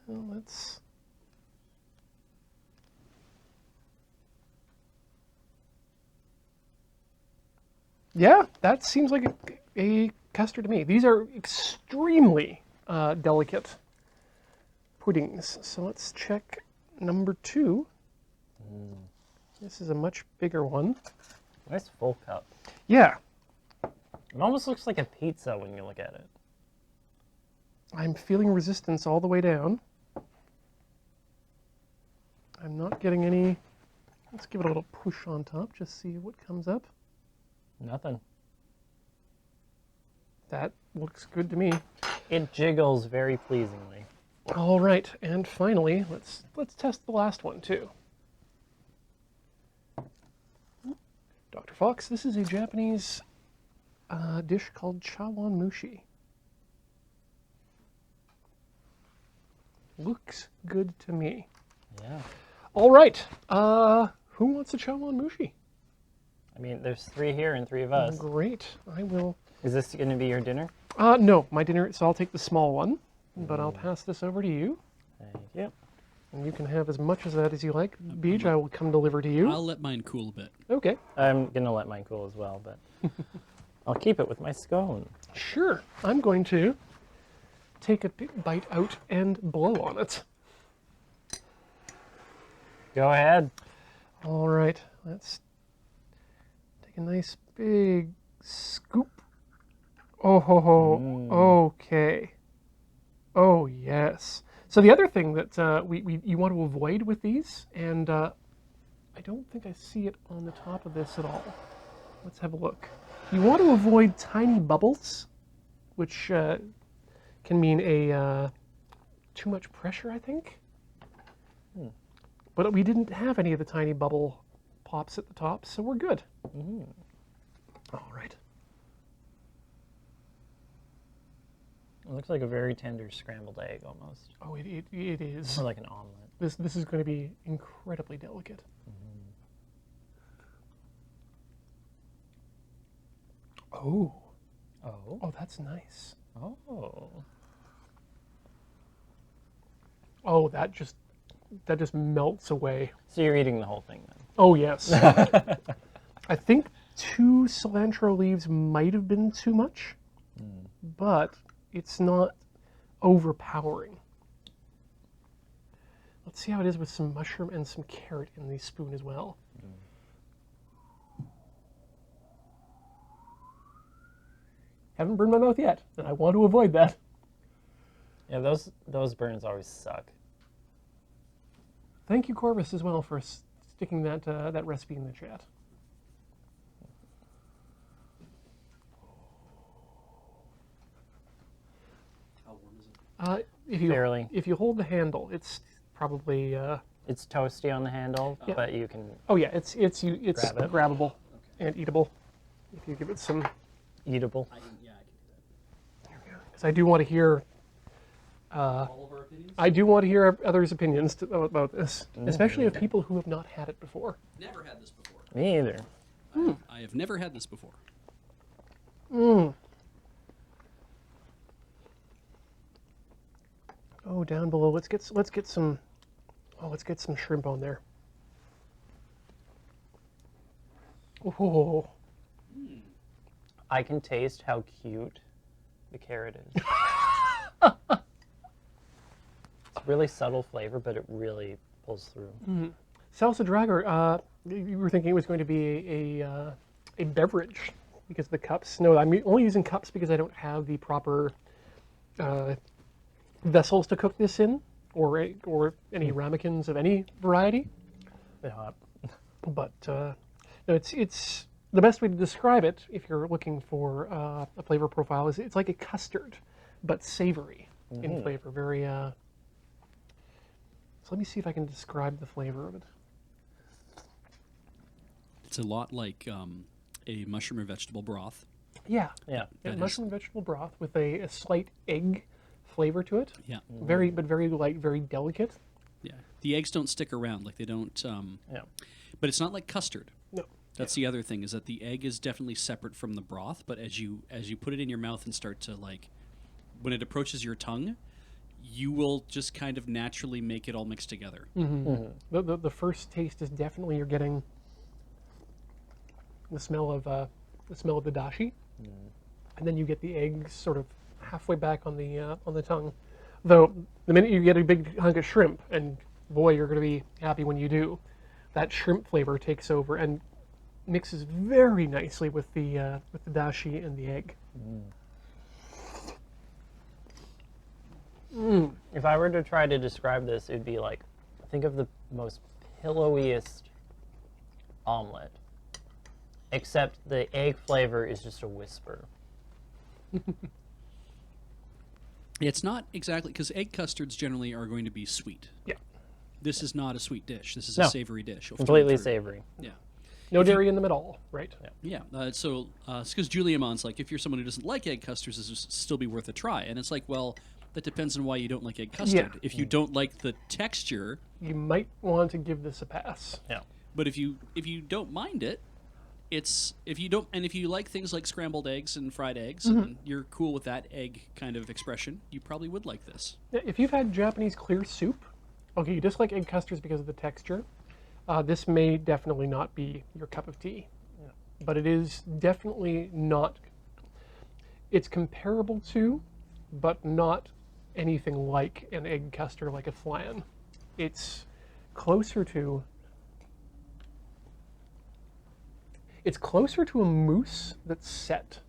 Well, let's... Yeah, that seems like a custard to me. These are extremely delicate puddings. So let's check number 2. This is a much bigger one. Nice full cup. Yeah, It almost looks like a pizza when you look at it. I'm feeling resistance all the way down. I'm not getting any... Let's give it a little push on top, just see what comes up. Nothing. That looks good to me. It jiggles very pleasingly. All right, and finally, let's test the last one too. Dr. Fox, this is a Japanese dish called Chawan Mushi. Looks good to me. Yeah. All right, who wants a Chawan Mushi? I mean, there's 3 here and 3 of us. Great, I will. Is this going to be your dinner? No, my dinner, so I'll take the small one, but I'll pass this over to you. Thank you. And you can have as much of that as you like. Beej, I will come deliver to you. I'll let mine cool a bit. Okay, I'm going to let mine cool as well, but I'll keep it with my scone. sure. I'm going to take a big bite out and blow on it. Go ahead. All right, let's take a nice big scoop. Oh ho ho. Okay. Oh yes. So the other thing that you want to avoid with these, and I don't think I see it on the top of this at all. Let's have a look. You want to avoid tiny bubbles, which can mean too much pressure, I think. But we didn't have any of the tiny bubble pops at the top, so we're good. All right. It looks like a very tender scrambled egg almost. Oh, it is. Or like an omelet. This is going to be incredibly delicate. Oh. Oh. Oh, that's nice. Oh. Oh, that just melts away. So you're eating the whole thing then? Oh, yes. I think 2 cilantro leaves might have been too much, but it's not overpowering. Let's see how it is with some mushroom and some carrot in the spoon as well. Haven't burned my mouth yet, and I want to avoid that. Yeah, those burns always suck. Thank you, Corvus, as well, for sticking that that recipe in the chat. How warm is it? Fairly. If you hold the handle, it's probably. It's toasty on the handle, Yeah. but you can Oh yeah, it's Grab it. grabbable and eatable. If you give it some, eatable. I can do that. because I do want to hear. All of our opinions? I do want to hear others' opinions about this, especially of people who have not had it before. Never had this before. Me either. I have never had this before. Oh, down below, let's get some. Oh, let's get some shrimp on there. Oh, I can taste how cute the carrot is. It's really subtle flavor, but it really pulls through. salsa drager. You were thinking it was going to be a beverage because of the cups. No, I'm only using cups because I don't have the proper vessels to cook this in, or any ramekins of any variety. Bit hot. But no, it's the best way to describe it if you're looking for a flavor profile is it's like a custard, but savory in flavor. Very. So let me see if I can describe the flavor of it. It's a lot like a mushroom or vegetable broth. Yeah, Yeah. yeah, That mushroom and vegetable broth with a slight egg flavor to it. Yeah. Very light, very delicate. Yeah. The eggs don't stick around. Like they don't. Yeah. But it's not like custard. No. That's the other thing is that the egg is definitely separate from the broth. But as you put it in your mouth and start to when it approaches your tongue, you will just kind of naturally make it all mixed together. The first taste is definitely you're getting the smell of the dashi, and then you get the eggs sort of halfway back on the tongue. Though the minute you get a big hunk of shrimp, and boy, you're going to be happy when you do, that shrimp flavor takes over and mixes very nicely with the dashi and the egg. If I were to try to describe this, it'd be like, think of the most pillowiest omelet, except the egg flavor is just a whisper. It's not exactly because egg custards generally are going to be sweet. Yeah, This is not a sweet dish. This is No. a savory dish. Completely savory. Yeah. no dairy in them at all, right? Yeah, so it's because Julia Mon's like, if you're someone who doesn't like egg custards, this would still be worth a try. And it's like, well, that depends on why you don't like egg custard. Yeah. If you don't like the texture, You might want to give this a pass. Yeah. but if you don't mind it, if you like things like scrambled eggs and fried eggs, and you're cool with that egg kind of expression, you probably would like this. Yeah, if you've had Japanese clear soup, okay, you dislike egg custards because of the texture, this may definitely not be your cup of tea. But it is definitely not. It's comparable to, but not anything like an egg custard, like a flan. It's closer to. It's closer to a mousse that's set,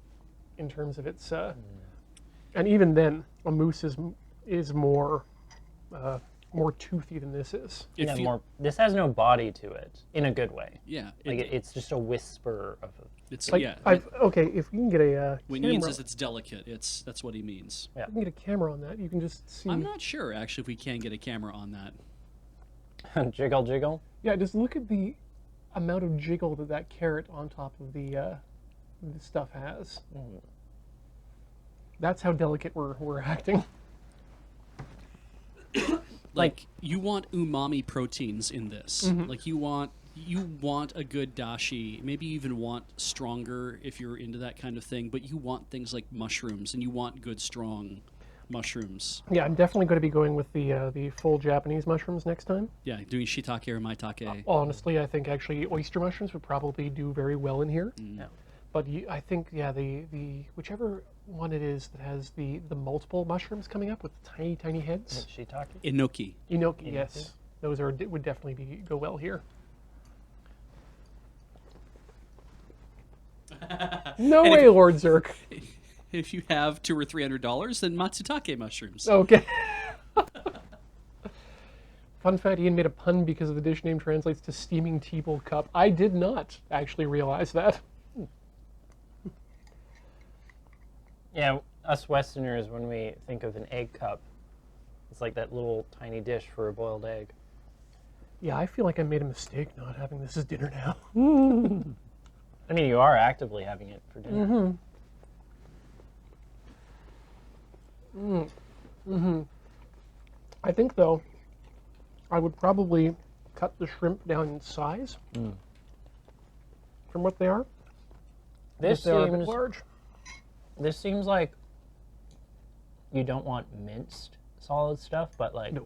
in terms of its. And even then, a mousse is more more toothy than this is. It Yeah, feel- more. This has no body to it in a good way. Yeah, Like it's just a whisper of. it's Like, yeah. okay, if you can get a When camera, Ian says it's delicate, that's what he means. Yeah. if you can get a camera on that, you can just see. I'm not sure actually if we can get a camera on that. Jiggle, jiggle. Yeah, just look at the amount of jiggle that carrot on top of the stuff has. That's how delicate we're acting. Like you want umami proteins in this. Mm-hmm. Like you want a good dashi. Maybe you even want stronger if you're into that kind of thing. But you want things like mushrooms, and you want good strong mushrooms. Yeah, I'm definitely going to be going with the full Japanese mushrooms next time. Yeah, doing shiitake or maitake. Honestly, I think actually oyster mushrooms would probably do very well in here. Yeah. But I think the whichever one it is that has the multiple mushrooms coming up with tiny tiny heads. Shiitake. Enoki. Enoki, yes, those would definitely go well here. No And way, Lord Zerk. If you have $200 or $300, then matsutake mushrooms. Okay. Fun fact: Ian made a pun because of the dish name translates to steaming tea bowl cup. I did not actually realize that. Yeah, us Westerners, when we think of an egg cup, it's like that little tiny dish for a boiled egg. Yeah, I feel like I made a mistake not having this as dinner now. I mean, you are actively having it for dinner. I think, though, I would probably cut the shrimp down in size from what they are. This If they are a bit seems large. this seems like you don't want minced solid stuff, but like No.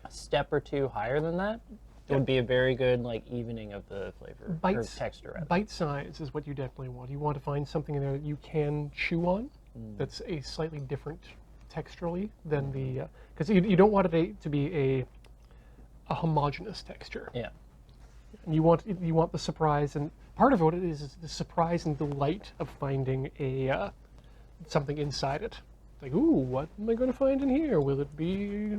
a step or two higher than that would be a very good like evening of the flavor or Bites, texture. Rather. bite size is what you definitely want. You want to find something in there that you can chew on that's a slightly different texturally than the... Because you don't want it to be a homogeneous texture. Yeah. And you want the surprise, and part of what it is the surprise and delight of finding a something inside it. Like, ooh, what am I going to find in here? Will it be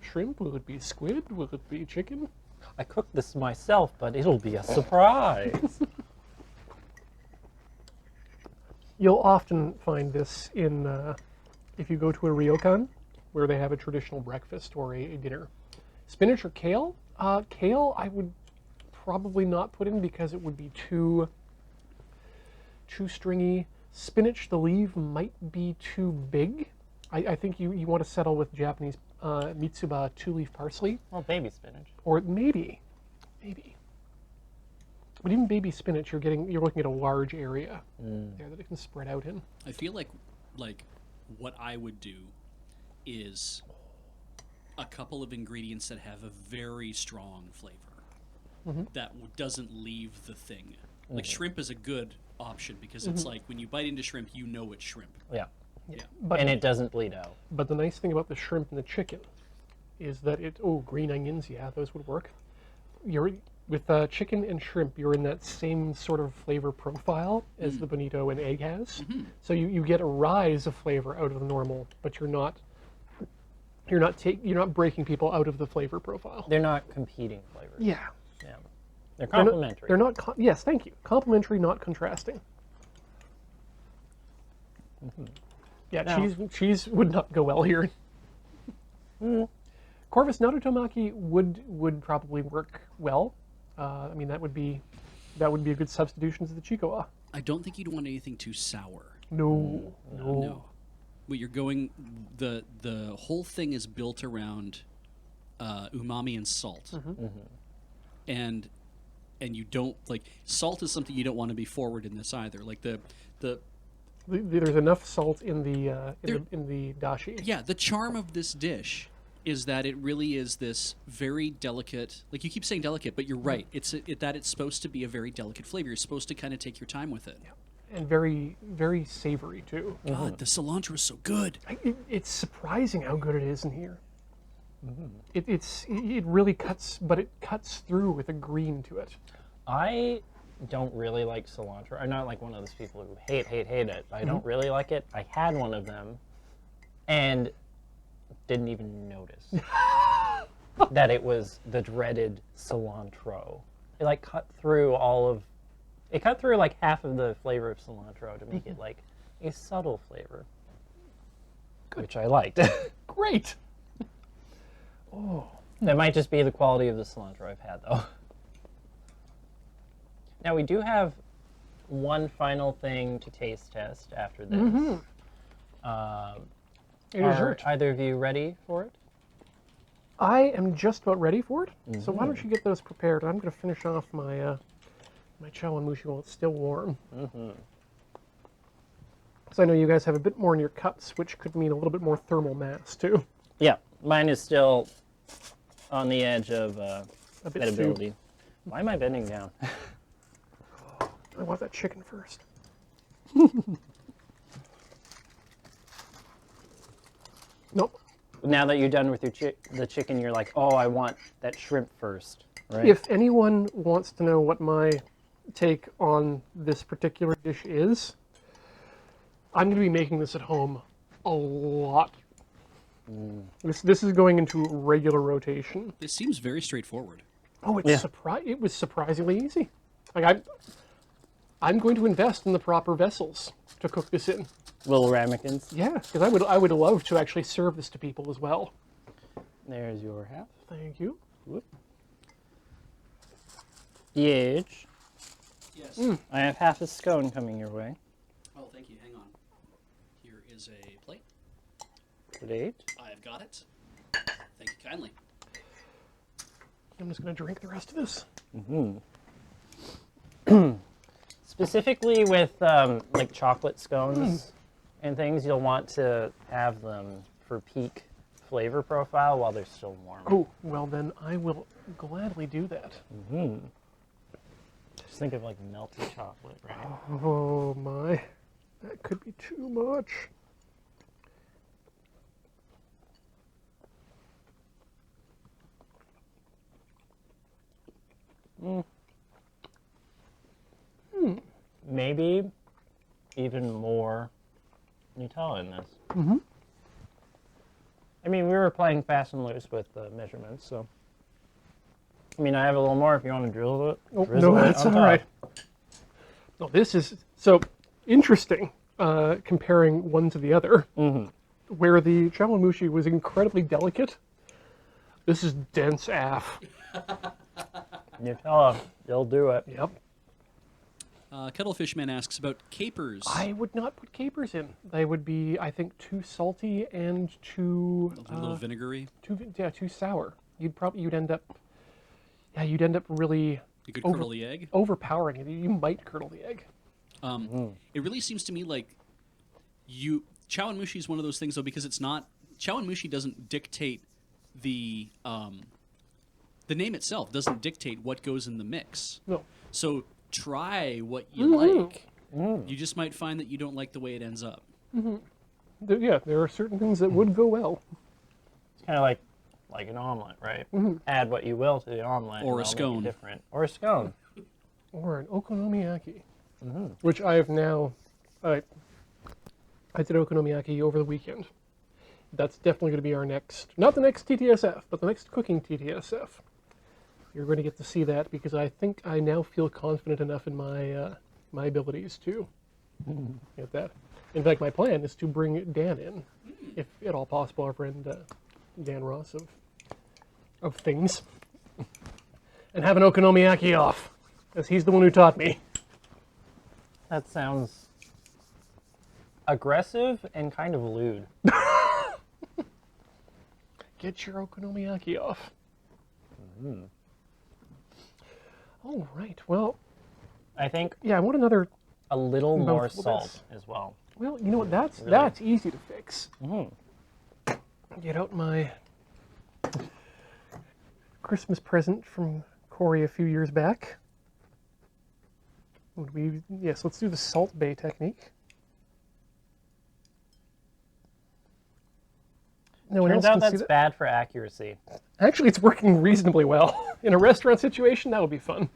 shrimp? Will it be squid? Will it be chicken? I cooked this myself, but it'll be a surprise. You'll often find this in if you go to a ryokan where they have a traditional breakfast or a dinner. Spinach or kale? Kale I would probably not put in because it would be too stringy. Spinach, the leaf might be too big. I think you want to settle with Japanese mitsuba 2-leaf parsley, Well, baby spinach. or maybe. But even baby spinach, you're looking at a large area there that it can spread out in. I feel like what I would do is a couple of ingredients that have a very strong flavor that doesn't leave the thing. Like shrimp is a good option because it's like when you bite into shrimp, you know it's shrimp. Yeah. Yeah. But And it doesn't bleed out. But the nice thing about the shrimp and the chicken is that green onions, yeah, those would work. With chicken and shrimp, you're in that same sort of flavor profile as the bonito and egg has. So you get a rise of flavor out of the normal, but you're not breaking people out of the flavor profile. They're not competing flavors. Yeah. Yeah. They're complementary. They're not. Yes, thank you. Complementary, not contrasting. Yeah, Now- cheese would not go well here. Corvus Narutomaki would probably work well. I mean, that would be a good substitution to the Chikoa. I don't think you'd want anything too sour. No. No. But you're going the whole thing is built around umami and salt. And you don't like salt is something you don't want to be forward in this either. Like the There's enough salt in the dashi. yeah, the charm of this dish is that it really is this very delicate. Like you keep saying delicate, but you're right. It's supposed to be a very delicate flavor. You're supposed to kind of take your time with it. And very, very savory too. God, the cilantro is so good. It's surprising how good it is in here. It really cuts, but it cuts through with a green to it. I don't really like cilantro. I'm not like one of those people who hate it. I don't really like it. I had one of them, and didn't even notice that it was the dreaded cilantro. It like cut through like half of the flavor of cilantro to make it like a subtle flavor, which I liked. Great. Oh, That might just be the quality of the cilantro I've had, though. Now, we do have one final thing to taste test after this. a Are dessert. either of you ready for it? I am just about ready for it. So why don't you get those prepared? I'm going to finish off my my Chawan Mushi while it's still warm. So I know you guys have a bit more in your cups, which could mean a little bit more thermal mass too. Yeah, mine is still on the edge of A bit edibility. Why am I bending down? I want that chicken first. Nope. Now that you're done with your the chicken, you're like, oh, I want that shrimp first, right? If anyone wants to know what my take on this particular dish is, I'm going to be making this at home a lot. This is going into regular rotation. This seems very straightforward. Oh, it's Yeah. it was surprisingly easy. Like I'm going to invest in the proper vessels to cook this in. Little ramekins. Yeah, because I would love to actually serve this to people as well. There's your half. Thank you. Whoop. The edge. Yes. I have half a scone coming your way. Oh, thank you. Hang on. Here is a plate. Great. I've got it. Thank you kindly. I'm just going to drink the rest of this. Specifically with like chocolate scones and things, you'll want to have them for peak flavor profile while they're still warm. Oh, well then I will gladly do that. Just think of like melted chocolate, right? Oh my, that could be too much. Maybe even more Nutella in this. I mean, we were playing fast and loose with the measurements, so. I mean, I have a little more if you want to drizzle it. Oh, Drizzle no, it that's on all right. top. No, this is so interesting. Comparing one to the other, where the Chawan Mushi was incredibly delicate. This is dense AF. Nutella, they'll do it. Yep. Kettlefishman asks about capers. I would not put capers in. They would be, I think, too salty and too A little vinegary. too sour. You'd end up really You could curdle the egg. overpowering it. You might curdle the egg. It really seems to me like Chawan Mushi is one of those things though, because it's not Chawan Mushi doesn't dictate the name itself doesn't dictate what goes in the mix. No. So try what you like. You just might find that you don't like the way it ends up. There are certain things that would go well. It's kind of like an omelet, right? Add what you will to the omelet. Or and a it'll make it scone. Different. Or a scone. Or an okonomiyaki, which I have now. I did okonomiyaki over the weekend. That's definitely going to be our next, not the next TTSF, but the next cooking TTSF. You're going to get to see that because I think I now feel confident enough in my my abilities to get that. In fact, my plan is to bring Dan in, if at all possible, our friend Dan Ross of things, and have an okonomiyaki off, as he's the one who taught me. That sounds aggressive and kind of lewd. Get your okonomiyaki off. All right. Well, I think yeah, I want another. a little more Mouthful of salt this. as well. Well, you know what? That's Really? easy to fix. Get out my Christmas present from Corey a few years back. Yes, let's do the Salt Bay technique. No one Turns else out can see that's that. bad for accuracy. Actually, it's working reasonably well. In a restaurant situation, that would be fun.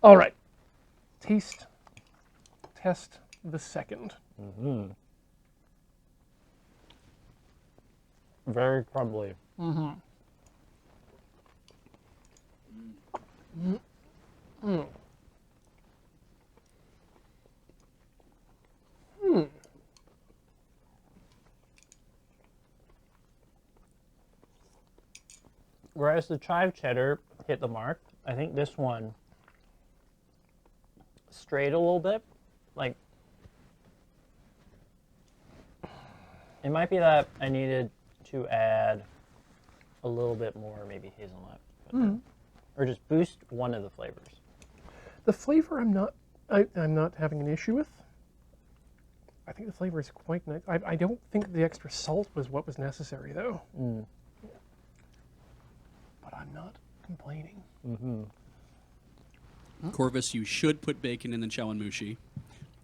All right. Taste test the second. Very crumbly. Whereas the chive cheddar hit the mark, I think this one strayed a little bit. Like, it might be that I needed to add a little bit more, maybe hazelnut, or just boost one of the flavors. The flavor I'm not having an issue with. I think the flavor is quite nice. I don't think the extra salt was what was necessary, though. But I'm not complaining. Corvus, you should put bacon in the Chawan Mushi.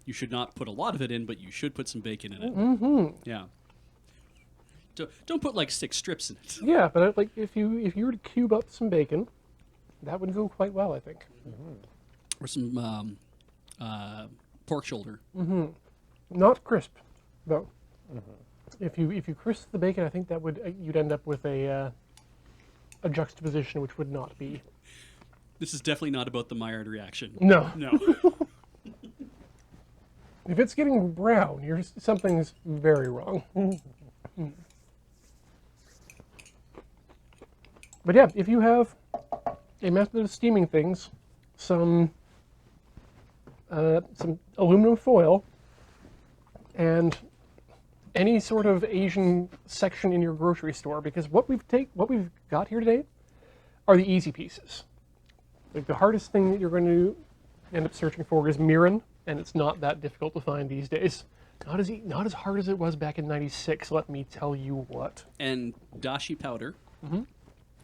You should not put a lot of it in, but you should put some bacon in it. Yeah. Don't put like 6 strips in it. Yeah, but like if you were to cube up some bacon, that would go quite well, I think. Or some pork shoulder. Not crisp, though. If you crisp the bacon, I think that would you'd end up with a juxtaposition which would not be. This is definitely not about the Maillard reaction. No. No. If it's getting brown, something's very wrong. But yeah, if you have a method of steaming things, some aluminum foil, and any sort of Asian section in your grocery store, because what we've got here today are the easy pieces. Like the hardest thing that you're going to end up searching for is mirin, and it's not that difficult to find these days. Not as hard as it was back in '96. Let me tell you what. And dashi powder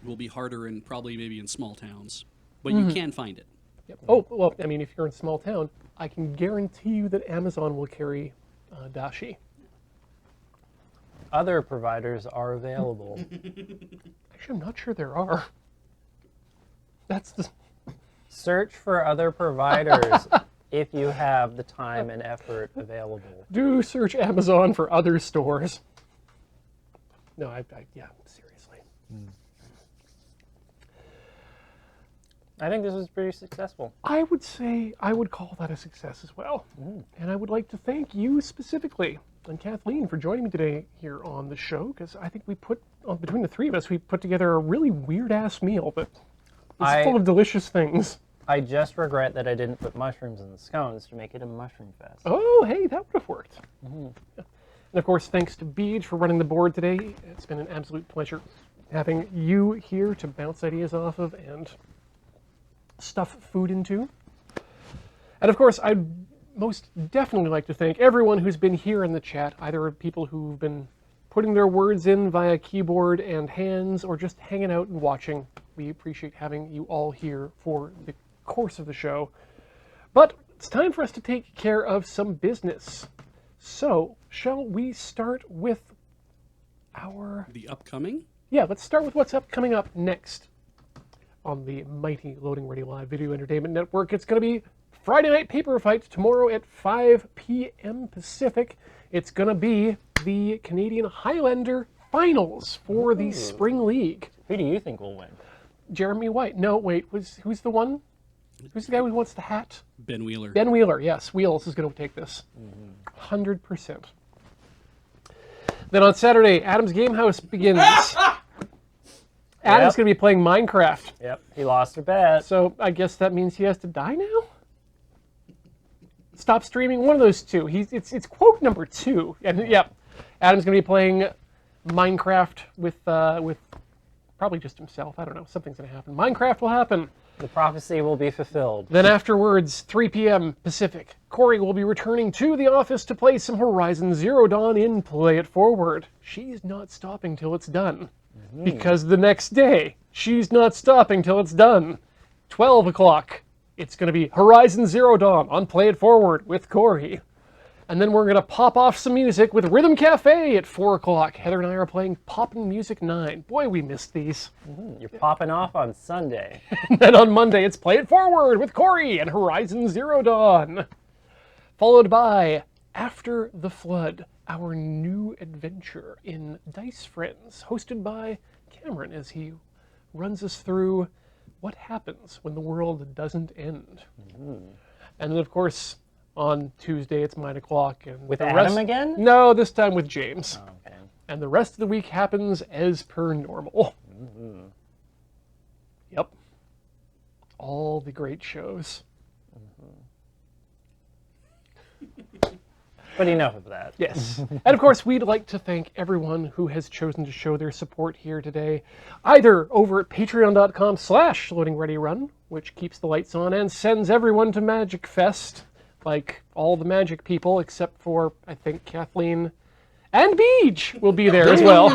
will be harder in probably maybe in small towns, but you can find it. Yep. Oh well, I mean, if you're in a small town, I can guarantee you that Amazon will carry dashi. Other providers are available. Actually, I'm not sure there are. That's the. Search for other providers if you have the time and effort available. Do search Amazon for other stores. No, yeah, seriously. I think this was pretty successful. I would say I would call that a success as well. And I would like to thank you specifically and Kathleen for joining me today here on the show, because I think between the three of us, we put together a really weird-ass meal, but it's full of delicious things. I just regret that I didn't put mushrooms in the scones to make it a mushroom fest. Oh, hey, that would have worked. And of course, thanks to Beej for running the board today. It's been an absolute pleasure having you here to bounce ideas off of and stuff food into. And of course, I'd most definitely like to thank everyone who's been here in the chat, either people who've been putting their words in via keyboard and hands or just hanging out and watching. We appreciate having you all here for the course of the show. But it's time for us to take care of some business. So, shall we start with the upcoming? Yeah, let's start with what's coming up next on the mighty Loading Ready Live Video Entertainment Network. It's going to be Friday Night Paper Fight tomorrow at 5 p.m. Pacific. It's going to be the Canadian Highlander Finals for the Spring League. Who do you think will win? Jeremy White. No, wait, who's the one? Who's the guy who wants the hat? Ben Wheeler. Ben Wheeler, yes. Wheels is going to take this. 100%. Then on Saturday, Adam's Game House begins. Adam's going to be playing Minecraft. Yep, he lost a bet. So I guess that means he has to die now? Stop streaming? One of those two. It's quote number 2. And yep, Adam's going to be playing Minecraft with probably just himself. I don't know. Something's going to happen. Minecraft will happen. The prophecy will be fulfilled. Then afterwards, 3 p.m. Pacific, Corey will be returning to the office to play some Horizon Zero Dawn in Play It Forward. She's not stopping till it's done. Because the next day, she's not stopping till it's done. 12 o'clock, it's going to be Horizon Zero Dawn on Play It Forward with Corey. And then we're going to pop off some music with Rhythm Cafe at 4 o'clock. Heather and I are playing Poppin' Music 9. Boy, we missed these. You're popping off on Sunday. And then on Monday, it's Play It Forward with Corey and Horizon Zero Dawn. Followed by After the Flood. our new adventure in Dice Friends, hosted by Cameron as he runs us through what happens when the world doesn't end. And then, of course, on Tuesday it's 9 o'clock. And With the Adam rest... again? No, this time with James. Oh, okay. And the rest of the week happens as per normal. Yep. All the great shows. But enough of that. Yes. And of course, we'd like to thank everyone who has chosen to show their support here today, either over at patreon.com/loadingreadyrun, which keeps the lights on and sends everyone to Magic Fest, like all the magic people, except for, I think, Kathleen and Beej will be there as well.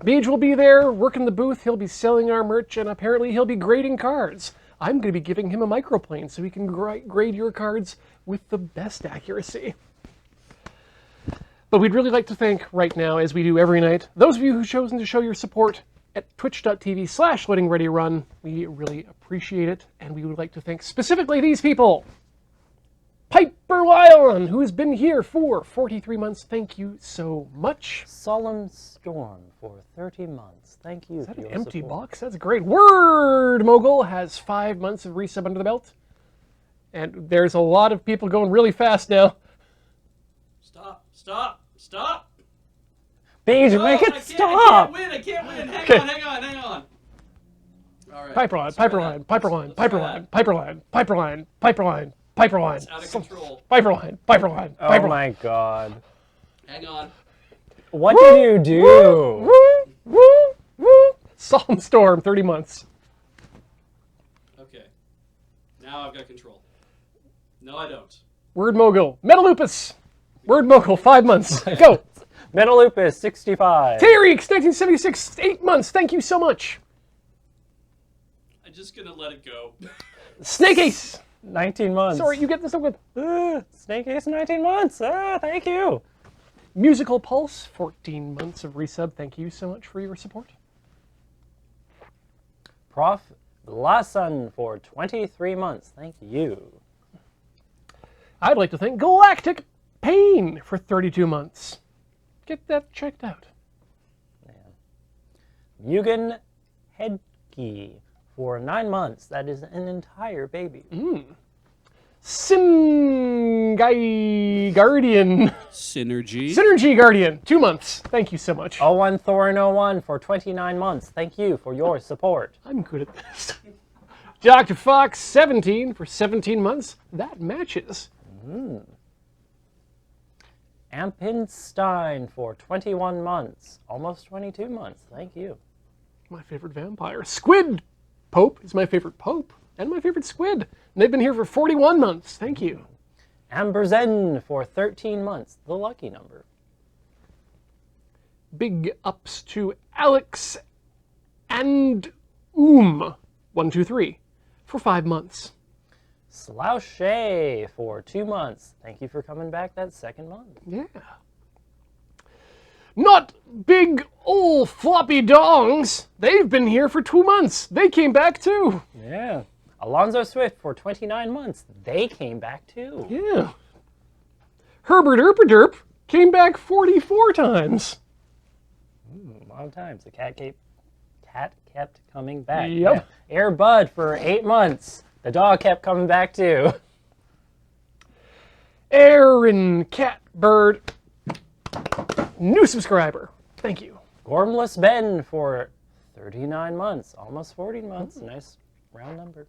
Beej will be there, working the booth, he'll be selling our merch, and apparently he'll be grading cards. I'm going to be giving him a microplane so he can grade your cards with the best accuracy. But we'd really like to thank right now, as we do every night, those of you who've chosen to show your support at twitch.tv/loadingreadyrun. We really appreciate it, and we would like to thank specifically these people. Piper Lyon, who has been here for 43 months. Thank you so much. Solemn Storm for 30 months. Thank you. Is that for an your empty support. box? That's great. Word Mogul has 5 months of resub under the belt. And there's a lot of people going really fast now. Stop! Beej, No, make it I stop! I can't win! Hang Okay. on! All right. Piperline. Let's try that. Let's try that. It's out of control. Piperline. Oh my god. Hang on. What did you do? Woo! Solemn Storm, 30 months. Okay. Now I've got control. No, I don't. Word Mogul. Metalupus. Word Mogul, 5 months. Go. Metalupus, 65. Tailor, 1976, 8 months. Thank you so much. I'm just gonna let it go. Snake Ace. 19 months. Sorry, you get this over with. Snake Ace, 19 months. Thank you. Musical Pulse, 14 months of resub. Thank you so much for your support. Prof. Glasun for 23 months. Thank you. I'd like to thank Galactic Pain for 32 months. Get that checked out. Mugen Hedki for 9 months. That is an entire baby. Singai Guardian. Synergy. Guardian, 2 months. Thank you so much. 01 Thorin 01 for 29 months. Thank you for your support. I'm good at this. Dr. Fox, 17 for 17 months. That matches. Ampinstein for 21 months. Almost 22 months. Thank you. My favorite vampire. Squid Pope is my favorite Pope. And my favorite squid. And they've been here for 41 months. Thank you. Amber Zen for 13 months. The lucky number. Big ups to Alex and 123 for 5 months. Slouchay for 2 months. Thank you for coming back that second month. Yeah. Not big ol' floppy dongs. They've been here for 2 months. They came back too. Yeah. Alonzo Swift for 29 months. They came back too. Yeah. Herbert Erpaderp came back 44 times. A lot of times. The cat kept coming back. Yep. Yeah. Air Bud for 8 months. The dog kept coming back too. Aaron Catbird, new subscriber. Thank you. Gormless Ben for 39 months. Almost 40 months. Nice round number.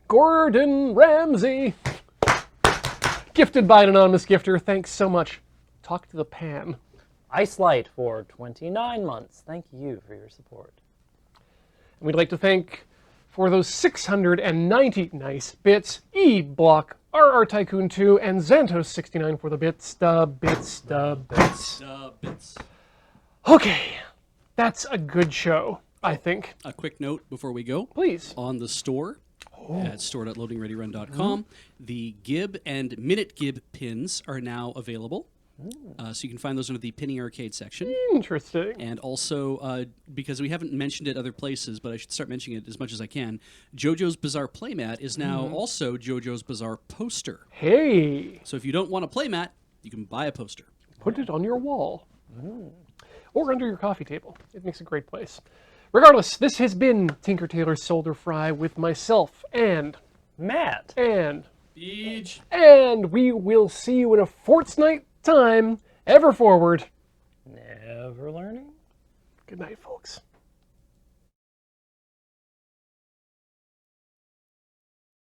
Gordon Ramsay, gifted by an anonymous gifter. Thanks so much. Talk to the pan. Ice Light for 29 months. Thank you for your support. And we'd like to thank, for those 690 nice bits, E-Block, RR Tycoon 2, and Xantos69 for the bits. Bits. Okay, that's a good show, I think. A quick note before we go. Please. On the store at store.loadingreadyrun.com, the Gib and Minute Gib pins are now available. So you can find those under the Pinning Arcade section. Interesting. And also, because we haven't mentioned it other places, but I should start mentioning it as much as I can, JoJo's Bizarre Playmat is now also JoJo's Bizarre Poster. Hey. So if you don't want a playmat, you can buy a poster. put it on your wall. Or under your coffee table. It makes a great place. Regardless, this has been Tinker Tailor Solder Fry with myself and Matt. and Beach. and we will see you in a fortnight time. Ever forward. Never learning. Good night, folks.